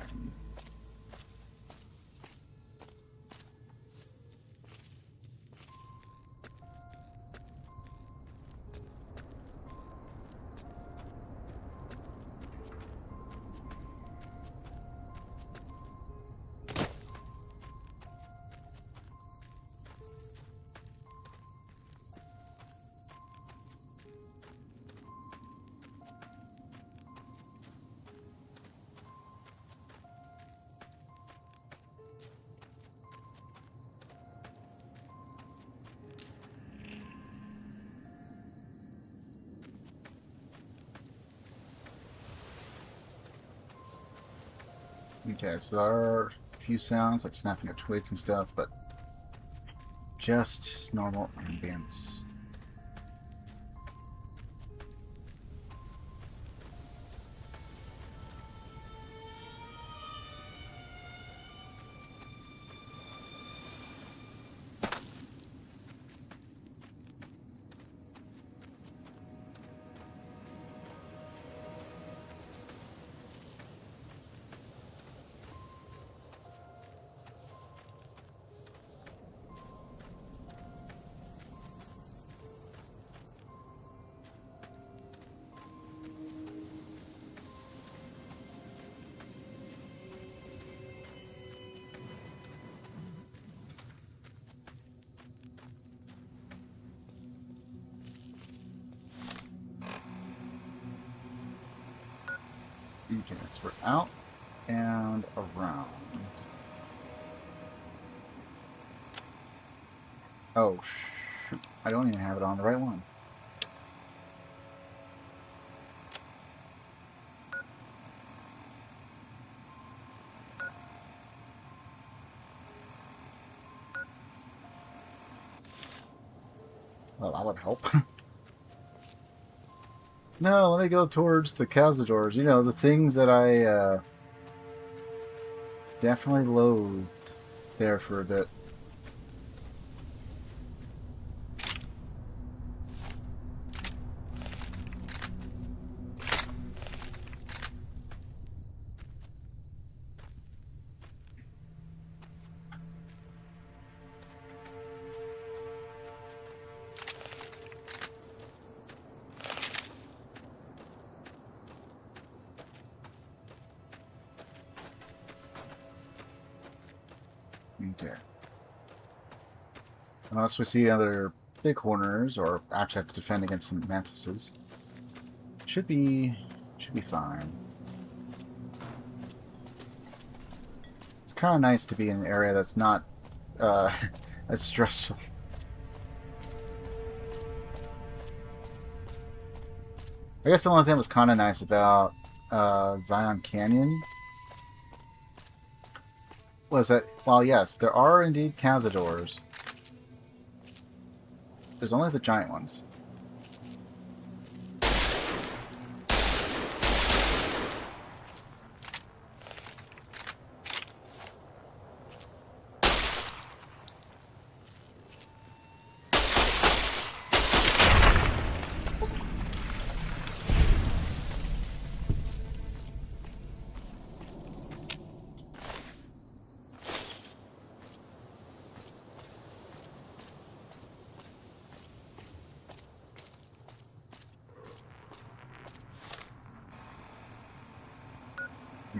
Okay, so there are a few sounds like snapping of twigs and stuff, but just normal ambience. Okay, so we're out and around. Oh, shoot. I don't even have it on the right one. Well, that would help. No, let me go towards the Cazadors. You know, the things that I definitely loathed there for a bit. Okay. Unless we see other big horners, or actually have to defend against some mantises. Should be fine. It's kind of nice to be in an area that's not as stressful. I guess the only thing that was kind of nice about Zion Canyon was that, while yes, there are indeed Cazadors, there's only the giant ones.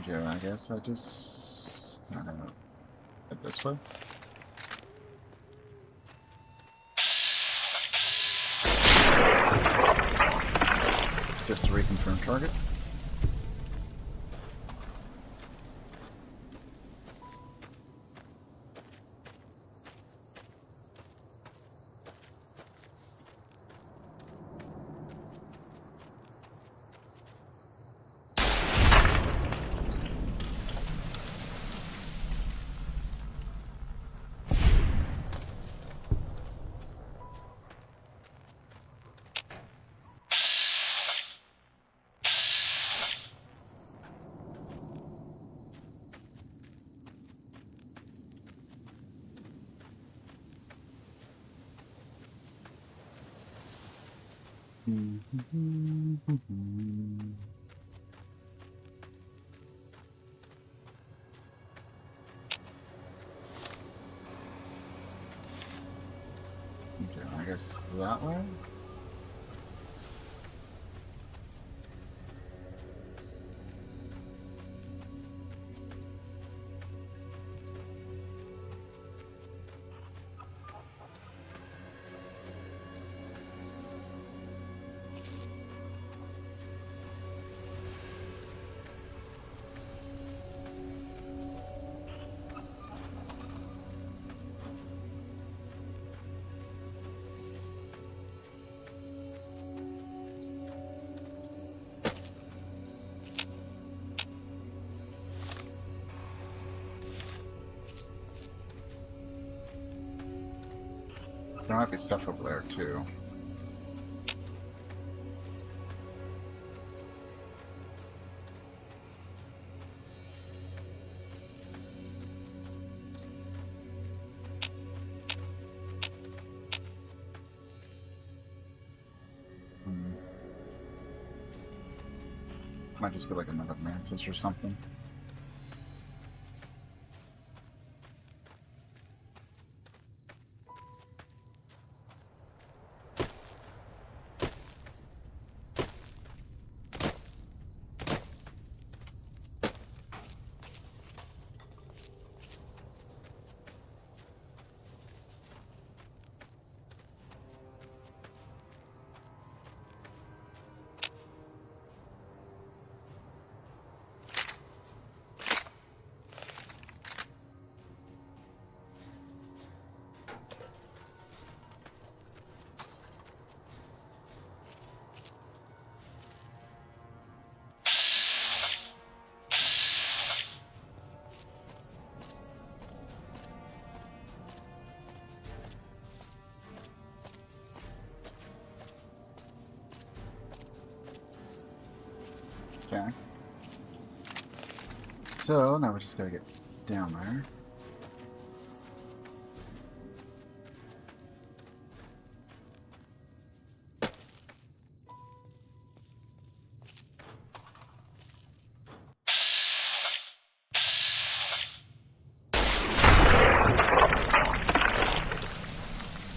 Okay, I guess I don't know, head this way. Just to reconfirm target. Okay, I guess that way? There might be stuff over there too. Might just be like another mantis or something. Okay. So now we just gotta get down there.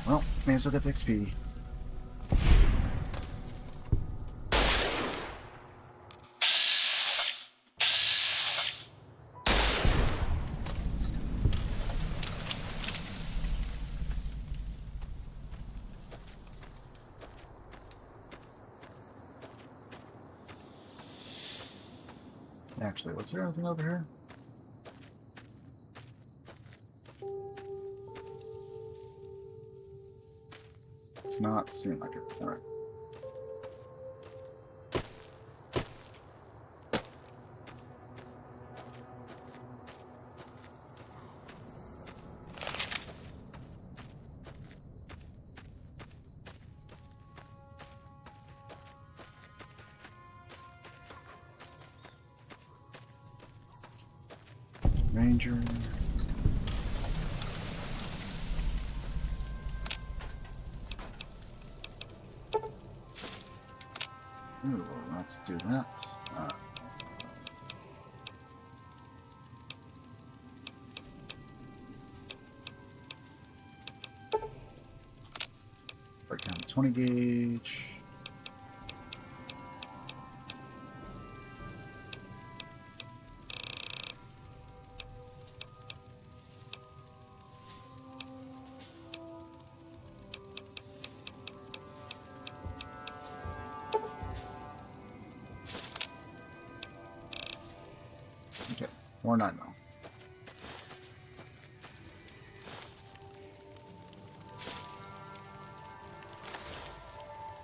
Well, may as well get the XP. Actually, was there anything over here? It's not seem like it. Alright. Ranger. Ooh, let's do that. Break down the 20 gauge. Okay, or not now.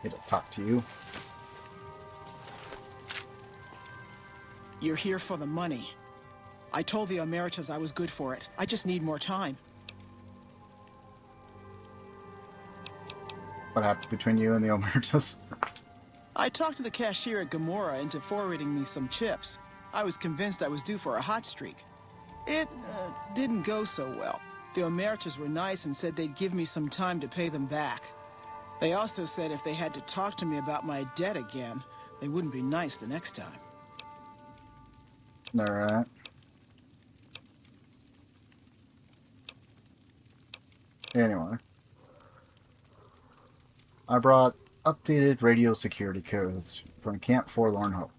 It'll talk to you. You're here for the money. I told the Emeritus I was good for it. I just need more time. What happened between you and the Emeritus? I talked to the cashier at Gamora into forwarding me some chips. I was convinced I was due for a hot streak. It didn't go so well. The Emeritus were nice and said they'd give me some time to pay them back. They also said if they had to talk to me about my debt again, they wouldn't be nice the next time. Alright. Anyway. I brought updated radio security codes from Camp Forlorn Hope.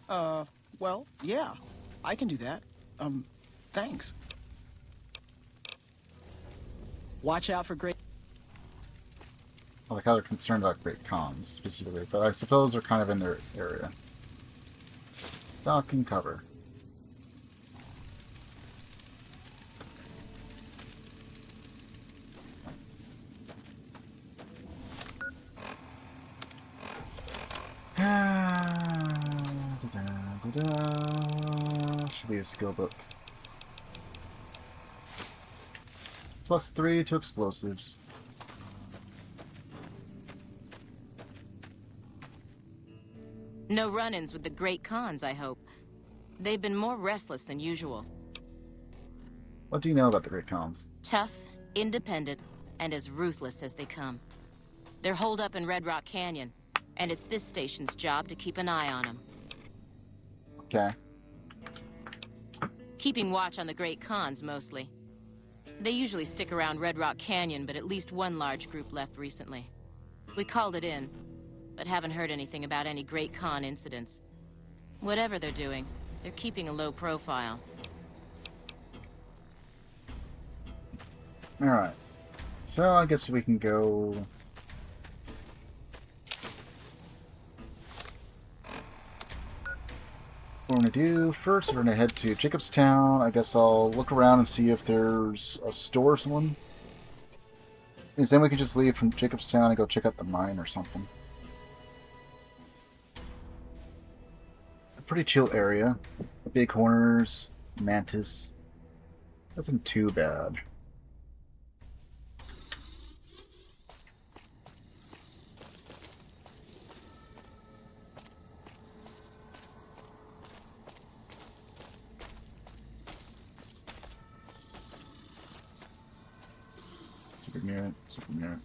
Oh, well, yeah. I can do that. Thanks. Watch out for great... I like how they're concerned about great comms, specifically, but I suppose they're kind of in their area. Duck and cover. Should be a skill book. +3 to explosives. No run-ins with the Great Khans, I hope. They've been more restless than usual. What do you know about the Great Khans? Tough, independent, and as ruthless as they come. They're holed up in Red Rock Canyon, and it's this station's job to keep an eye on them. Okay. Keeping watch on the Great Khans, mostly. They usually stick around Red Rock Canyon, but at least one large group left recently. We called it in, but haven't heard anything about any Great Khan incidents. Whatever they're doing, they're keeping a low profile. Alright. So I guess we can go... What we're going to do first, we're going to head to Jacobstown. I guess I'll look around and see if there's a store or someone. Is then we can just leave from Jacobstown and go check out the mine or something. A pretty chill area. Big corners, mantis. Nothing too bad. Super near it.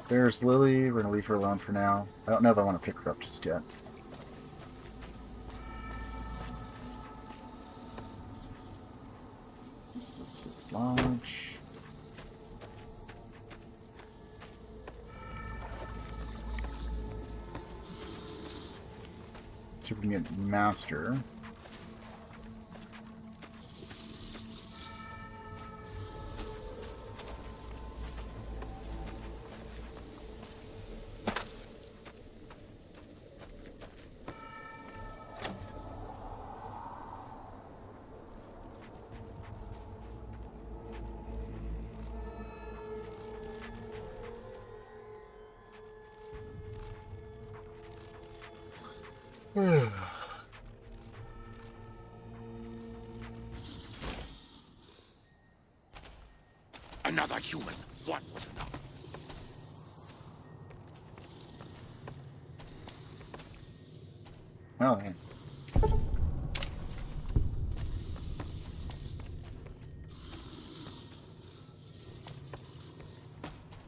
There's Lily. We're going to leave her alone for now. I don't know if I want to pick her up just yet. Let's launch. Super Mutant Master. Another human. One was enough. Oh, yeah.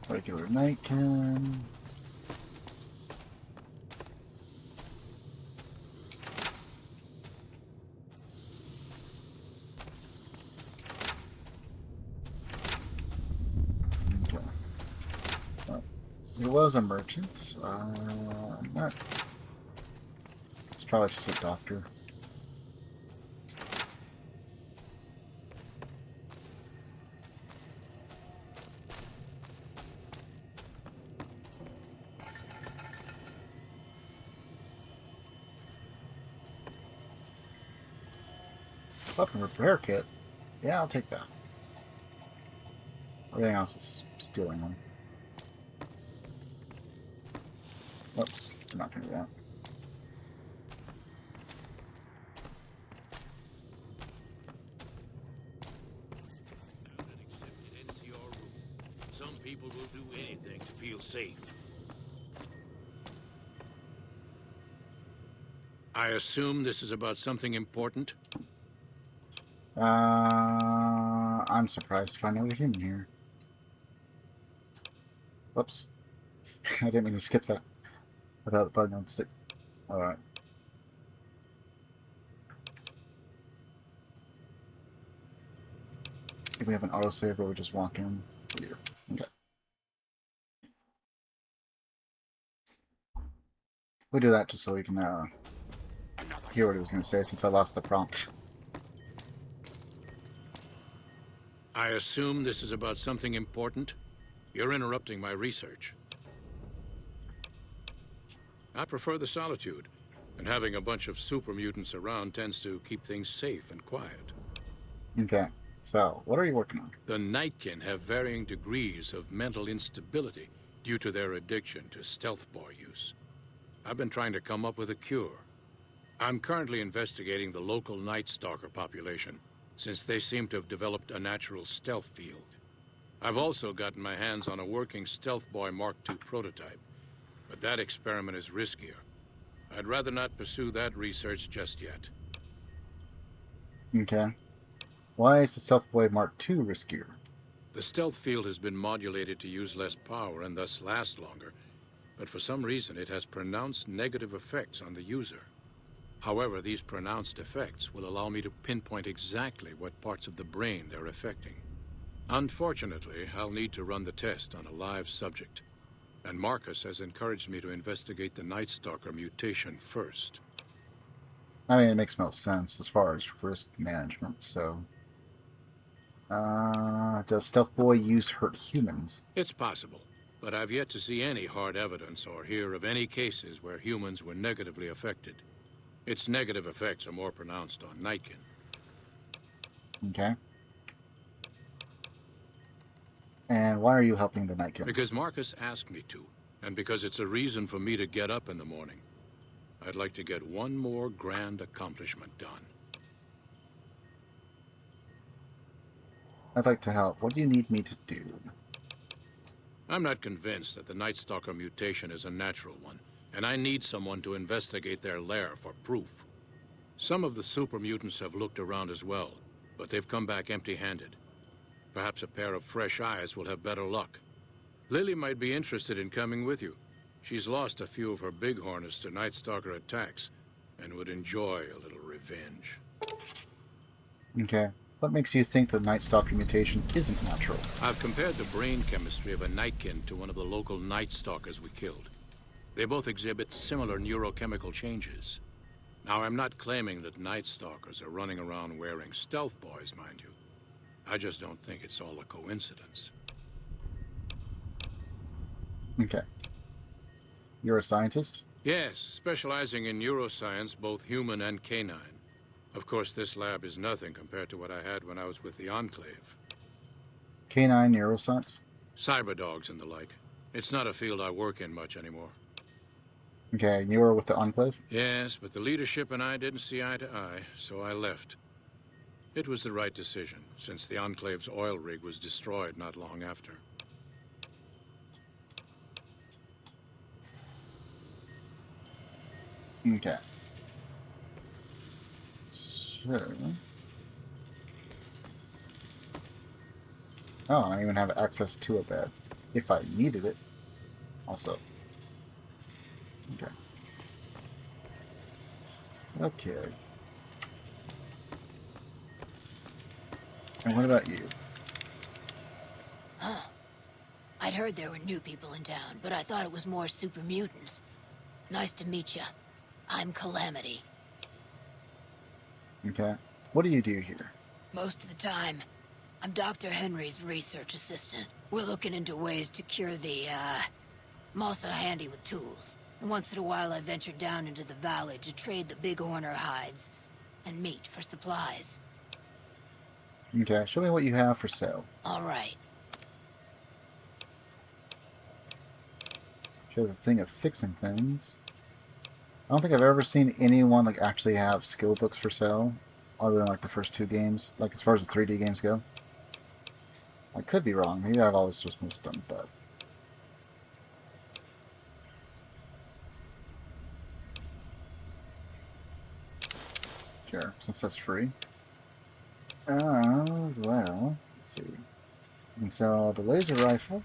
Regular nightcan. There was a merchant. Not. It's probably just a doctor. Weapon repair kit. Yeah, I'll take that. Everything else is stealing them. Oops, we're not going to do that. Some people will do anything to feel safe. I assume this is about something important? I'm surprised to find another human here. Whoops. I didn't mean to skip that. Without the button on stick. Alright. If we have an autosave where we just walk in. Here. Okay. We'll do that just so we can hear what he was going to say since I lost the prompt. I assume this is about something important? You're interrupting my research. I prefer the solitude, and having a bunch of super mutants around tends to keep things safe and quiet. Okay, so what are you working on? The Nightkin have varying degrees of mental instability due to their addiction to stealth bar use. I've been trying to come up with a cure. I'm currently investigating the local Night Stalker population, since they seem to have developed a natural stealth field. I've also gotten my hands on a working Stealth Boy Mark II prototype, but that experiment is riskier. I'd rather not pursue that research just yet. Okay. Why is the Stealth Boy Mark II riskier? The stealth field has been modulated to use less power and thus last longer, but for some reason it has pronounced negative effects on the user. However, these pronounced effects will allow me to pinpoint exactly what parts of the brain they're affecting. Unfortunately, I'll need to run the test on a live subject, and Marcus has encouraged me to investigate the Night Stalker mutation first. I mean, it makes most sense as far as risk management, so... does Stealth Boy use hurt humans? It's possible, but I've yet to see any hard evidence or hear of any cases where humans were negatively affected. Its negative effects are more pronounced on Nightkin. Okay. And why are you helping the Nightkin? Because Marcus asked me to, and because it's a reason for me to get up in the morning. I'd like to get one more grand accomplishment done. I'd like to help. What do you need me to do? I'm not convinced that the Night Stalker mutation is a natural one, and I need someone to investigate their lair for proof. Some of the super mutants have looked around as well, but they've come back empty-handed. Perhaps a pair of fresh eyes will have better luck. Lily might be interested in coming with you. She's lost a few of her bighorners to Night Stalker attacks, and would enjoy a little revenge. Okay. What makes you think the Night Stalker mutation isn't natural? I've compared the brain chemistry of a Nightkin to one of the local Night Stalkers we killed. They both exhibit similar neurochemical changes. Now, I'm not claiming that Night Stalkers are running around wearing stealth boys, mind you. I just don't think it's all a coincidence. Okay. You're a scientist? Yes, specializing in neuroscience, both human and canine. Of course, this lab is nothing compared to what I had when I was with the Enclave. Canine neuroscience? Cyberdogs and the like. It's not a field I work in much anymore. Okay, you were with the Enclave? Yes, but the leadership and I didn't see eye to eye, so I left. It was the right decision, since the Enclave's oil rig was destroyed not long after. Okay. So... Oh, I even have access to a bed. If I needed it. Also. Okay. Okay. And what about you? Huh. I'd heard there were new people in town, but I thought it was more super mutants. Nice to meet you. I'm Calamity. Okay. What do you do here? Most of the time, I'm Dr. Henry's research assistant. We're looking into ways to cure the, I'm also handy with tools. And once in a while I venture down into the valley to trade the bighorner hides and meat for supplies. Okay, show me what you have for sale. Alright. Shows a thing of fixing things. I don't think I've ever seen anyone like actually have skill books for sale, other than like the first two games, like as far as the 3D games go. I could be wrong. Maybe I've always just missed them, but... Sure, since that's free. Well, let's see. You can sell the laser rifle.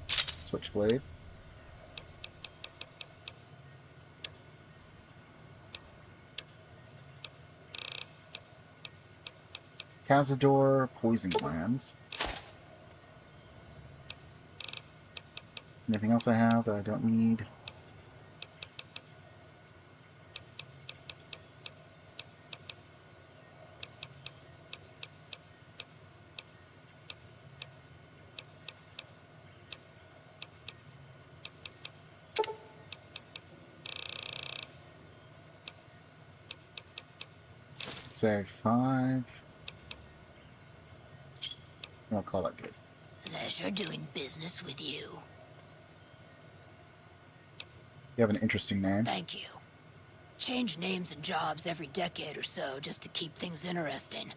Switchblade. Cazador, poison glands. Anything else I have that I don't need? Say 5. I'll call that good. Pleasure doing business with you. You have an interesting name. Thank you. Change names and jobs every decade or so just to keep things interesting.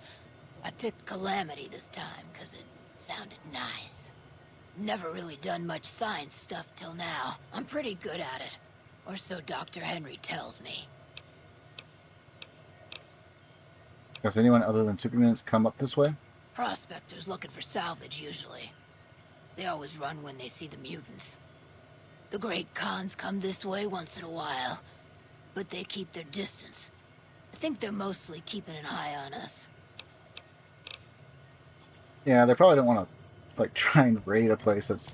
I picked Calamity this time because it sounded nice. Never really done much science stuff till now. I'm pretty good at it. Or so Dr. Henry tells me. Has anyone other than supermutants come up this way? Prospectors looking for salvage, usually. They always run when they see the mutants. The Great Khans come this way once in a while, but they keep their distance. I think they're mostly keeping an eye on us. Yeah, they probably don't want to, like, try and raid a place that's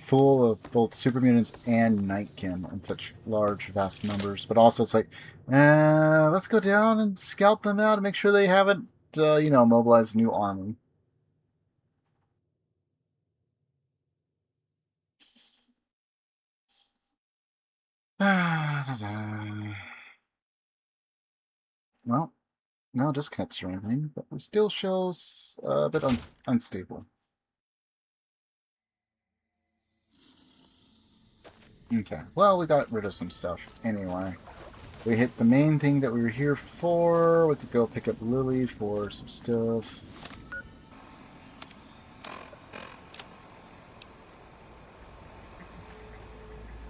full of both supermutants and nightkin in such large, vast numbers. But also, it's like, let's go down and scout them out and make sure they haven't, mobilized a new army. Well, no disconnects or anything, but it still shows a bit unstable. Okay, well, we got rid of some stuff anyway. We hit the main thing that we were here for. We could go pick up Lily for some stuff.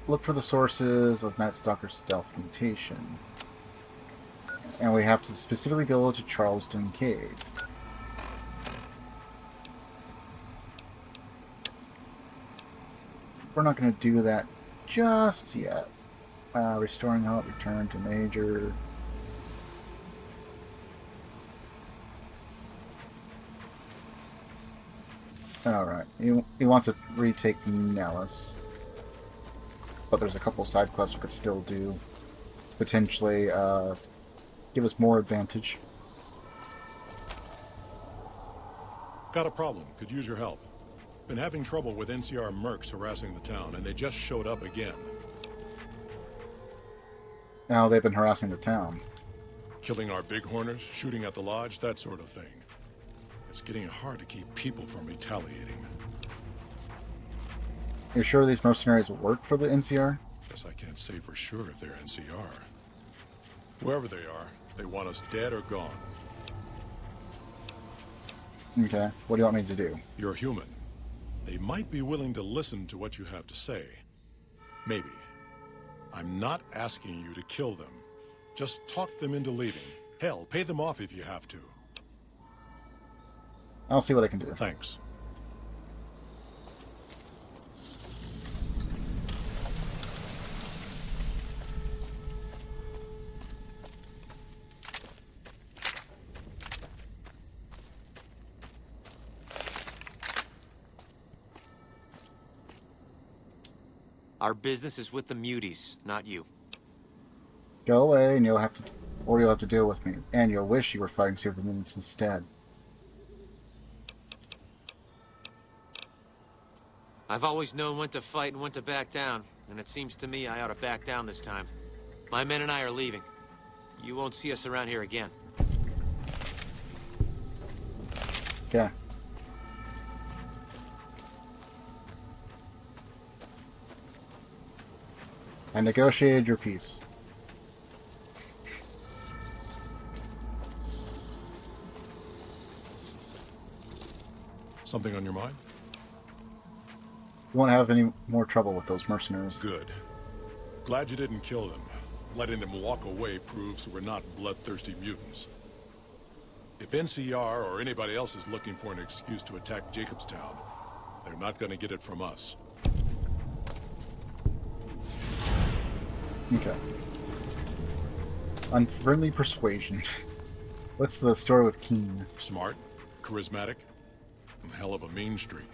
Look for the sources of Night Stalker's stealth mutation. And we have to specifically go to Charleston Cave. We're not going to do that just yet. Restoring health, return to Major. Alright, he wants to retake Nellis. But there's a couple side quests we could still do. Potentially give us more advantage. Got a problem. Could use your help. Been having trouble with NCR mercs harassing the town, and they just showed up again. Now they've been harassing the town. Killing our bighorners, shooting at the lodge, that sort of thing. It's getting hard to keep people from retaliating. You're sure these mercenaries work for the NCR? Guess I can't say for sure if they're NCR. Wherever they are, they want us dead or gone. Okay, what do you want me to do? You're human. They might be willing to listen to what you have to say. Maybe. I'm not asking you to kill them. Just talk them into leaving. Hell, pay them off if you have to. I'll see what I can do. Thanks. Our business is with the muties, not you. Go away, and you'll have to deal with me. And you'll wish you were fighting supermutants instead. I've always known when to fight and when to back down, and it seems to me I ought to back down this time. My men and I are leaving. You won't see us around here again. Okay. I negotiated your peace. Something on your mind? You won't have any more trouble with those mercenaries. Good. Glad you didn't kill them. Letting them walk away proves we're not bloodthirsty mutants. If NCR or anybody else is looking for an excuse to attack Jacobstown, they're not going to get it from us. Okay. Unfriendly persuasion. What's the story with Keen? Smart, charismatic, and hell of a mean streak.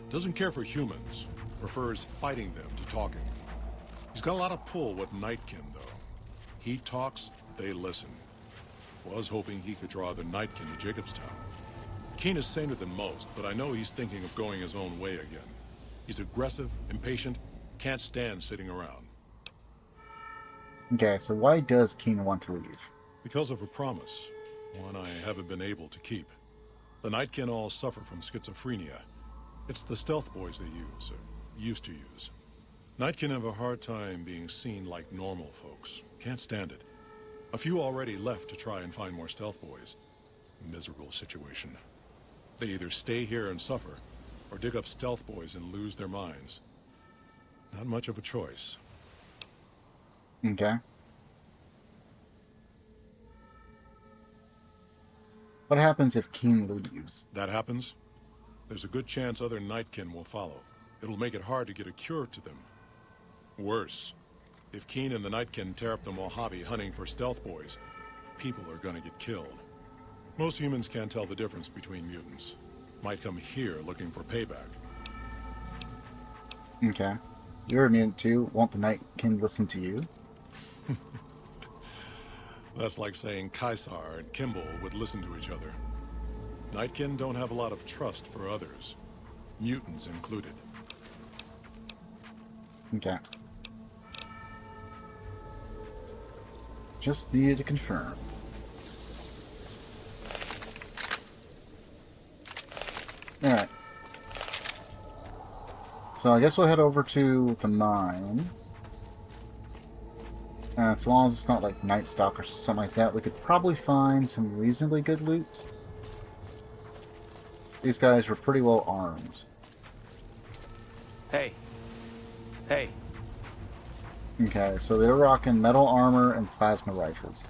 Doesn't care for humans. Prefers fighting them to talking. He's got a lot of pull with Nightkin, though. He talks, they listen. Was hoping he could draw the Nightkin to Jacobstown. Keen is saner than most, but I know he's thinking of going his own way again. He's aggressive, impatient, can't stand sitting around. Okay, so why does Keen want to leave? Because of a promise, one I haven't been able to keep. The Nightkin all suffer from schizophrenia. It's the stealth boys they use, or used to use. Nightkin have a hard time being seen like normal folks. Can't stand it. A few already left to try and find more stealth boys. miserable situation. They either stay here and suffer, or dig up stealth boys and lose their minds. Not much of a choice. Okay. What happens if Keen leaves? That happens, there's a good chance other Nightkin will follow. It'll make it hard to get a cure to them. Worse, if Keen and the Nightkin tear up the Mojave hunting for stealth boys, people are gonna get killed. Most humans can't tell the difference between mutants. Might come here looking for payback. Okay. You're a mutant too. Won't the Nightkin listen to you? That's like saying Caesar and Kimball would listen to each other. Nightkin don't have a lot of trust for others, mutants included. Okay. Just needed to confirm. Alright. So I guess we'll head over to the mine. As long as it's not like Night Stalker or something like that, we could probably find some reasonably good loot. These guys were pretty well armed. Hey. Hey. Okay, so they were rocking metal armor and plasma rifles.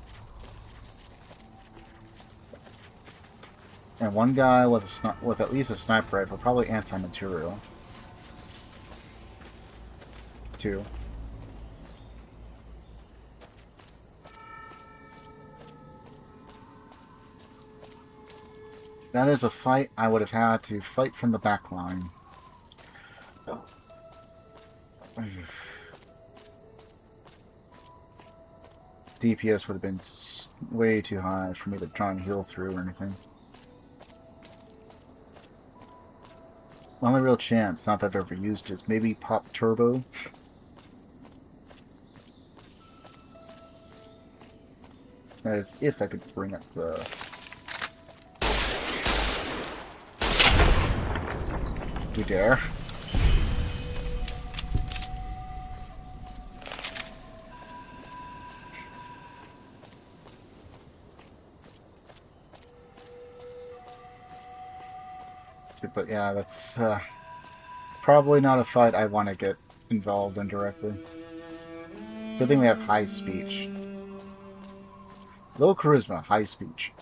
And one guy with at least a sniper rifle, probably anti-material. 2. That is a fight I would have had to fight from the back line. DPS would have been way too high for me to try and heal through or anything. My only real chance, not that I've ever used, is maybe pop turbo. That is if I could bring up the... You dare? But yeah, that's probably not a fight I want to get involved in directly. Good thing we have high speech. Low charisma, high speech.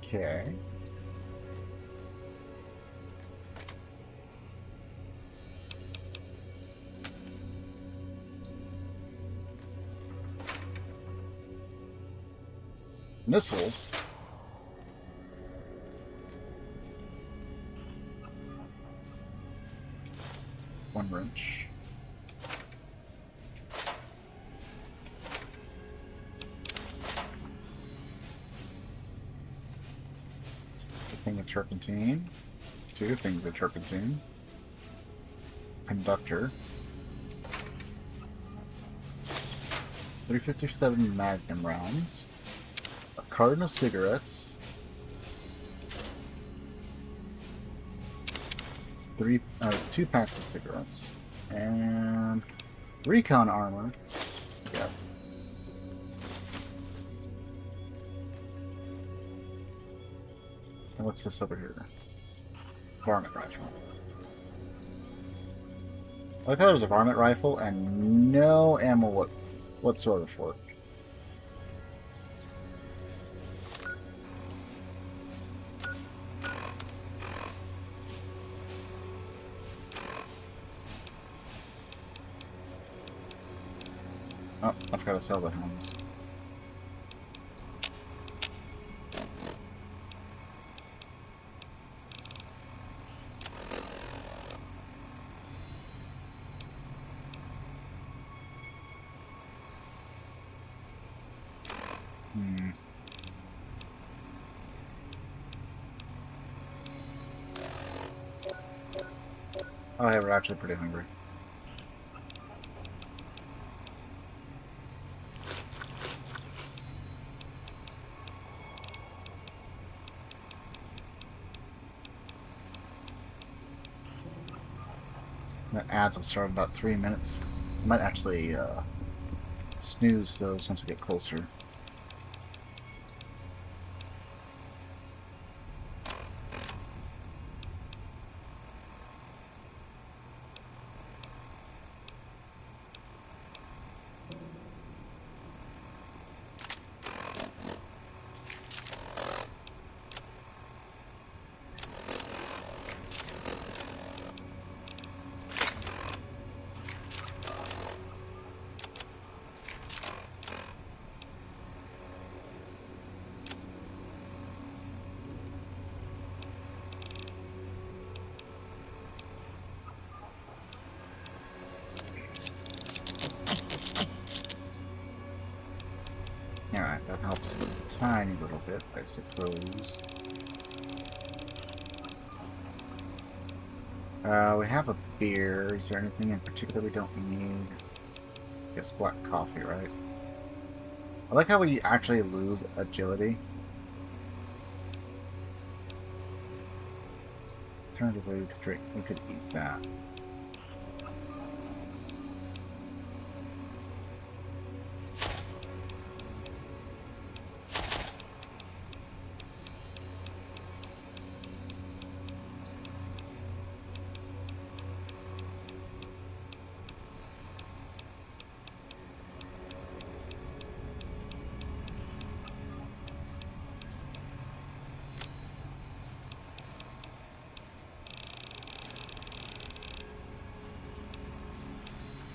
Okay. Missiles. One wrench. A thing of turpentine. 2 things of turpentine. Conductor. 357 Magnum rounds. A carton of cigarettes. 2 packs of cigarettes. And recon armor. Yes. And what's this over here? Varmint rifle. I thought it was a varmint rifle and no ammo whatsoever for it. Oh, I forgot to sell the homes. Oh, yeah, we're actually pretty hungry. The ads will start in about 3 minutes. I might actually snooze those once we get closer. Alright, that helps a tiny little bit, I suppose. We have a beer. Is there anything in particular we don't need? I guess black coffee, right? I like how we actually lose agility. Alternatively, we could eat that.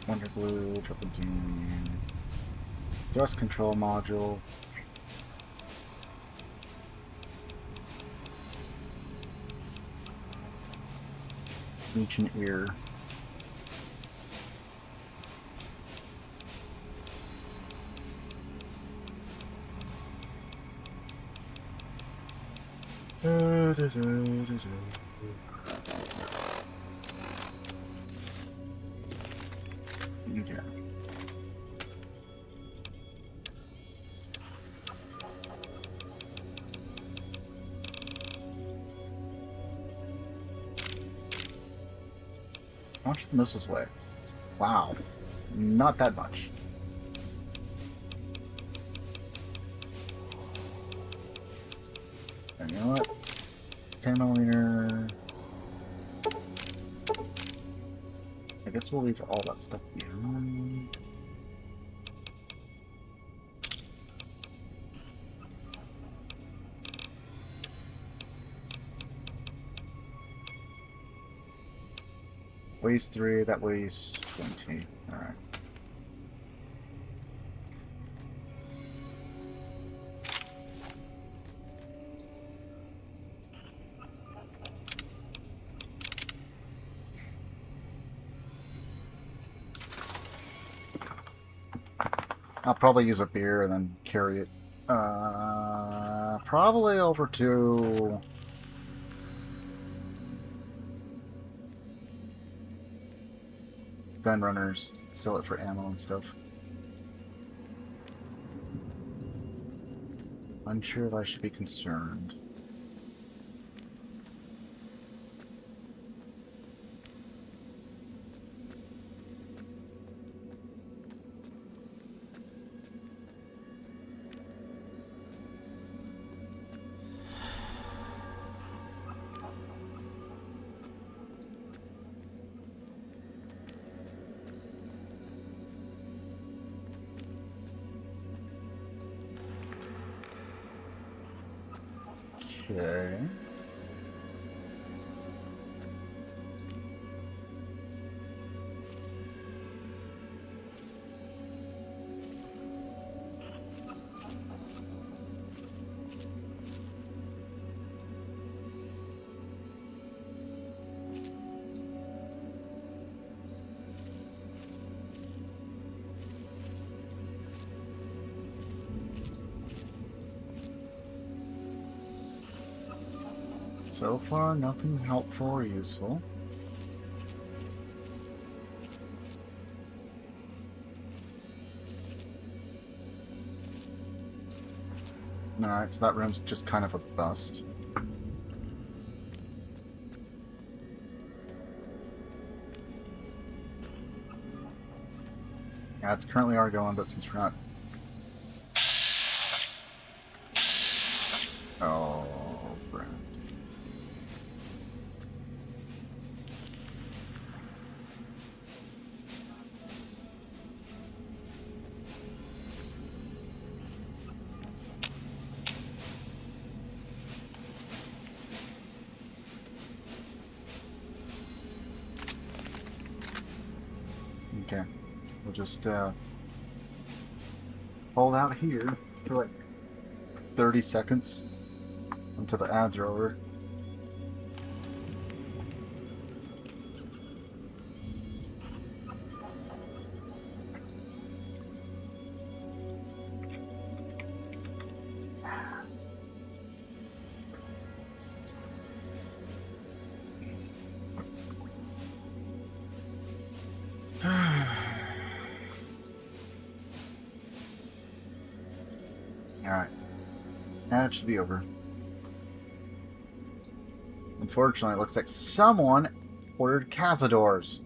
Wonder glue, triple D, thrust control module. Ancient ear. Okay. How much the missiles weigh? Wow. Not that much. And you know what? 10mm. I guess we'll leave all that stuff behind. Weighs 3, that weighs 20. Alright. I'll probably use a beer and then carry it probably over to gun runners, sell it for ammo and stuff. Unsure if I should be concerned. Okay. So far, nothing helpful or useful. Alright, so that room's just kind of a bust. Yeah, it's currently going, but since we're not... Oh, friend. Okay, we'll just hold out here for like 30 seconds until the ads are over. Alright. That should be over. Unfortunately, it looks like someone ordered Cazadors.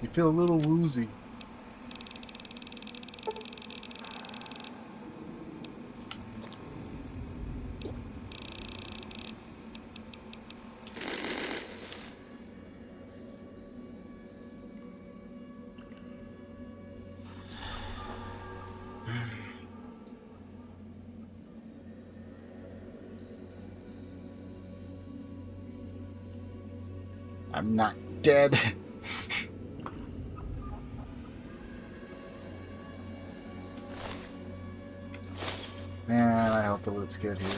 You feel a little woozy. I'm not dead. Man, I hope the loot's good here.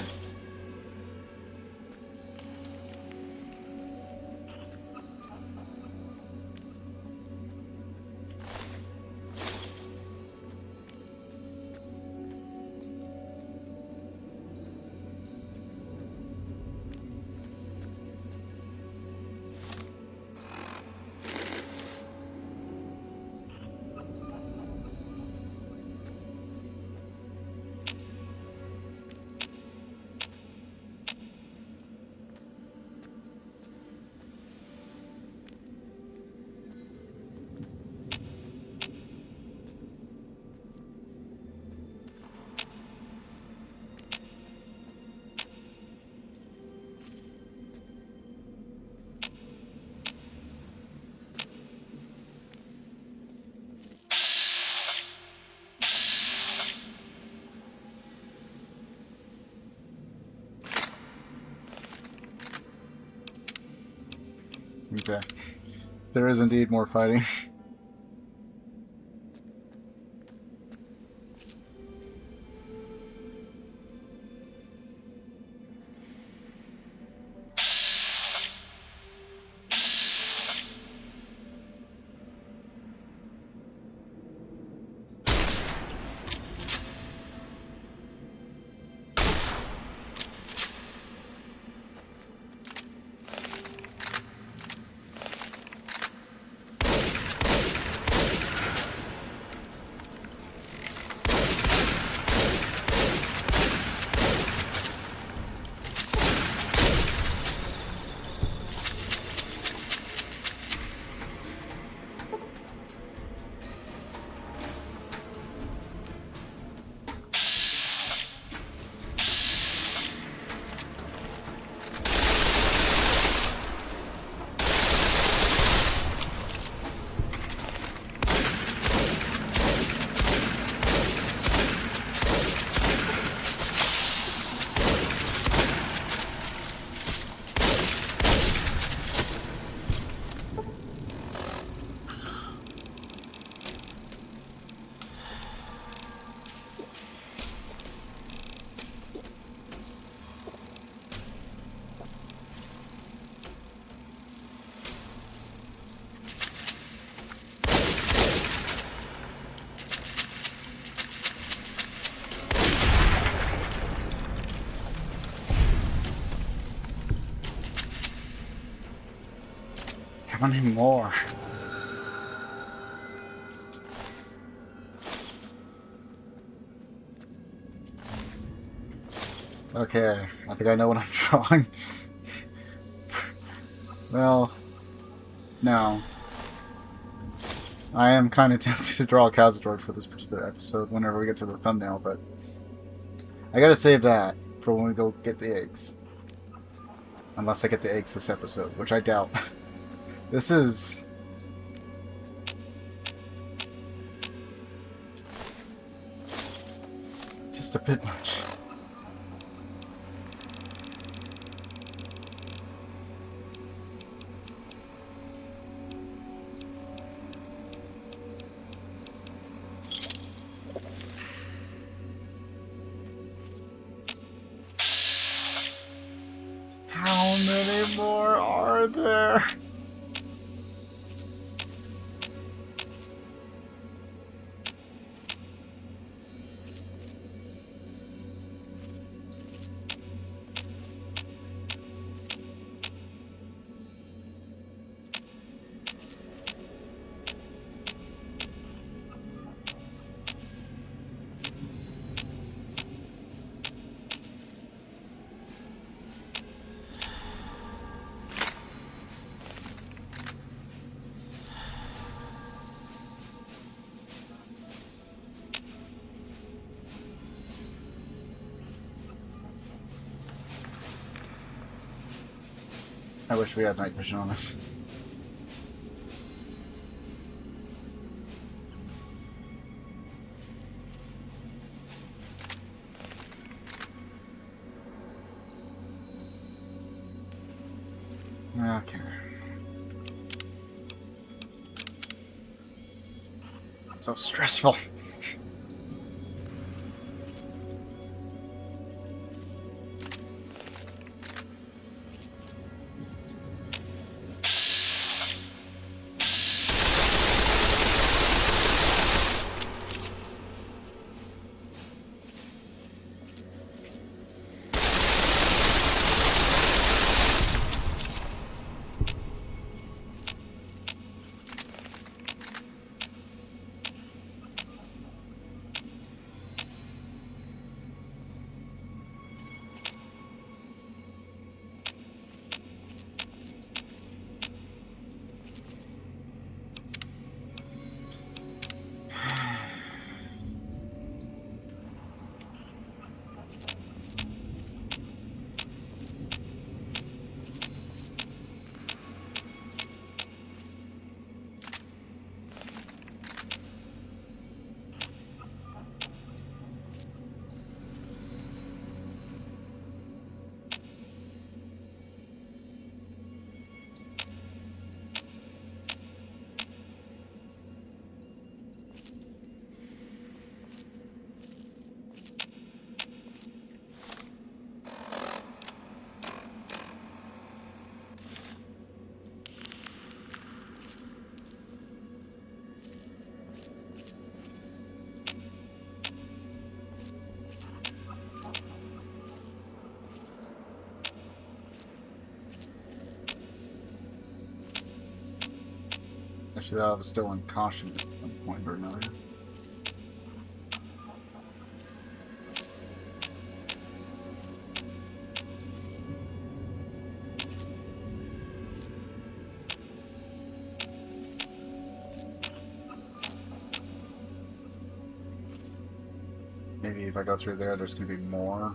Okay. There is indeed more fighting. How many more? Okay, I think I know what I'm drawing. Well, no. I am kind of tempted to draw a Cazador for this particular episode whenever we get to the thumbnail, but I gotta save that for when we go get the eggs. Unless I get the eggs this episode, which I doubt. This is... just a bit much. How many more are there? I wish we had night vision on this. Okay. So stressful. Actually, I was still in caution at one point or another. Maybe if I go through there, there's going to be more.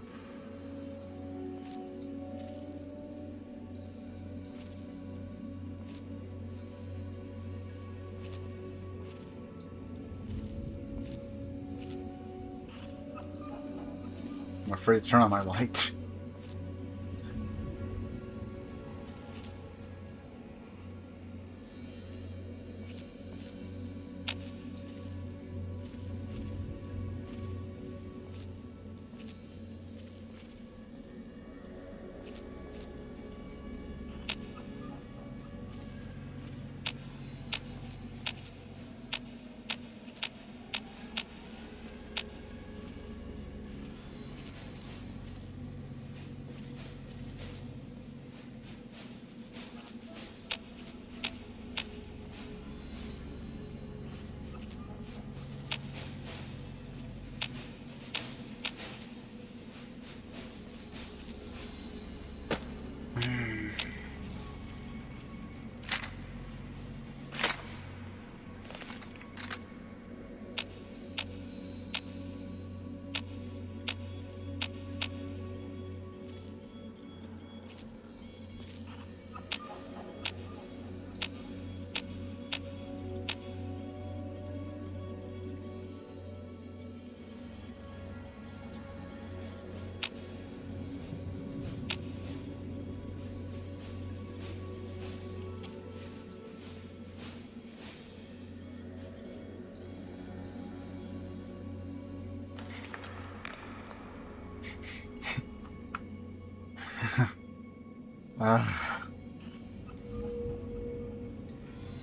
I'm afraid to turn on my light.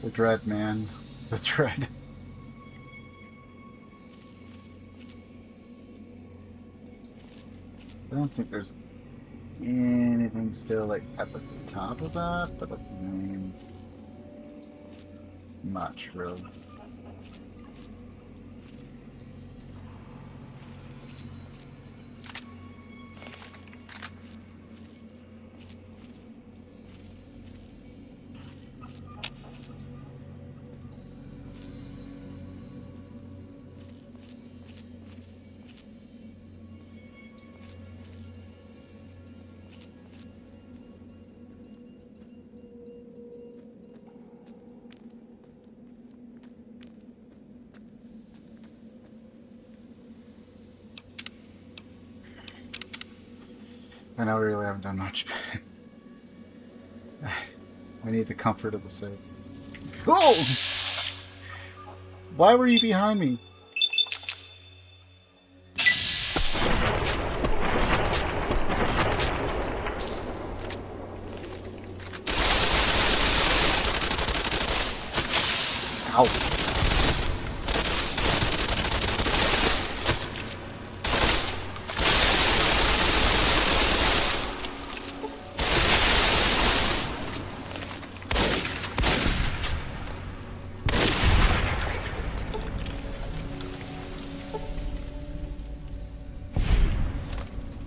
The dread, man. The dread. I don't think there's anything still like at the top of that, but that doesn't mean much, really. I know we really haven't done much. I need the comfort of the save. Oh! Why were you behind me? Ow.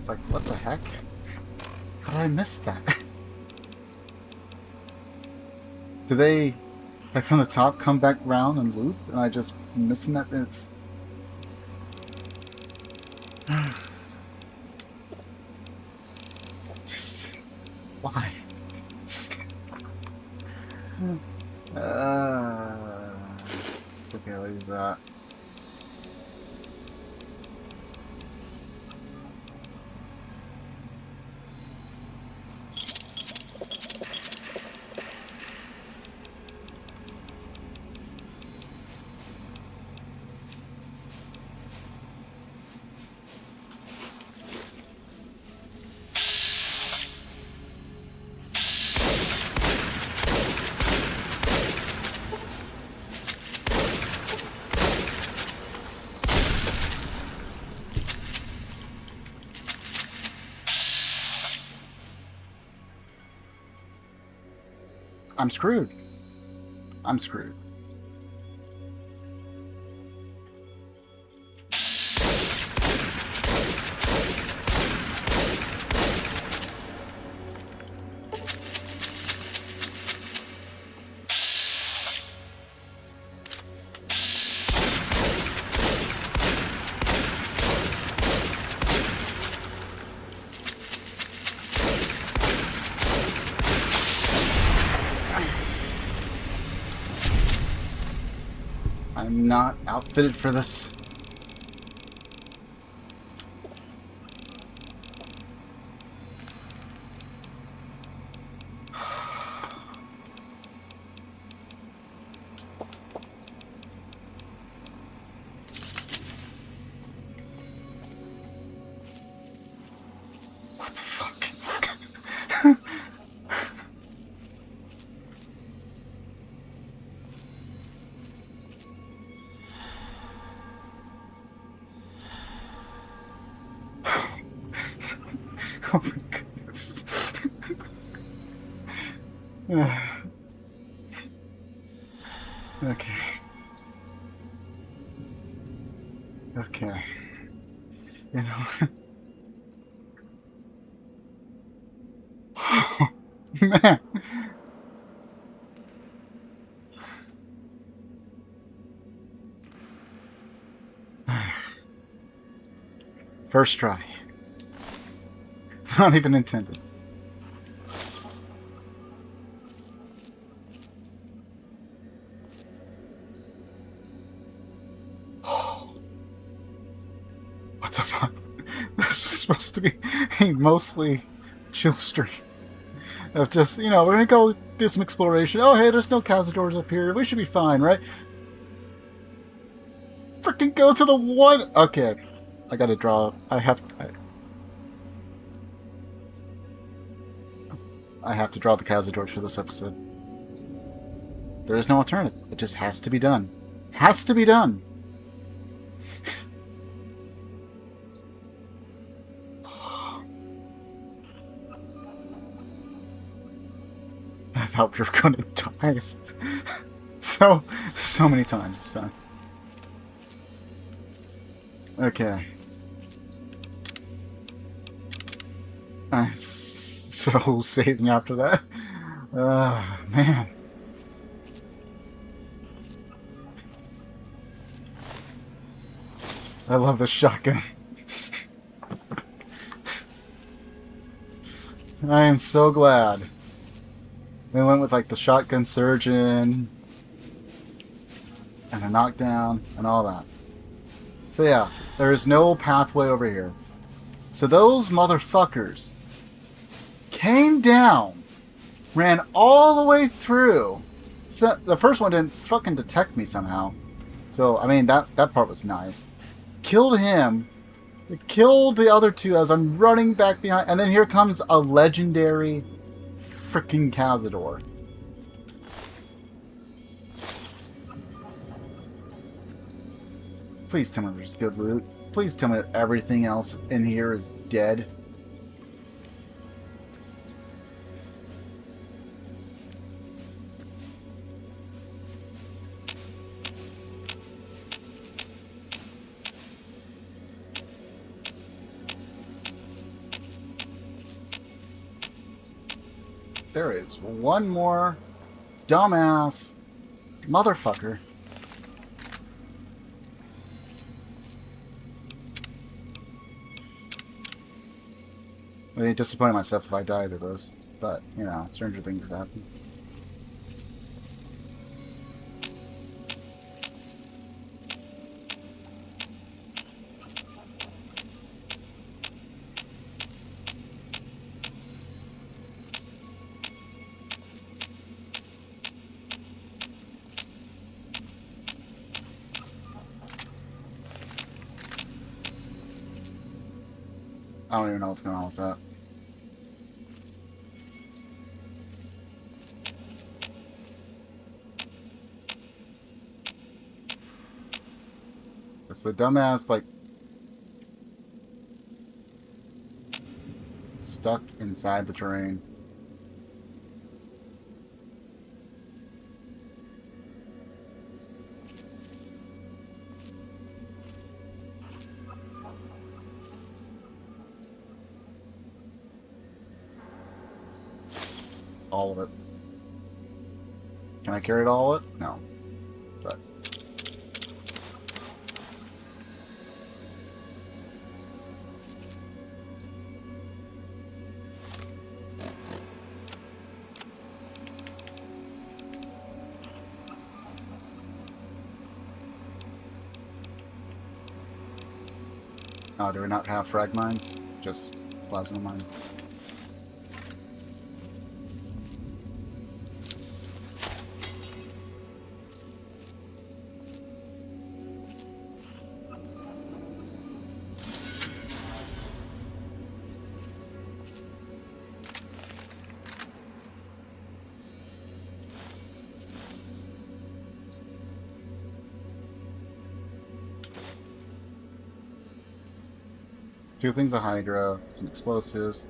Like, what the heck? How did I miss that? Do they, like, from the top come back round and loop, and I just missing that? It's... just... why? Okay, I'll use that. I'm screwed. I'm screwed. I'm not outfitted for this. What the fuck? Oh my goodness. Okay. Okay. You know. Oh, man. First try. Not even intended. What the fuck? This is supposed to be a mostly chill stream. Of just, you know, we're gonna go do some exploration. Oh, hey, there's no Cazadors up here. We should be fine, right? Freaking go to the one. Okay. I gotta draw. I have. I have to draw the Cazador for this episode. There is no alternative. It just has to be done. Has to be done. I thought we were gonna die so many times this time. Okay. I'm so saving after that. Man. I love this shotgun. I am so glad we went with like the shotgun surgeon and a knockdown and all that. So yeah, there is no pathway over here. So those motherfuckers came down, ran all the way through. So the first one didn't fucking detect me somehow. So I mean that part was nice. Killed him. Killed the other two as I'm running back behind, and then here comes a legendary freaking Cazador. Please tell me there's good loot. Please tell me that everything else in here is dead. There is one more dumbass motherfucker. I'd be disappointed myself if I died of this, but, you know, stranger things have happened. I don't even know what's going on with that. It's the dumbass, like, stuck inside the terrain. All of it. Can I carry it all of it? No. But oh, do we not have frag mines? Just plasma mines. Two things of Hydra, some explosives.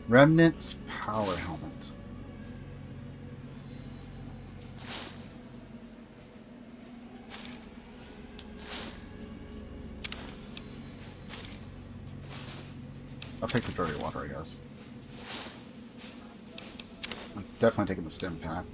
Remnant power helmet. I'll take the dirty water, I guess. I'm definitely taking the stim pack.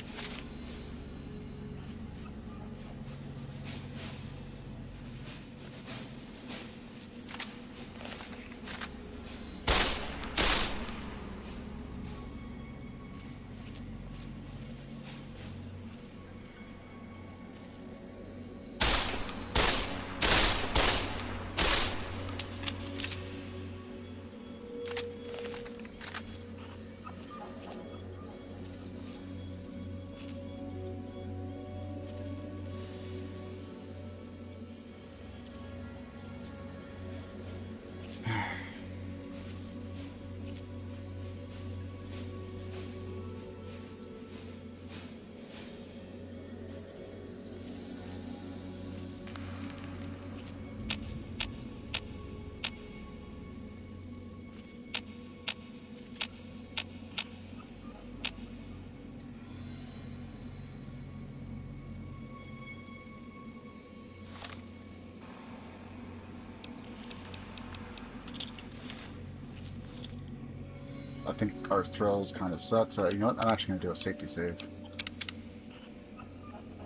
I think our throws kind of suck. So you know what? I'm actually gonna do a safety save.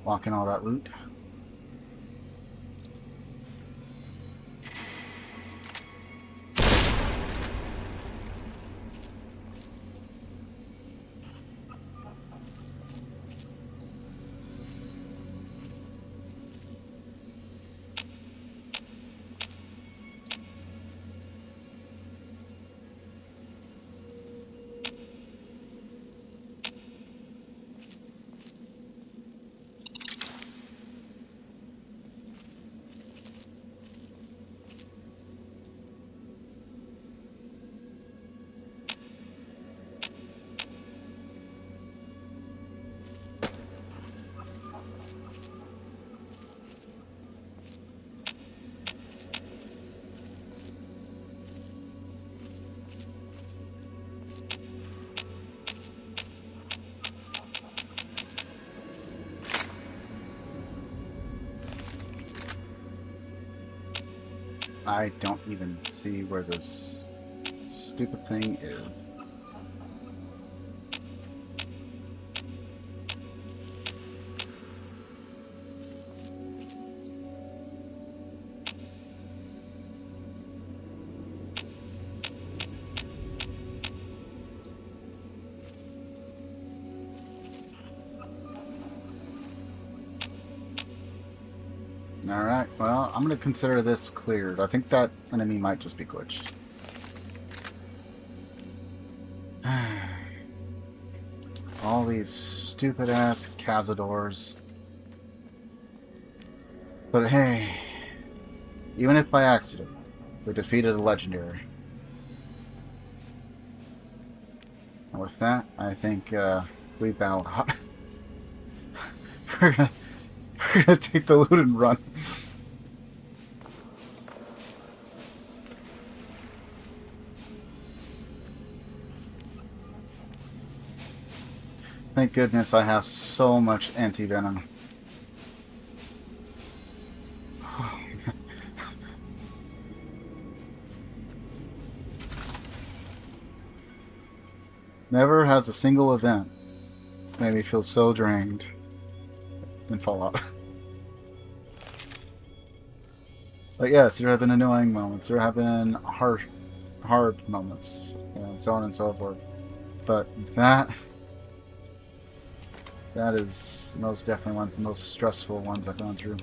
Lock in all that loot. I don't even see where this stupid thing is. Alright, well, I'm going to consider this cleared. I think that enemy might just be glitched. All these stupid-ass Cazadors. But hey, even if by accident, we defeated a legendary. And with that, I think we bowed out. We're gonna take the loot and run. Thank goodness I have so much anti-venom. Never has a single event made me feel so drained in Fallout. But yes, there have been annoying moments, there have been hard moments, and so on and so forth. But that is most definitely one of the most stressful ones I've gone through.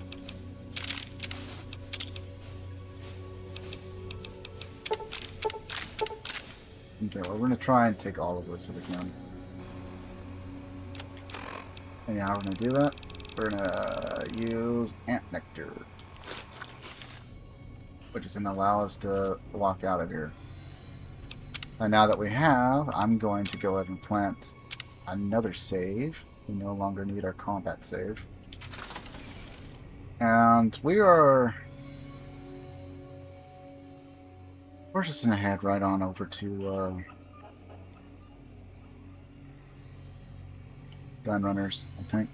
Okay, well, we're going to try and take all of this if we can. And yeah, we're going to do that. We're going to use Ant Nectar, which is going to allow us to walk out of here. And now that we have, I'm going to go ahead and plant another save. We no longer need our combat save. And we're just going to head right on over to Gunrunners, I think.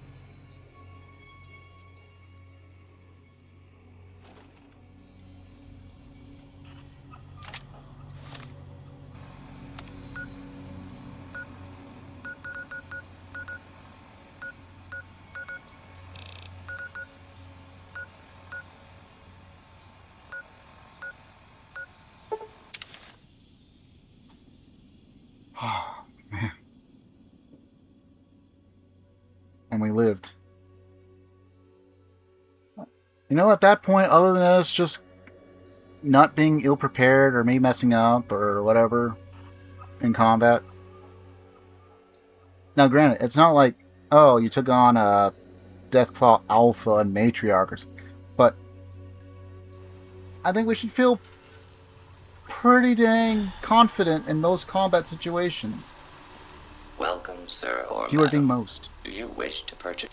Oh, man. And we lived. You know, at that point, other than us just not being ill-prepared or me messing up or whatever in combat. Now, granted, it's not like, oh, you took on a Deathclaw Alpha and Matriarch or something, but I think we should feel pretty dang confident in those combat situations. Welcome, sir or You are madam. being most. Do you wish to purchase?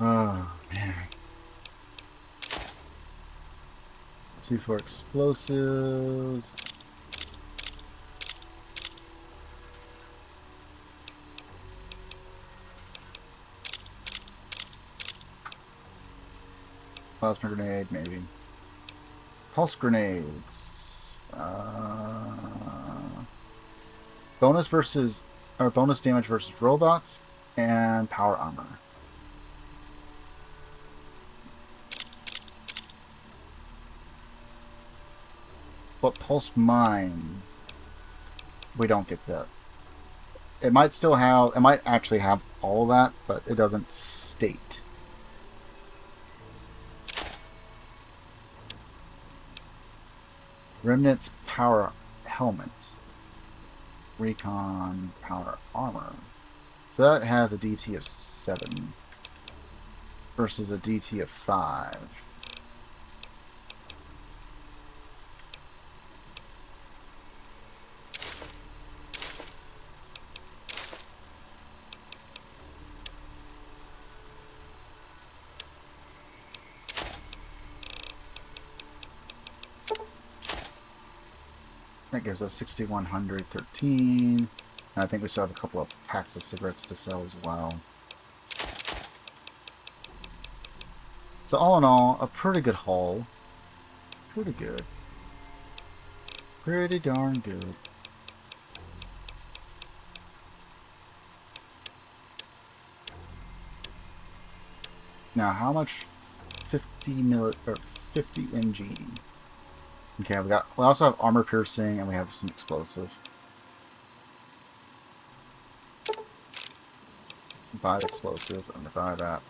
Oh, man. C4 explosives. Plasma grenade, maybe. Pulse grenades. Bonus versus, or bonus damage versus robots, and power armor. But pulse mine, we don't get that. It might still have, it might actually have all that, but it doesn't state. Remnant's power helmet. Recon power armor. So that has a DT of 7 versus a DT of 5. That gives us 6,113. And I think we still have a couple of packs of cigarettes to sell as well. So all in all, a pretty good haul. Pretty good. Pretty darn good. Now, how much? 50 MG. Okay, we also have armor piercing and we have some explosive. Buy the explosive and buy that.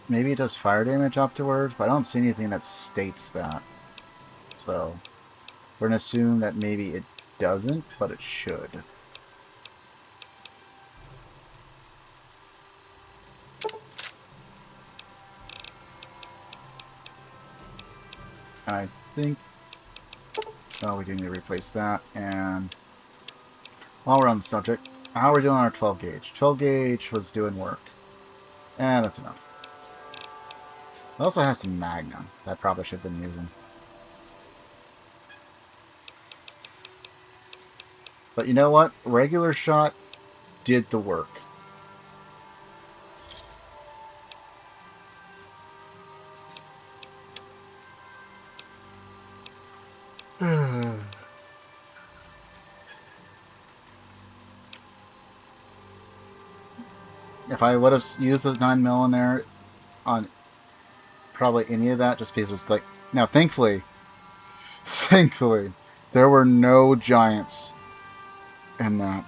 Maybe it does fire damage afterwards, but I don't see anything that states that. So we're gonna assume that maybe it doesn't, but it should. I think, oh, we do need to replace that. And while we're on the subject, how are we doing on our 12 gauge? 12 gauge was doing work. And that's enough. It also has some Magnum that I probably should have been using. But you know what? Regular shot did the work. If I would have used the 9mm in there on probably any of that, just because it was like... Now, thankfully, there were no giants in that.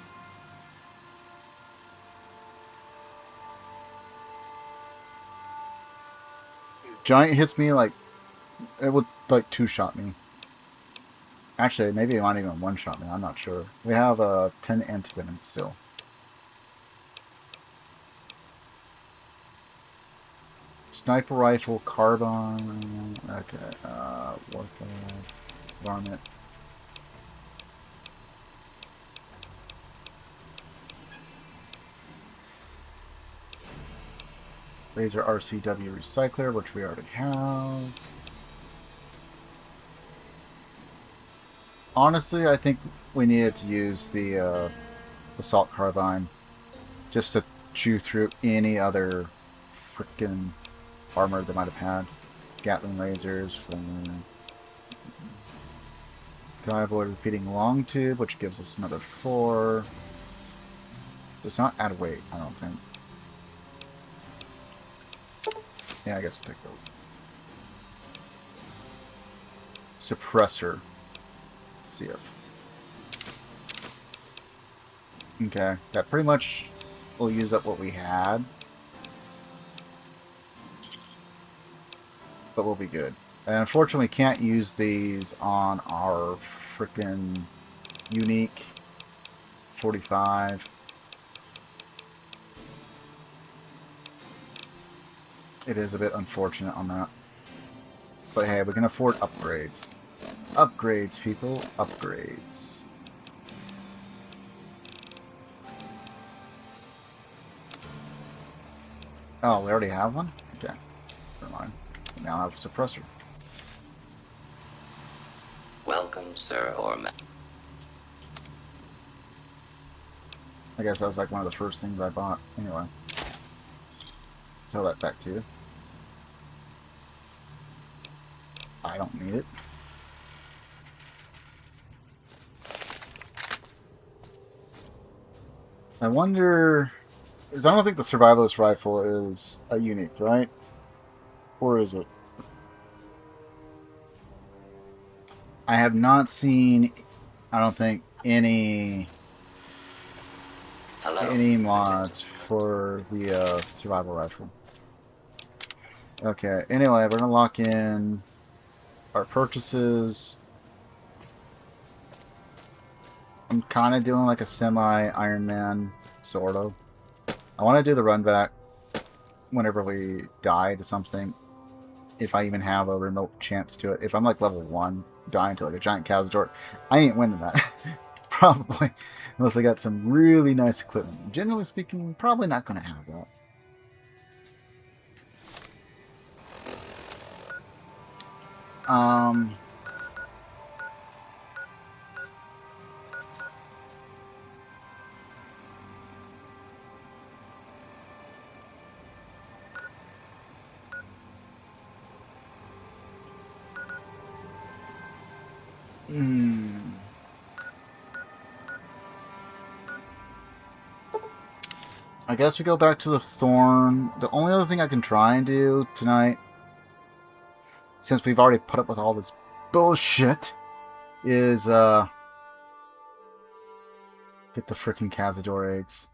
Giant hits me like... It would like two-shot me. Actually, maybe it might even one-shot me, I'm not sure. We have 10 antivenom still. Sniper rifle, carbine, okay, warfare, varmint. Laser RCW recycler, which we already have. Honestly, I think we needed to use the assault carbine just to chew through any other frickin' armor they might have had. Gatling lasers, Diavoid repeating long tube, which gives us another 4. Does not add weight, I don't think. Yeah, I guess we'll take those. Suppressor. CF. Okay, that pretty much will use up what we had. But we'll be good. And unfortunately, we can't use these on our frickin' unique 45. It is a bit unfortunate on that. But hey, we can afford upgrades. Upgrades, people. Upgrades. Oh, we already have one? Okay. Never mind. We now have a suppressor. Welcome, sir, or ma- I guess that was like one of the first things I bought. Anyway. Tell that back to you. I don't need it. I wonder... I don't think the survivalist rifle is a unique, right? Or is it? I have not seen, I don't think, any mods for the survival rifle. Okay, anyway, we're going to lock in our purchases. I'm kind of doing like a semi-Iron Man, sort of. I want to do the run back whenever we die to something, if I even have a remote chance to it. If I'm like level 1, dying to like a giant Cazador, I ain't winning that. Probably. Unless I got some really nice equipment. Generally speaking, probably not going to have that. I guess we go back to the Thorn. The only other thing I can try and do tonight, since we've already put up with all this bullshit, is get the freaking Cazador eggs.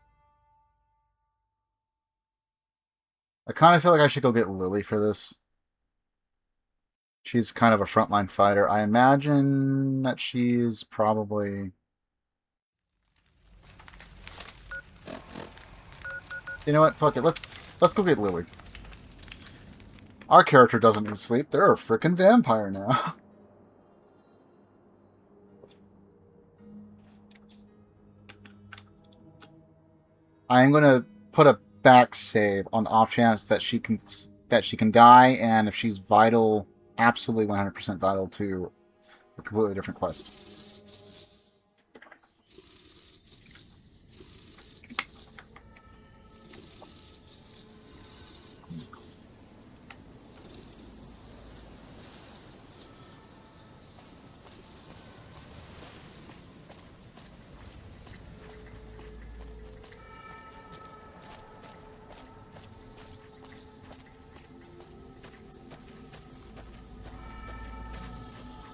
I kind of feel like I should go get Lily for this. She's kind of a frontline fighter. I imagine that she's probably... You know what? Fuck it. Let's go get Lily. Our character doesn't need sleep. They're a freaking vampire now. I am gonna put a back save on the off chance that she can die, and if she's vital, absolutely 100% vital to a completely different quest.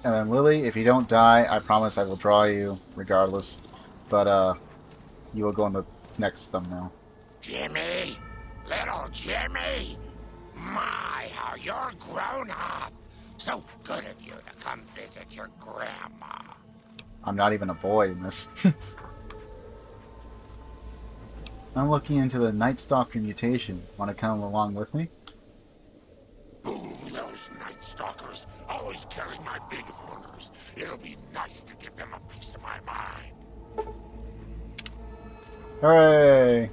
And then Lily, if you don't die, I promise I will draw you regardless. But you will go in the next thumbnail. Jimmy! Little Jimmy! My, how you're grown up! So good of you to come visit your grandma. I'm not even a boy, miss. I'm looking into the Night Stalker mutation. Want to come along with me? Ooh, those Night Stalkers, always killing my big horners. It'll be nice to give them a piece of my mind. Hooray!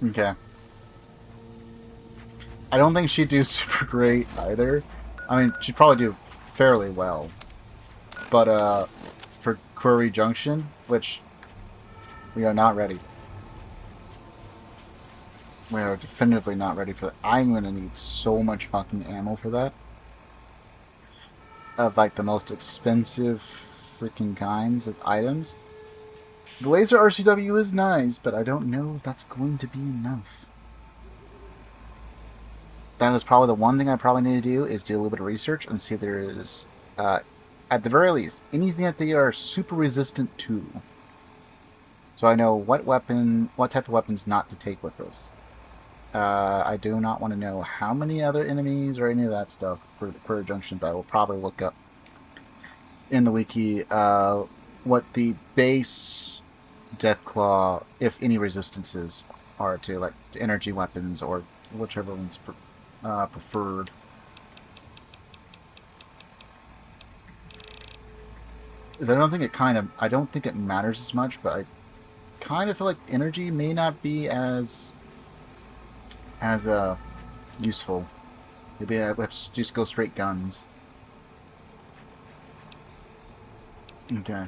Okay. I don't think she'd do super great either. I mean, she'd probably do fairly well. But, for Quarry Junction, which we are not ready. We are definitively not ready for that. I'm gonna need so much fucking ammo for that. Of, like, the most expensive freaking kinds of items. The laser RCW is nice, but I don't know if that's going to be enough. That is probably the one thing I probably need to do, is do a little bit of research and see if there is, at the very least, anything that they are super resistant to. So I know what type of weapons not to take with us. I do not want to know how many other enemies or any of that stuff for the Quarry Junction, but I will probably look up in the wiki what the base Deathclaw, if any resistances, are to, like, to energy weapons or whichever one's preferred. I don't think it matters as much, but I kind of feel like energy may not be as useful. Maybe I have to just go straight guns. Okay.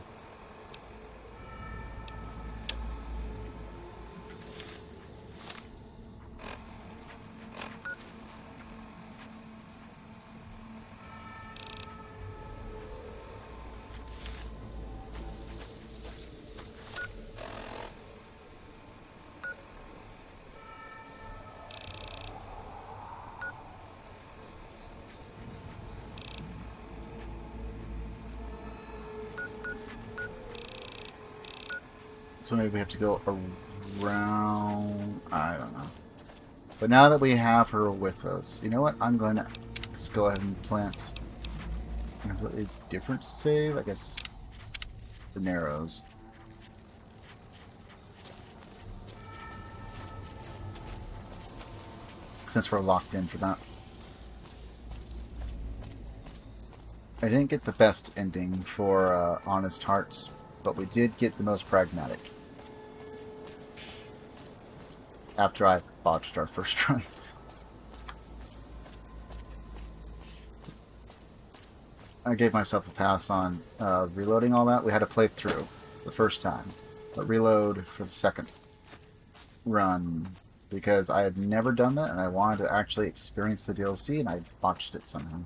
So maybe we have to go around... I don't know. But now that we have her with us, you know what? I'm going to just go ahead and plant a completely different save. I guess the Narrows. Since we're locked in for that. I didn't get the best ending for Honest Hearts, but we did get the most pragmatic. After I botched our first run. I gave myself a pass on reloading all that. We had to play through the first time, but reload for the second run because I had never done that and I wanted to actually experience the DLC and I botched it somehow.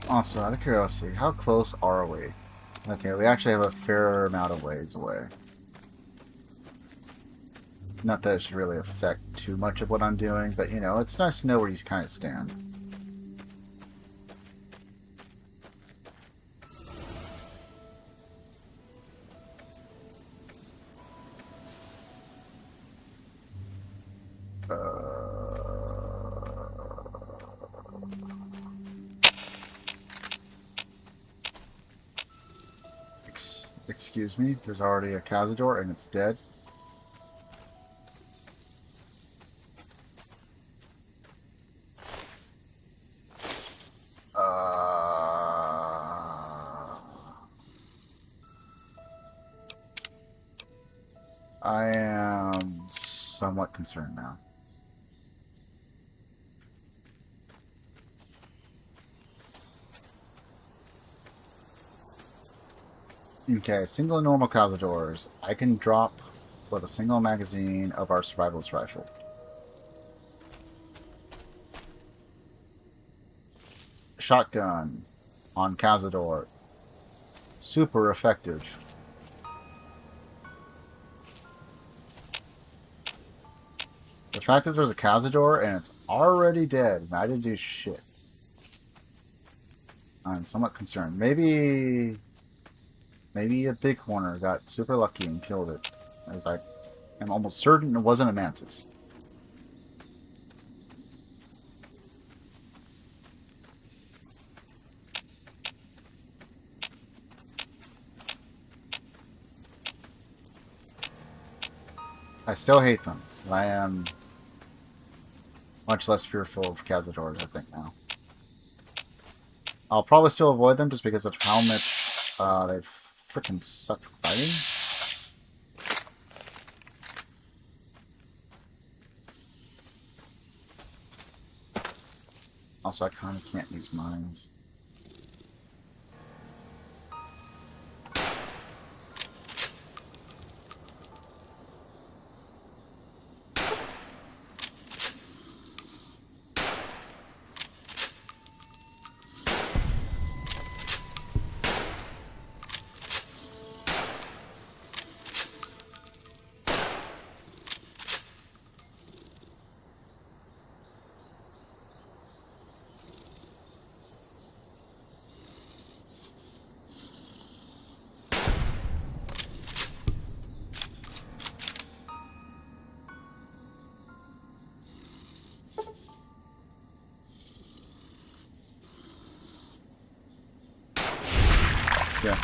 Also, out of curiosity, how close are we? Okay, we actually have a fair amount of ways away. Not that it should really affect too much of what I'm doing, but you know, it's nice to know where you kind of stand. Excuse me, there's already a Cazador and it's dead. I am somewhat concerned now. Okay, single normal Cazadors. I can drop with a single magazine of our survivalist rifle. Shotgun on Cazador. Super effective. The fact that there's a Cazador and it's already dead and I didn't do shit. I'm somewhat concerned. Maybe a big horner got super lucky and killed it. As I am almost certain it wasn't a mantis. I still hate them, but I am much less fearful of Cazadors, I think, now. I'll probably still avoid them just because of how much they freaking suck fighting. Also, I kind of can't use mines. Yeah.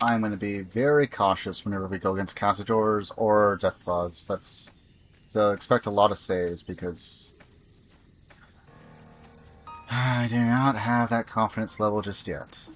I'm going to be very cautious whenever we go against Cazadors or Deathclaws. So expect a lot of saves because I do not have that confidence level just yet.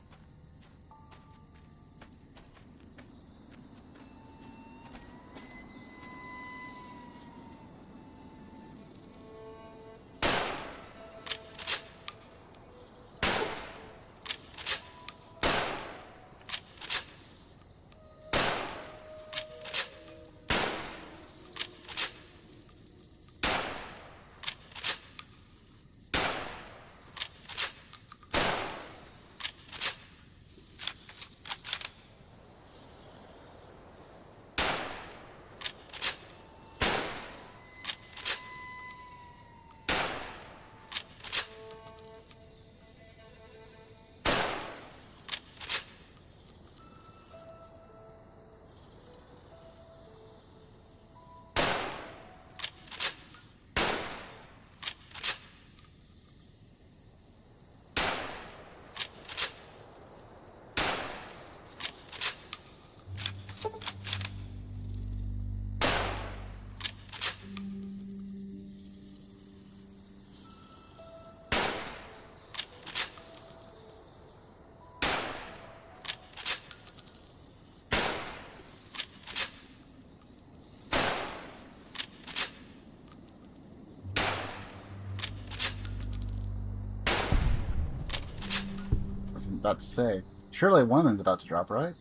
about to say. Surely one of them's about to drop, right?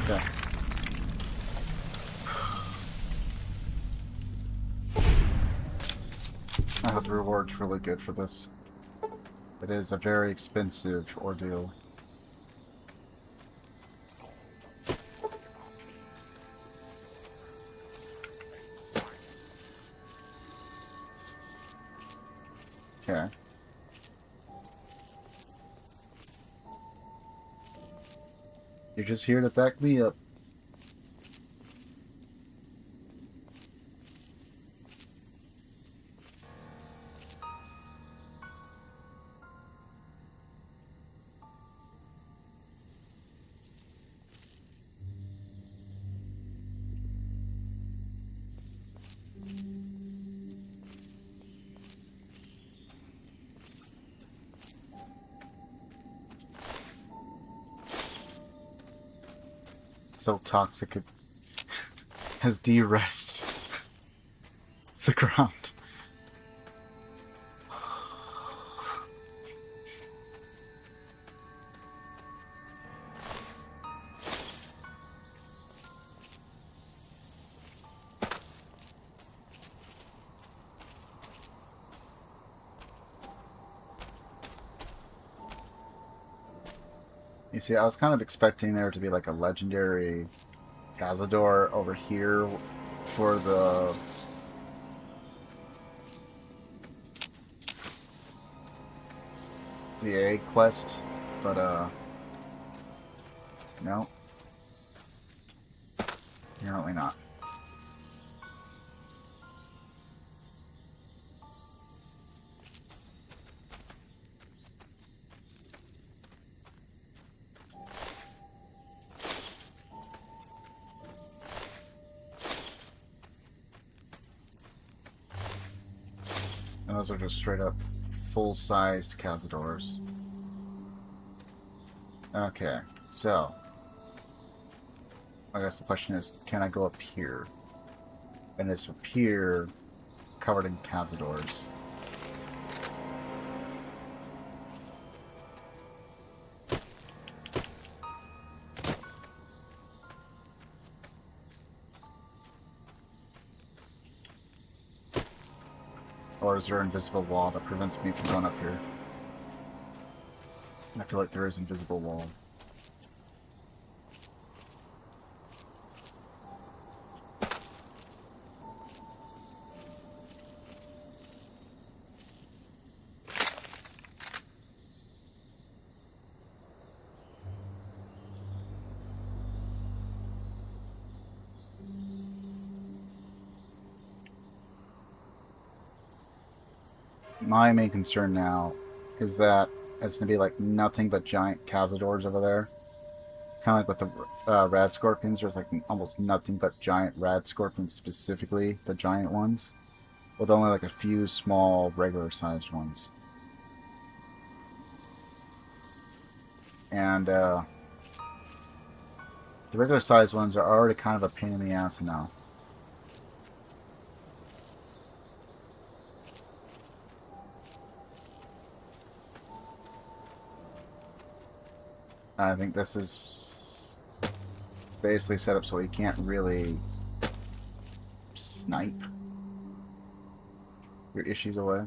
Okay. I hope the reward's really good for this. It is a very expensive ordeal. Okay. You're just here to back me up. So toxic it has de-rest the ground. You see, I was kind of expecting there to be like a legendary Cazador over here for the egg quest, but no, apparently not. And those are just straight up full-sized Cazadors. Okay, so I guess the question is, can I go up here? And it's up here covered in Cazadors. Or is there an invisible wall that prevents me from going up here? I feel like there is an invisible wall. My main concern now is that it's going to be like nothing but giant Cazadors over there. Kind of like with the rad scorpions, there's like almost nothing but giant rad scorpions, specifically the giant ones, with only like a few small regular sized ones. And the regular sized ones are already kind of a pain in the ass now. I think this is basically set up so you can't really snipe your issues away.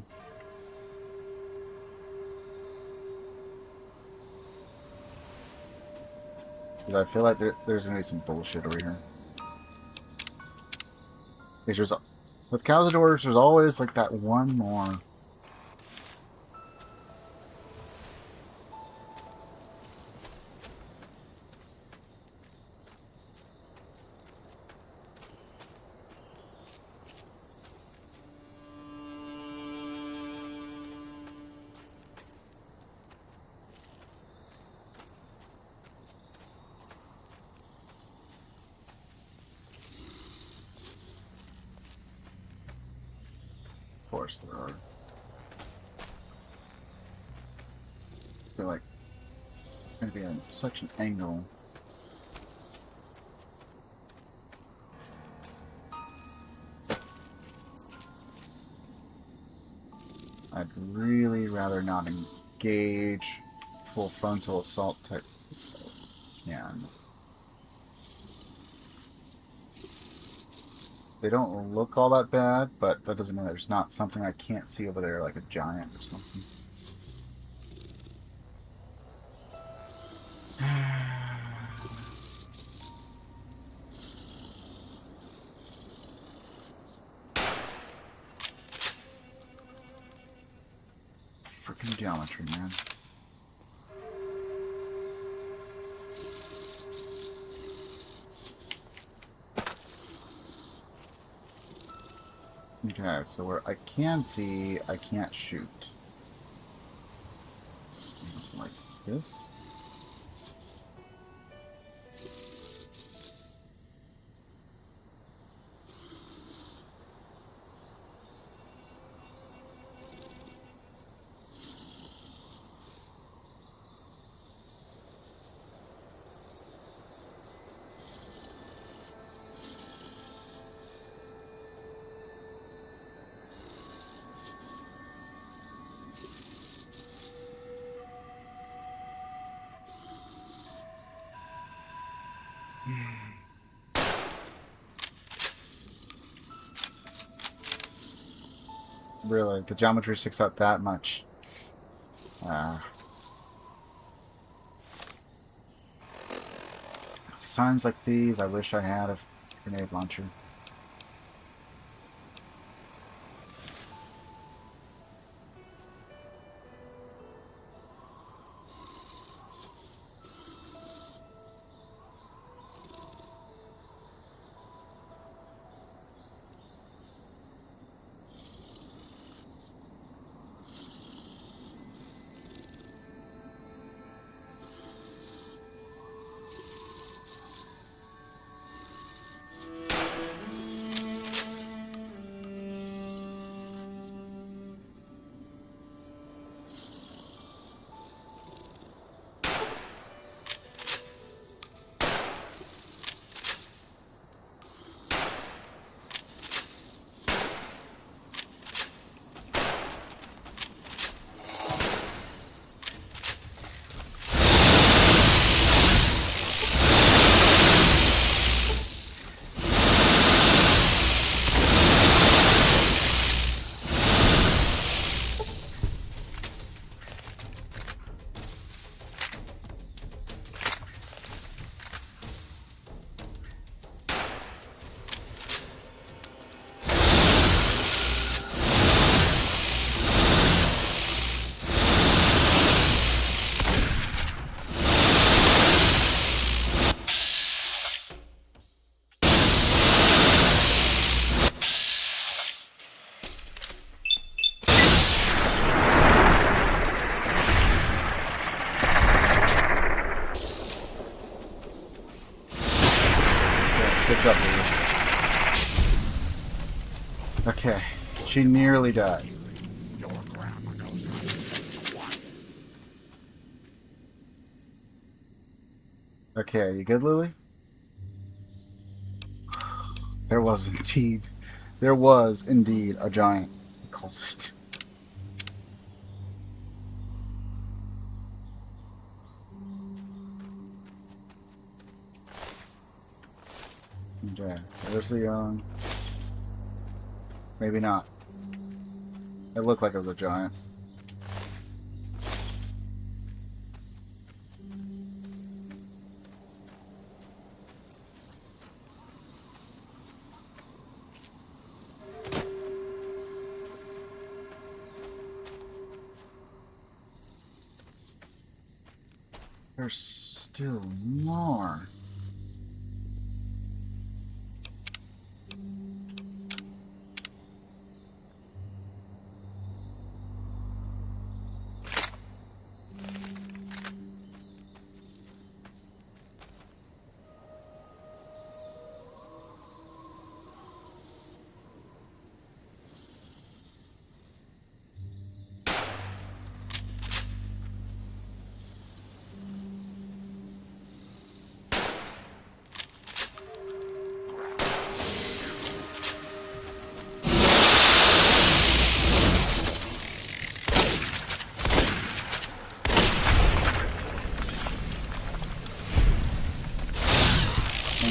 Because I feel like there's going to be some bullshit over here. Because with Cazadors, there's always like that one more. Of course there are. I feel like it's going to be at such an angle. I'd really rather not engage full frontal assault type if I can. They don't look all that bad, but that doesn't mean there's not something I can't see over there, like a giant or something. Freaking geometry, man. Okay, so where I can see, I can't shoot. Just like this. Really, the geometry sticks out that much. Times like these, I wish I had a grenade launcher. Good job, Lily. Okay, she nearly died. Okay, you good, Lily? There was indeed a giant. We called it. Okay, there's the young. Maybe not. It looked like it was a giant. There's still more.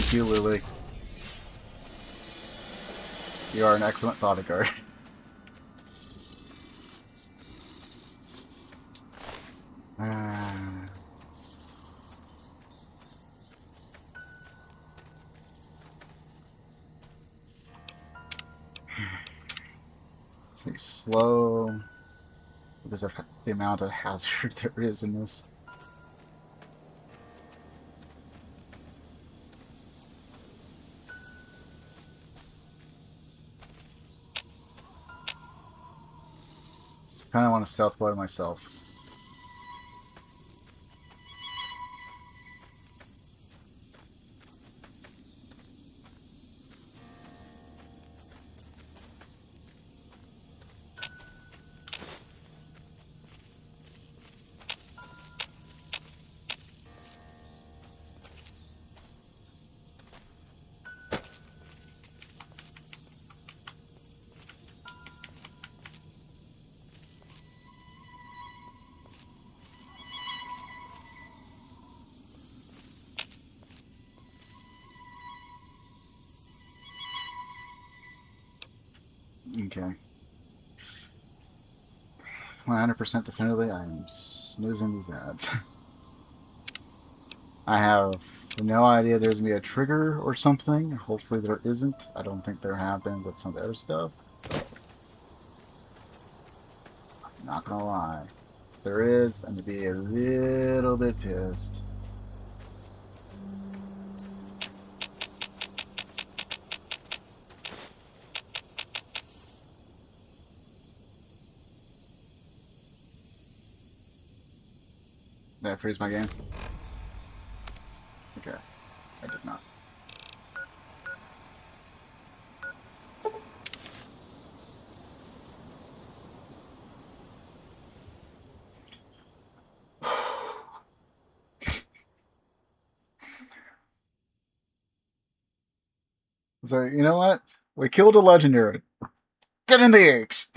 Thank you, Lily. You are an excellent bodyguard. Take slow because of the amount of hazard there is in this. Kind of want to stealth blow myself. Okay. 100% definitively, I am snoozing these ads. I have no idea there's going to be a trigger or something. Hopefully there isn't. I don't think there have been with some of the other stuff. I'm not going to lie. If there is, I'm going to be a little bit pissed. Did I freeze my game? Okay. I did not. So, you know what? We killed a legendary. Get in the eggs!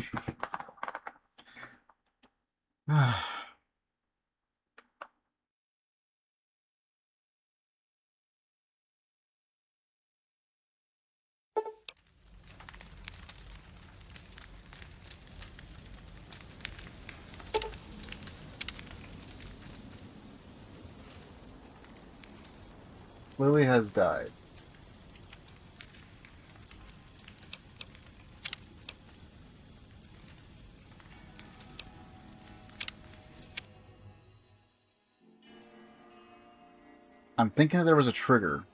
Lily has died. I'm thinking that there was a trigger.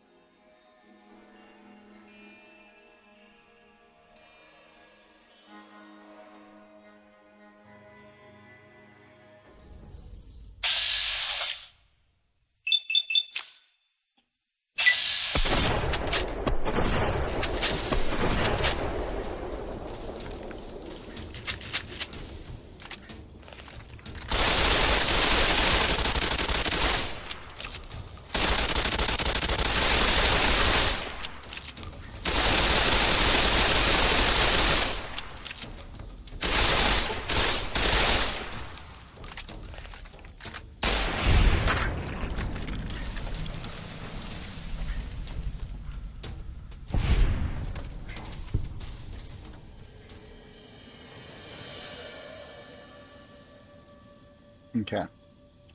Okay.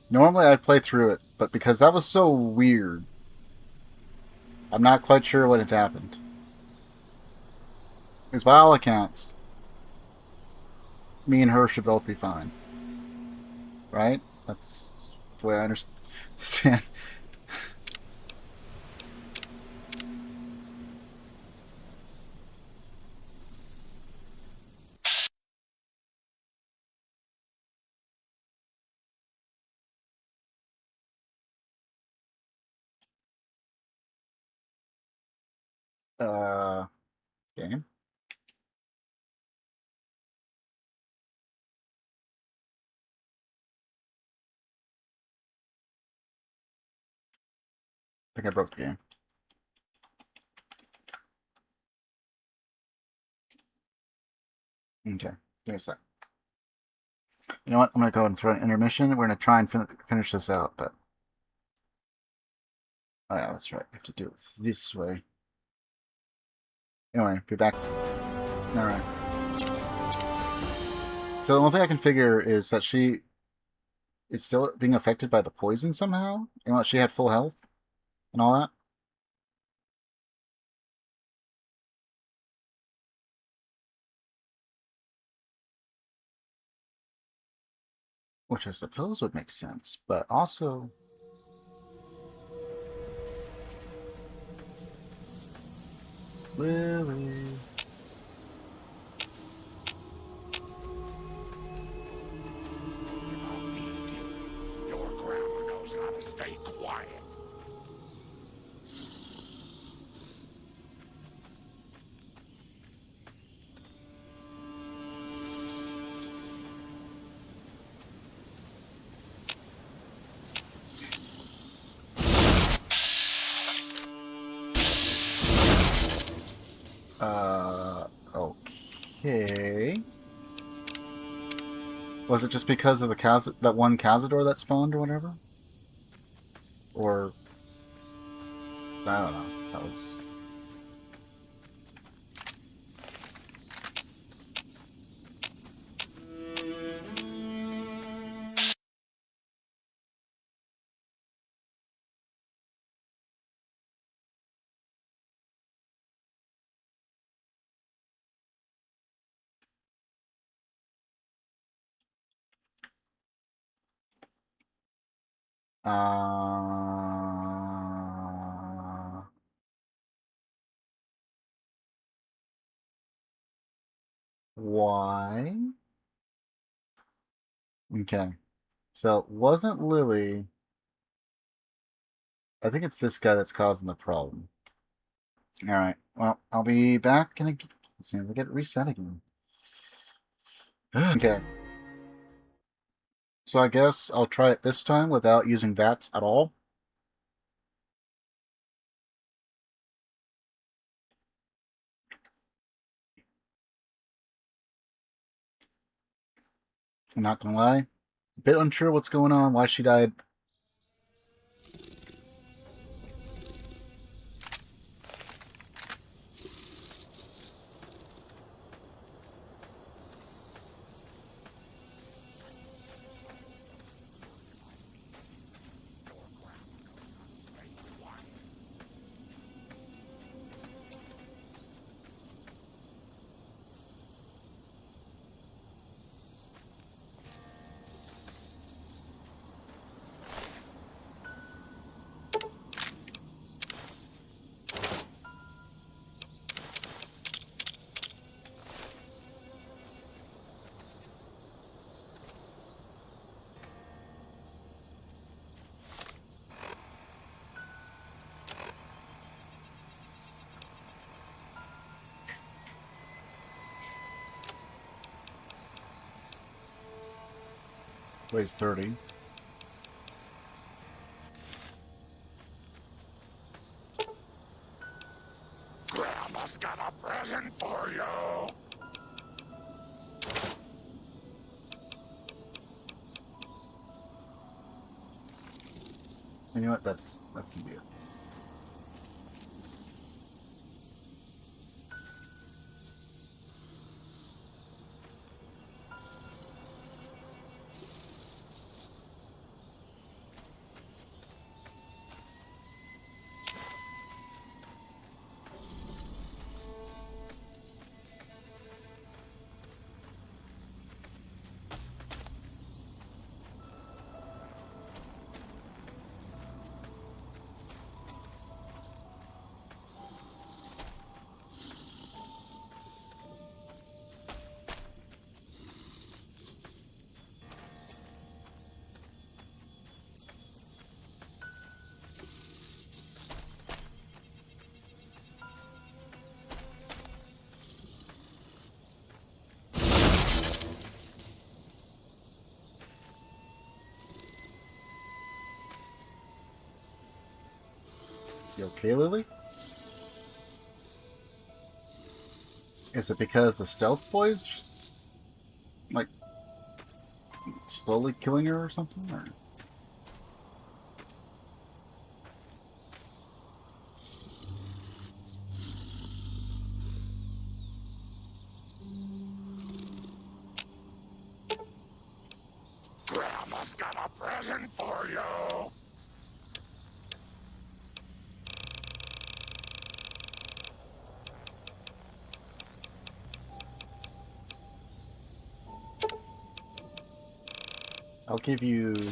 Normally I'd play through it, but because that was so weird, I'm not quite sure what had happened. Because by all accounts, me and her should both be fine. Right? That's the way I understand. Game. I think I broke the game. Okay. Give me a sec. You know what? I'm going to go and throw an intermission. We're going to try and finish this out, but Oh yeah, that's right. You have to do it this way. Anyway, be back. Alright. So the only thing I can figure is that she is still being affected by the poison somehow, even though she had full health and all that. Which I suppose would make sense, but also... Lily... Your grandma knows how to stay quiet. Okay. Was it just because of the that one Cazador that spawned or whatever? Or... I don't know. That was... Why? Okay. So, it wasn't Lily. I think it's this guy that's causing the problem. Alright. Well, I'll be back in a... Let's see if I get reset again. Okay. So I guess I'll try it this time without using VATS at all. I'm not gonna lie. A bit unsure what's going on, why she died. Weighs 30. Grandma's got a present for you. You know what? That's gonna be it. You okay, Lily? Is it because the stealth boys, like, slowly killing her or something? Or... Santa's got a present for you. I'll give you 2.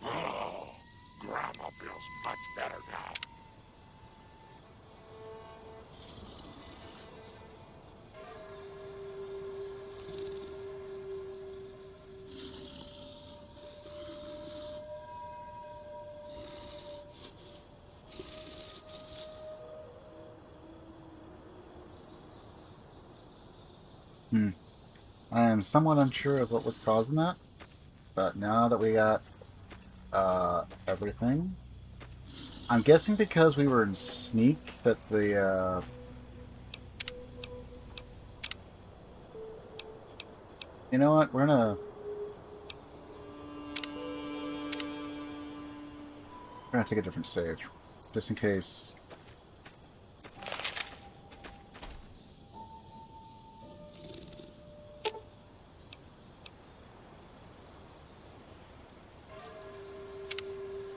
Oh, Grandma feels much better now. I am somewhat unsure of what was causing that, but now that we got everything, I'm guessing because we were in sneak that the you know what, we're gonna take a different save just in case.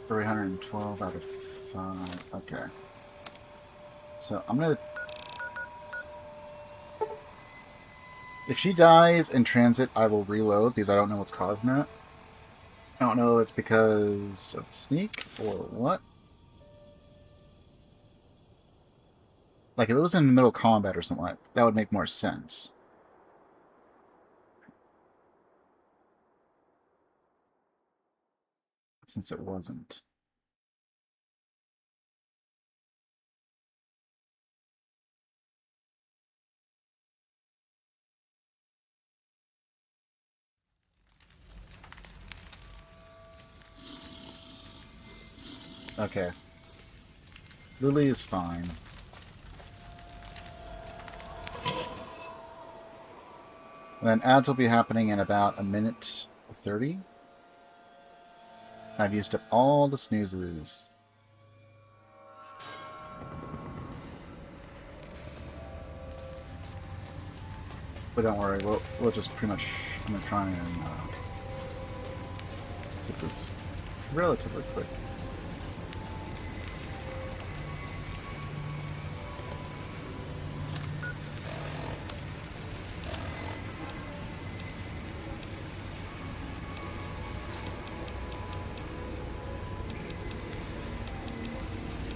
$312 out of 5. Okay. So I'm gonna. If she dies in transit, I will reload because I don't know what's causing that. I don't know if it's because of the sneak or what. Like if it was in the middle of combat or something like that, would make more sense. Since it wasn't. Okay. Lily is fine. Then ads will be happening in about a minute 30. I've used up all the snoozes. But don't worry, we'll just pretty much. I'm gonna try and get this relatively quick.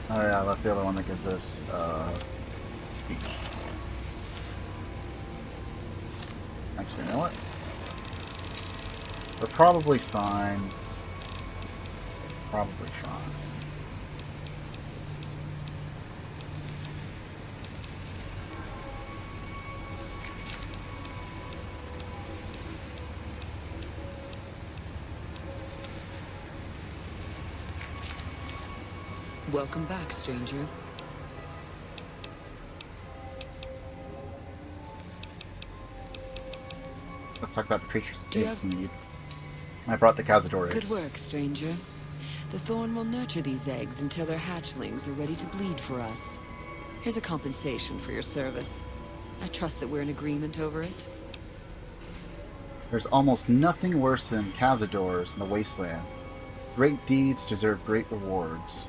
Oh yeah, that's the other one that gives us speech. Actually, you know what? We're probably fine. Probably fine. Welcome back, stranger. Let's talk about the creature's eggs need. I brought the Cazador eggs. Good work, stranger. The Thorn will nurture these eggs until their hatchlings are ready to bleed for us. Here's a compensation for your service. I trust that we're in agreement over it. There's almost nothing worse than Cazadors in the wasteland. Great deeds deserve great rewards.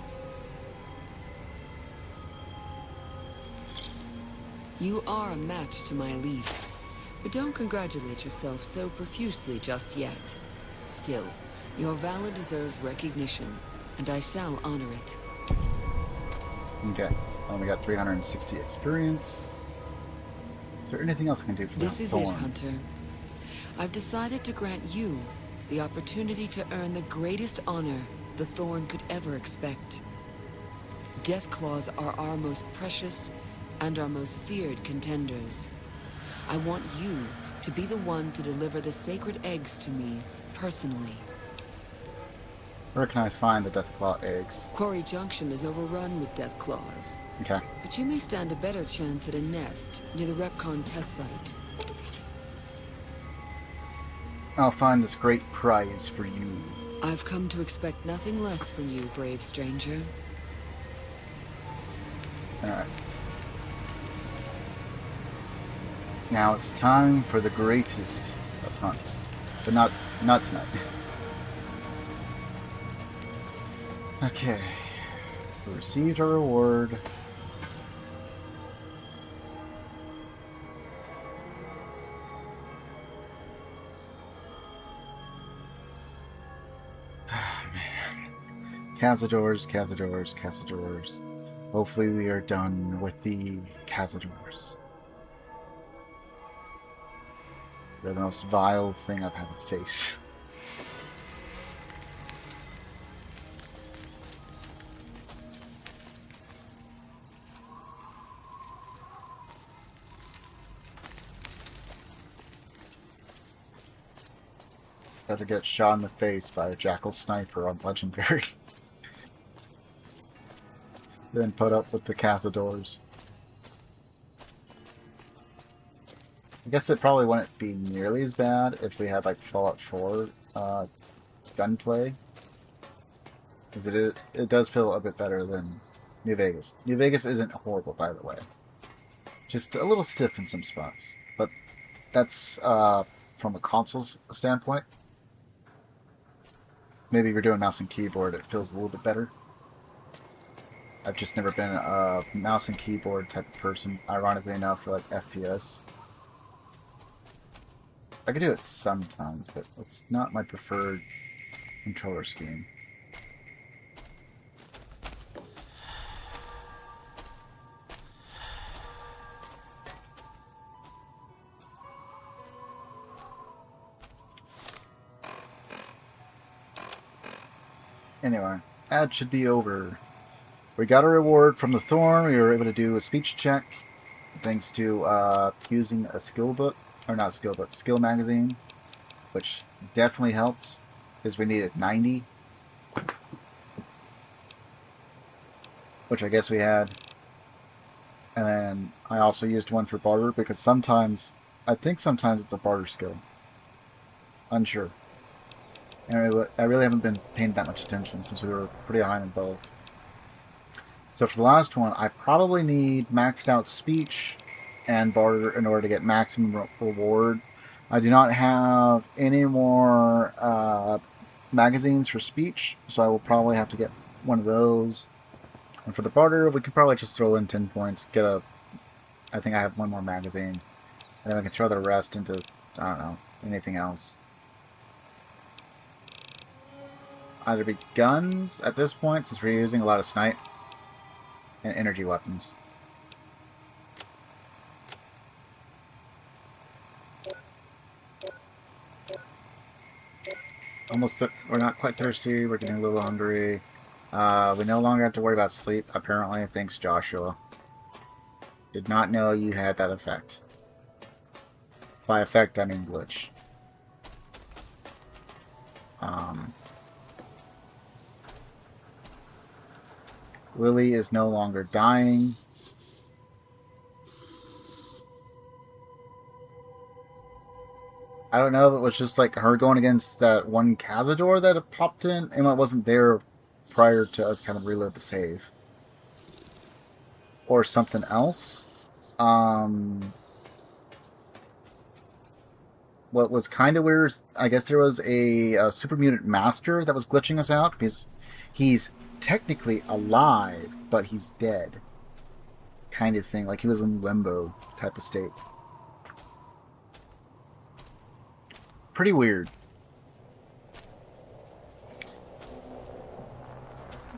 You are a match to my elite, but don't congratulate yourself so profusely just yet. Still, your valor deserves recognition, and I shall honor it. Okay, we got 360 experience. Is there anything else I can do for This is Thorn? it, Hunter. I've decided to grant you the opportunity to earn the greatest honor the Thorn could ever expect. Deathclaws are our most precious and our most feared contenders. I want you to be the one to deliver the sacred eggs to me, personally. Where can I find the Deathclaw eggs? Quarry Junction is overrun with Deathclaws. Okay. But you may stand a better chance at a nest near the Repcon test site. I'll find this great prize for you. I've come to expect nothing less from you, brave stranger. Alright. Now it's time for the greatest of hunts. But not tonight. Okay. We received our reward. Cazadors, Cazadors, Cazadors. Hopefully we are done with the Cazadors. They're the most vile thing I've had to face. Rather get shot in the face by a jackal sniper on Legendary than put up with the Cazadors. I guess it probably wouldn't be nearly as bad if we had like Fallout 4 gunplay, because it does feel a bit better than New Vegas. New Vegas isn't horrible, by the way. Just a little stiff in some spots, but that's from a console's standpoint. Maybe if you're doing mouse and keyboard, it feels a little bit better. I've just never been a mouse and keyboard type of person, ironically enough, for like FPS. I can do it sometimes, but it's not my preferred controller scheme. Anyway, ad should be over. We got a reward from the Thorn. We were able to do a speech check thanks to using a skill book. Or not skill, but skill magazine, which definitely helped because we needed 90, which I guess we had. And then I also used one for barter because I think sometimes it's a barter skill. Unsure. And I really haven't been paying that much attention since we were pretty high in both. So for the last one, I probably need maxed out speech and barter in order to get maximum reward. I do not have any more magazines for speech, so I will probably have to get one of those. And for the barter, we could probably just throw in 10 points, I think I have one more magazine, and then we can throw the rest into, I don't know, anything else. Either be guns at this point, since we're using a lot of snipe, and energy weapons. We're not quite thirsty. We're getting a little hungry. We no longer have to worry about sleep, apparently. Thanks, Joshua. Did not know you had that effect. By effect, I mean glitch. Lily is no longer dying. I don't know if it was just like her going against that one Cazador that had popped in, and it wasn't there prior to us having to reload the save. Or something else. What was kind of weird is, I guess there was a Super Mutant Master that was glitching us out, because he's technically alive, but he's dead. Kind of thing, like he was in limbo type of state. Pretty weird.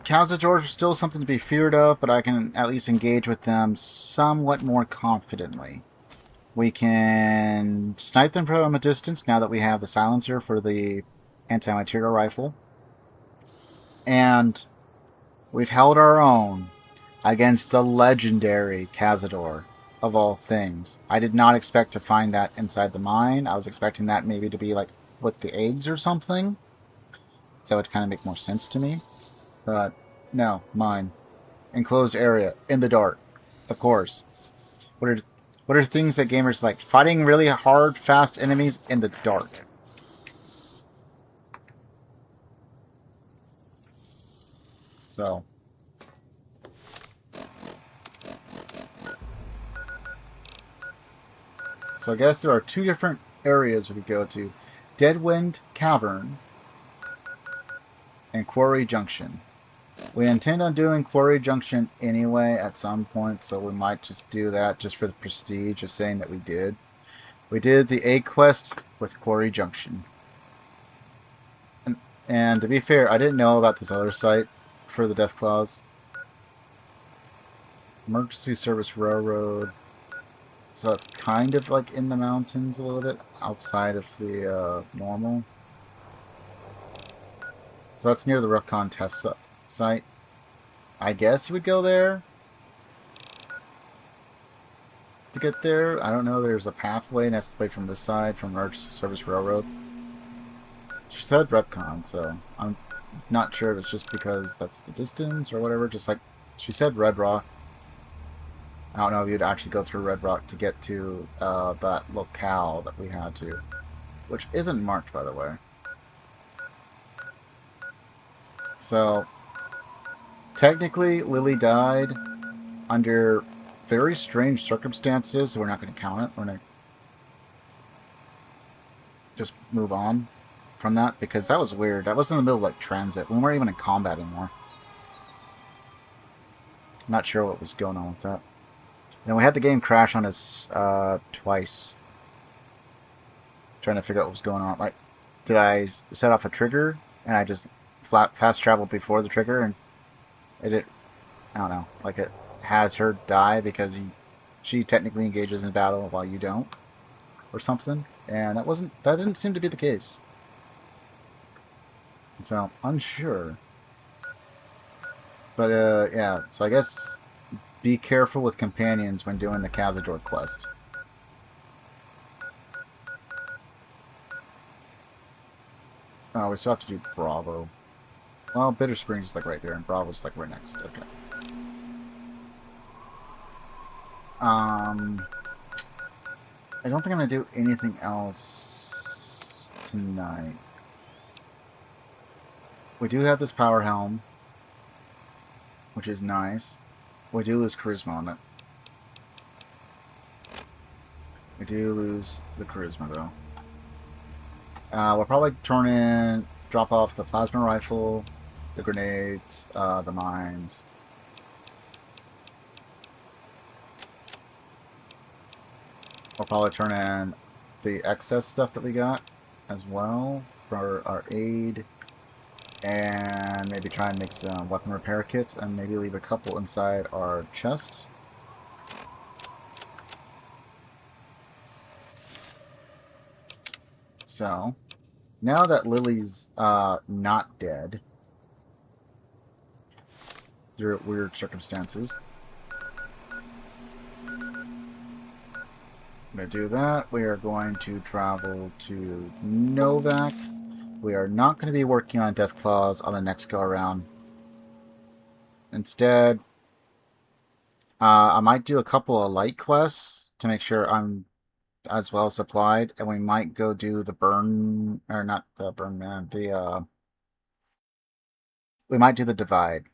Cazadors are still something to be feared of, but I can at least engage with them somewhat more confidently. We can snipe them from a distance now that we have the silencer for the anti-material rifle. And we've held our own against the legendary Cazador, of all things. I did not expect to find that inside the mine. I was expecting that maybe to be like with the eggs or something. So it would kind of make more sense to me. But no, mine. Enclosed area, in the dark. Of course. What are things that gamers like? Fighting really hard, fast enemies in the dark. So I guess there are two different areas we could go to. Deadwind Cavern and Quarry Junction. We intend on doing Quarry Junction anyway at some point, so we might just do that just for the prestige of saying that we did. We did the A quest with Quarry Junction. And to be fair, I didn't know about this other site for the Death Claws. Emergency Service Railroad. So it's kind of like in the mountains a little bit, outside of the normal. So that's near the Recon test site. I guess you would go there to get there. I don't know. There's a pathway necessarily from this side, from Emergency Service Railroad. She said Retcon, so I'm not sure if it's just because that's the distance or whatever. Just like she said Red Rock. I don't know if you'd actually go through Red Rock to get to that locale that we had to. Which isn't marked, by the way. So, technically, Lily died under very strange circumstances, so we're not going to count it. We're going to just move on from that, because that was weird. That was in the middle of, like, transit. We weren't even in combat anymore. I'm not sure what was going on with that. And we had the game crash on us twice. Trying to figure out what was going on. Like, did I set off a trigger and I just fast traveled before the trigger and it I don't know, like it has her die because she technically engages in battle while you don't, or something. And that didn't seem to be the case. So unsure. But yeah, so I guess be careful with companions when doing the Cazador quest. Oh, we still have to do Bravo. Well, Bitter Springs is like right there, and Bravo's like right next. Okay. I don't think I'm gonna do anything else tonight. We do have this power helm, which is nice. We do lose charisma on it. We do lose the charisma though. We'll probably drop off the plasma rifle, the grenades, the mines. We'll probably turn in the excess stuff that we got as well for our aid. And maybe try and make some weapon repair kits and maybe leave a couple inside our chest. So, now that Lily's not dead, through weird circumstances, I'm going to do that. We are going to travel to Novak. We are not going to be working on Death Claws on the next go-around. Instead, I might do a couple of light quests to make sure I'm as well supplied, and we might go do the burn, or not the burn man, we might do the divide,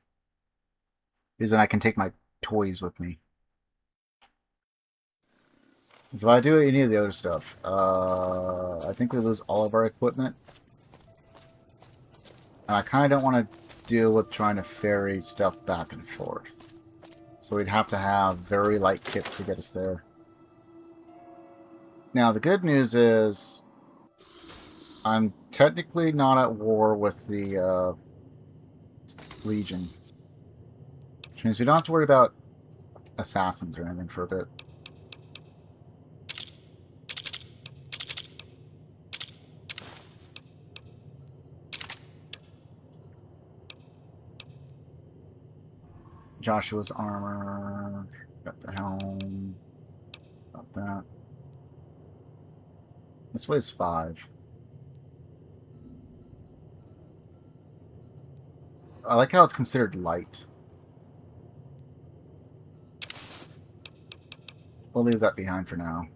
because then I can take my toys with me. So if I do any of the other stuff, I think we lose all of our equipment. And I kind of don't want to deal with trying to ferry stuff back and forth. So we'd have to have very light kits to get us there. Now, the good news is I'm technically not at war with the Legion. Which means we don't have to worry about assassins or anything for a bit. Joshua's armor, got the helm, got that. This weighs 5. I like how it's considered light. We'll leave that behind for now.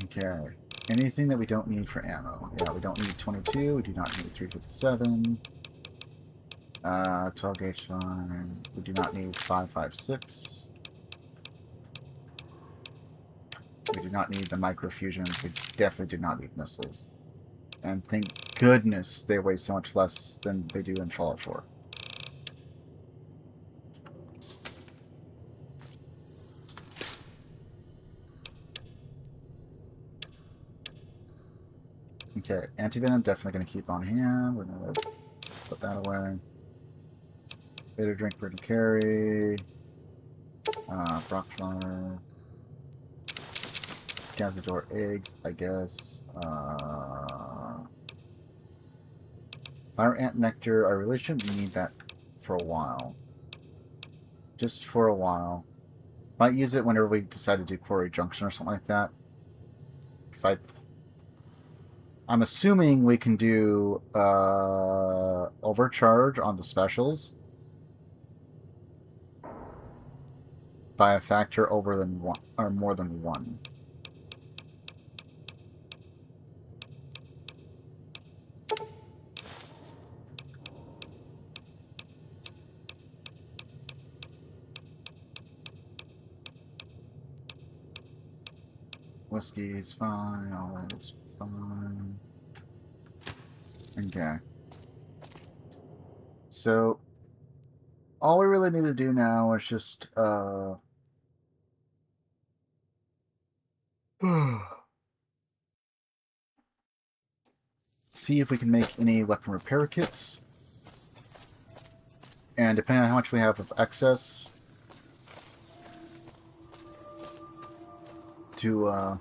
Okay. Anything that we don't need for ammo. Yeah, we don't need 22. We do not need 357. 12 gauge fine. We do not need 5.56. We do not need the microfusions. We definitely do not need missiles. And thank goodness they weigh so much less than they do in Fallout 4. Okay, antivenom definitely going to keep on hand. We're going to put that away. Beta drink, ready to carry. Brock flower. Cazador eggs, I guess. Fire ant nectar. I really shouldn't need that for a while. Just for a while. Might use it whenever we decide to do Quarry Junction or something like that. Because I'm assuming we can do overcharge on the specials by a factor over than one or more than one. Whiskey is fine, all that is fine. Okay. So, all we really need to do now is just, see if we can make any weapon repair kits. And depending on how much we have of excess, to,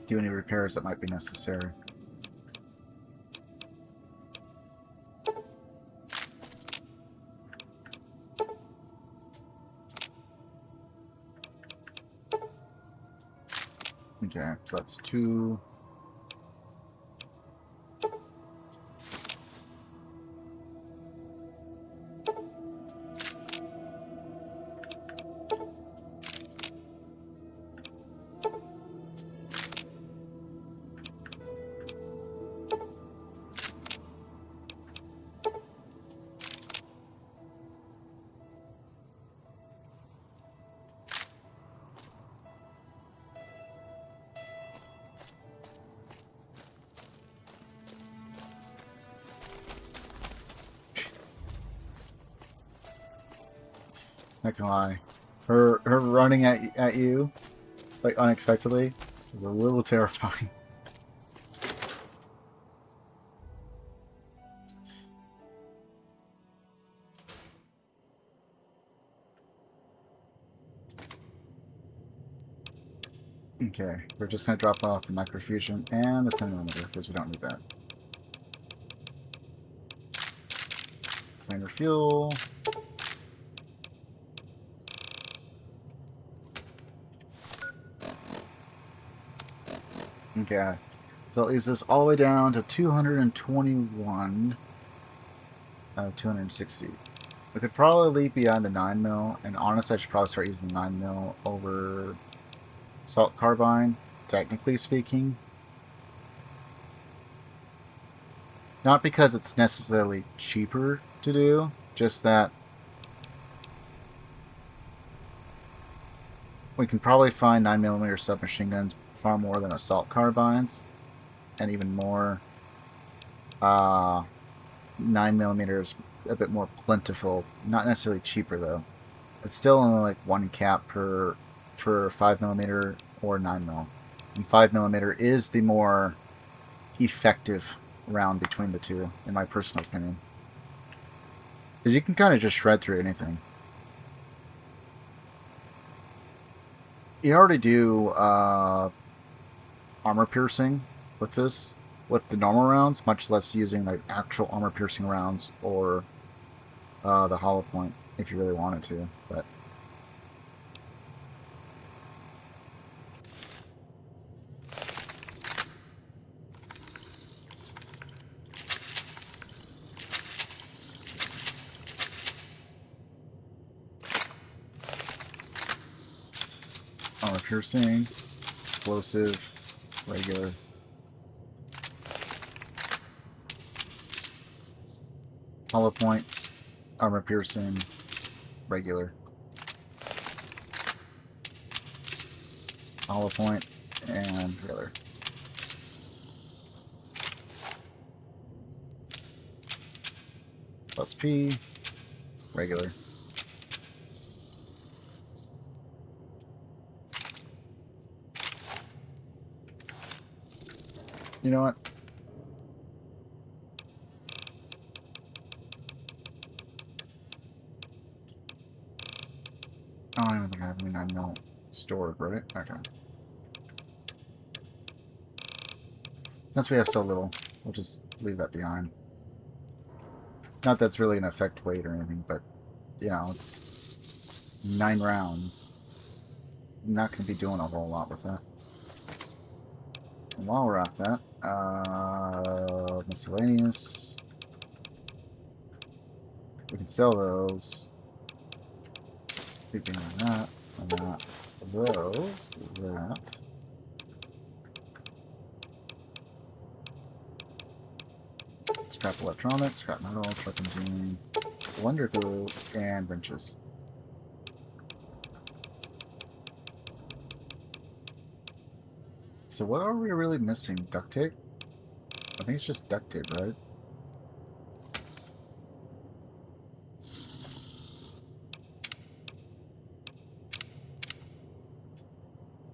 do any repairs that might be necessary. Okay, so that's 2. Not gonna lie, her running at you, like unexpectedly, is a little terrifying. Okay, we're just gonna drop off the microfusion and the 10mm because we don't need that. Flamer fuel. Okay, so it leaves us all the way down to 221 out of 260. We could probably leap beyond the 9mm, and honestly I should probably start using the 9mm over salt carbine, technically speaking. Not because it's necessarily cheaper to do, just that we can probably find 9mm submachine guns far more than assault carbines, and even more 9mm is a bit more plentiful, not necessarily cheaper though. It's still only like 1 cap for 5mm or 9mm, and 5mm is the more effective round between the two, in my personal opinion, because you can kind of just shred through anything. You already do armor piercing with this, with the normal rounds, much less using like actual armor piercing rounds or the hollow point if you really wanted to. But piercing, explosive, regular. Hollow point, armor piercing, regular. Hollow point, and regular. Plus P, regular. You know what? Oh, I don't think I have any 9mm stored, right? Okay. Since we have so little, we'll just leave that behind. Not that's really an effect weight or anything, but, you know, it's 9 rounds. I'm not going to be doing a whole lot with that. And while we're at that, miscellaneous. We can sell those. Keeping on that, those, that. Scrap electronics, scrap metal, truck engine, wonder glue, and wrenches. So what are we really missing? Duct tape? I think it's just duct tape, right?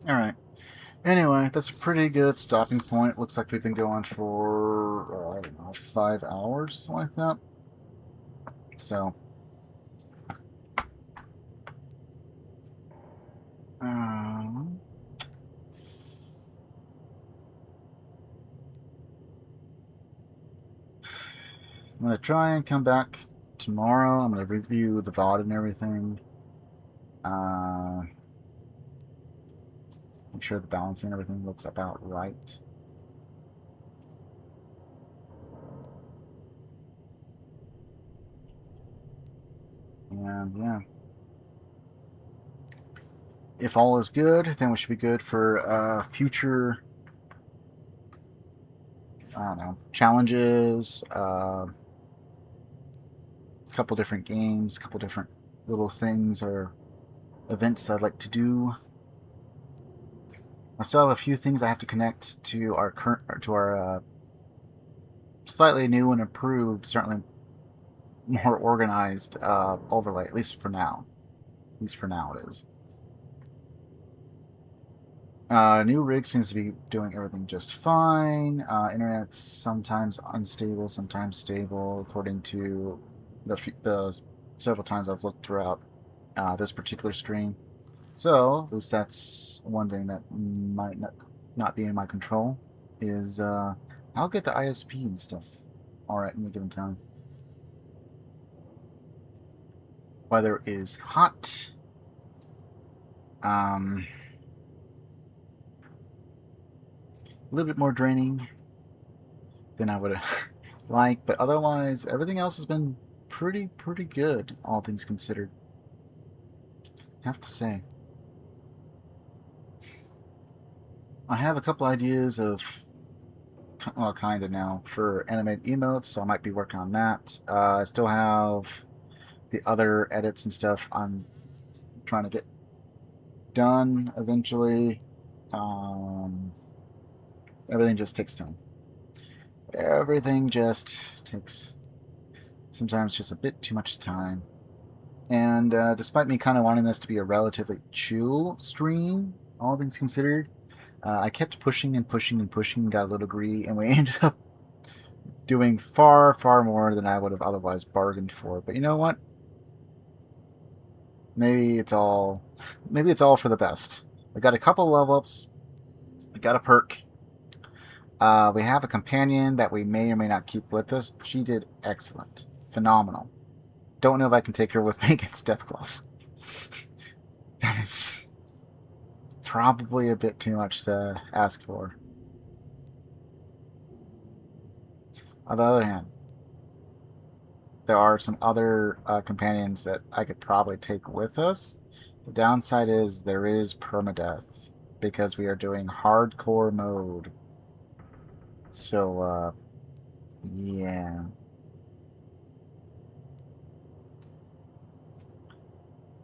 Alright. Anyway, that's a pretty good stopping point. Looks like we've been going for, I don't know, 5 hours, something like that. So. I'm going to try and come back tomorrow. I'm going to review the VOD and everything. Make sure the balancing and everything looks about right. And yeah. If all is good, then we should be good for future, I don't know, challenges, a couple different games, a couple different little things or events I'd like to do. I still have a few things I have to connect to our slightly new and improved, certainly more organized overlay, at least for now. At least for now it is. New rig seems to be doing everything just fine. Internet's sometimes unstable, sometimes stable, according to the several times I've looked throughout this particular stream. So, at least that's one thing that might not be in my control, is I'll get the ISP and stuff alright in a given time. Weather is hot. A little bit more draining than I would like, but otherwise everything else has been pretty good, all things considered. Have to say. I have a couple ideas of, well, kind of now, for animated emotes, so I might be working on that. I still have the other edits and stuff I'm trying to get done eventually. Everything just takes time. Everything just takes sometimes just a bit too much time. And despite me kind of wanting this to be a relatively chill stream, all things considered, I kept pushing and pushing and pushing, got a little greedy, and we ended up doing far more than I would have otherwise bargained for. But you know what? Maybe it's all for the best. We got a couple level ups. We got a perk. We have a companion that we may or may not keep with us. She did excellent. Phenomenal. Don't know if I can take her with me against Deathclaws. That is probably a bit too much to ask for. On the other hand, there are some other companions that I could probably take with us The downside is there is permadeath because we are doing hardcore mode. So, yeah.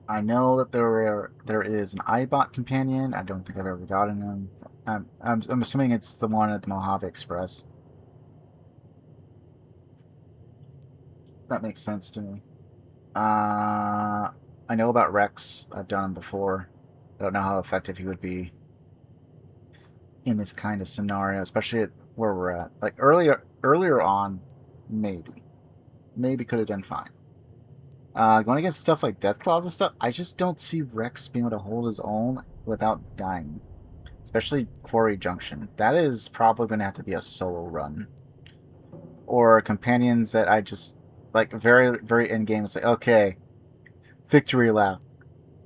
I know that there is an iBot companion. I don't think I've ever gotten him. I'm assuming it's the one at the Mojave Express. That makes sense to me. I know about Rex. I've done him before. I don't know how effective he would be in this kind of scenario, especially at where we're at. Like earlier on, maybe could have done fine. Going against stuff like Deathclaws and stuff, I just don't see Rex being able to hold his own without dying. Especially Quarry Junction. That is probably going to have to be a solo run. Or companions that I just, like, very, very in-game, it's like, okay, victory lap.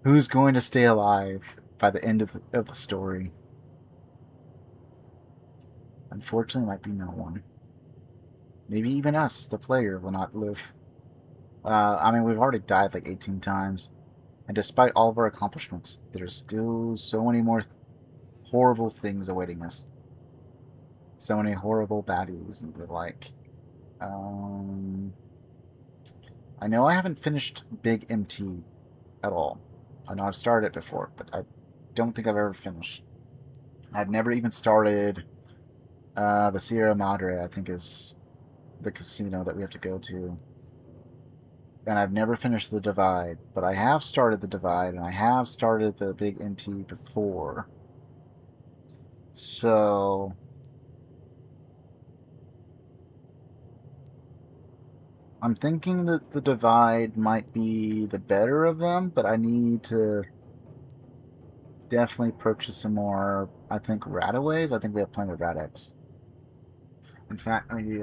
Who's going to stay alive by the end of the story? Unfortunately, might be no one. Maybe even us, the player, will not live. I mean, we've already died like 18 times. And despite all of our accomplishments, there's still so many more horrible things awaiting us. So many horrible baddies and the like. I know I haven't finished Big MT at all. I know I've started it before, but I don't think I've ever finished. I've never even started the Sierra Madre, I think is the casino that we have to go to. And I've never finished the Divide, but I have started the Divide, and I have started the Big MT before. So I'm thinking that the Divide might be the better of them, but I need to definitely purchase some more, I think, Radaways. I think we have plenty of Radex. In fact, maybe,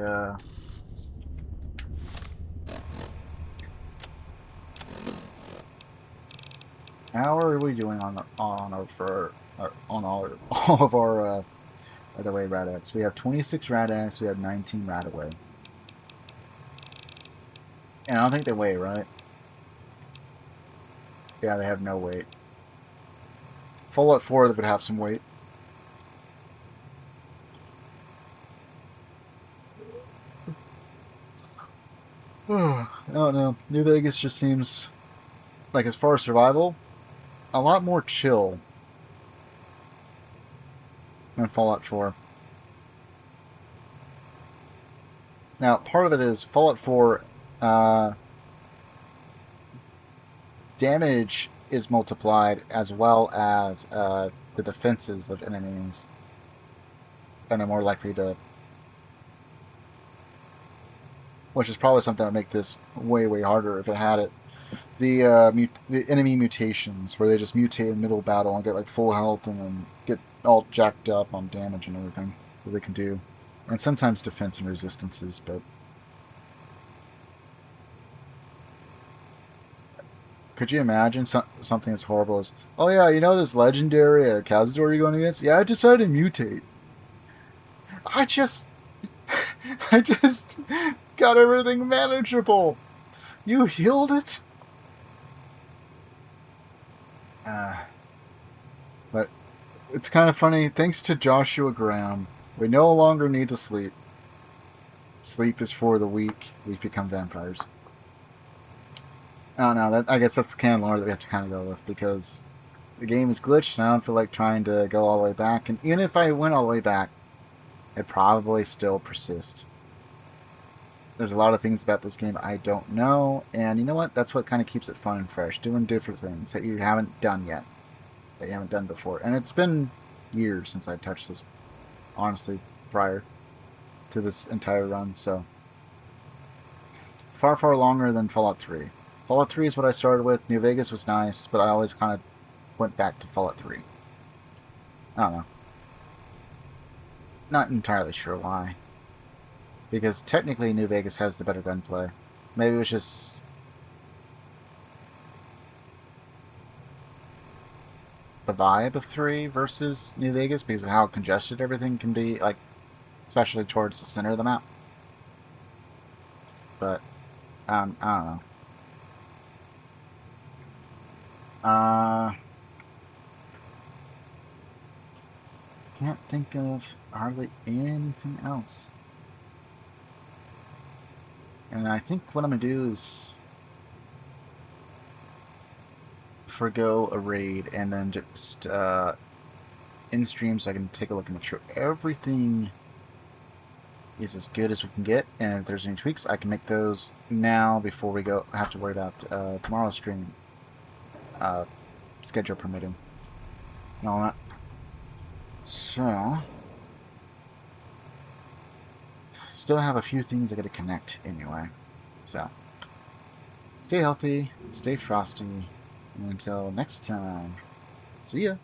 how are we doing on all of our Radaway Radex? We have 26 Radex, we have 19 Radaway. And I don't think they weigh, right? Yeah, they have no weight. Fallout 4 would have some weight. I don't know. New Vegas just seems like, as far as survival, a lot more chill than Fallout 4. Now, part of it is Fallout 4 damage is multiplied as well as the defenses of enemies, and they're more likely to, which is probably something that would make this way harder if it had it. The enemy mutations, where they just mutate in the middle of battle and get like full health and then get all jacked up on damage and everything that they can do, and sometimes defense and resistances, but could you imagine something as horrible as, oh yeah, you know this legendary Cazador you're going against? Yeah, I decided to mutate. I just got everything manageable. You healed it? But it's kind of funny. Thanks to Joshua Graham, we no longer need to sleep. Sleep is for the weak. We've become vampires. I don't know. I guess that's the canon lore that we have to kind of go with, because the game is glitched, and I don't feel like trying to go all the way back. And even if I went all the way back, it'd probably still persist. There's a lot of things about this game I don't know, and you know what? That's what kind of keeps it fun and fresh. Doing different things that you haven't done yet, that you haven't done before. And it's been years since I touched this, honestly, prior to this entire run, so far longer than Fallout 3. Fallout 3 is what I started with. New Vegas was nice, but I always kind of went back to Fallout 3. I don't know. Not entirely sure why. Because technically New Vegas has the better gunplay. Maybe it was just the vibe of 3 versus New Vegas, because of how congested everything can be, like, especially towards the center of the map. But I don't know. Can't think of hardly anything else. And I think what I'm going to do is forgo a raid and then just in stream so I can take a look and make sure everything is as good as we can get. And if there's any tweaks, I can make those now before we go. I have to worry about tomorrow's stream schedule permitting and all that. So, still have a few things I got to connect anyway. So, stay healthy, stay frosty, and until next time, see ya.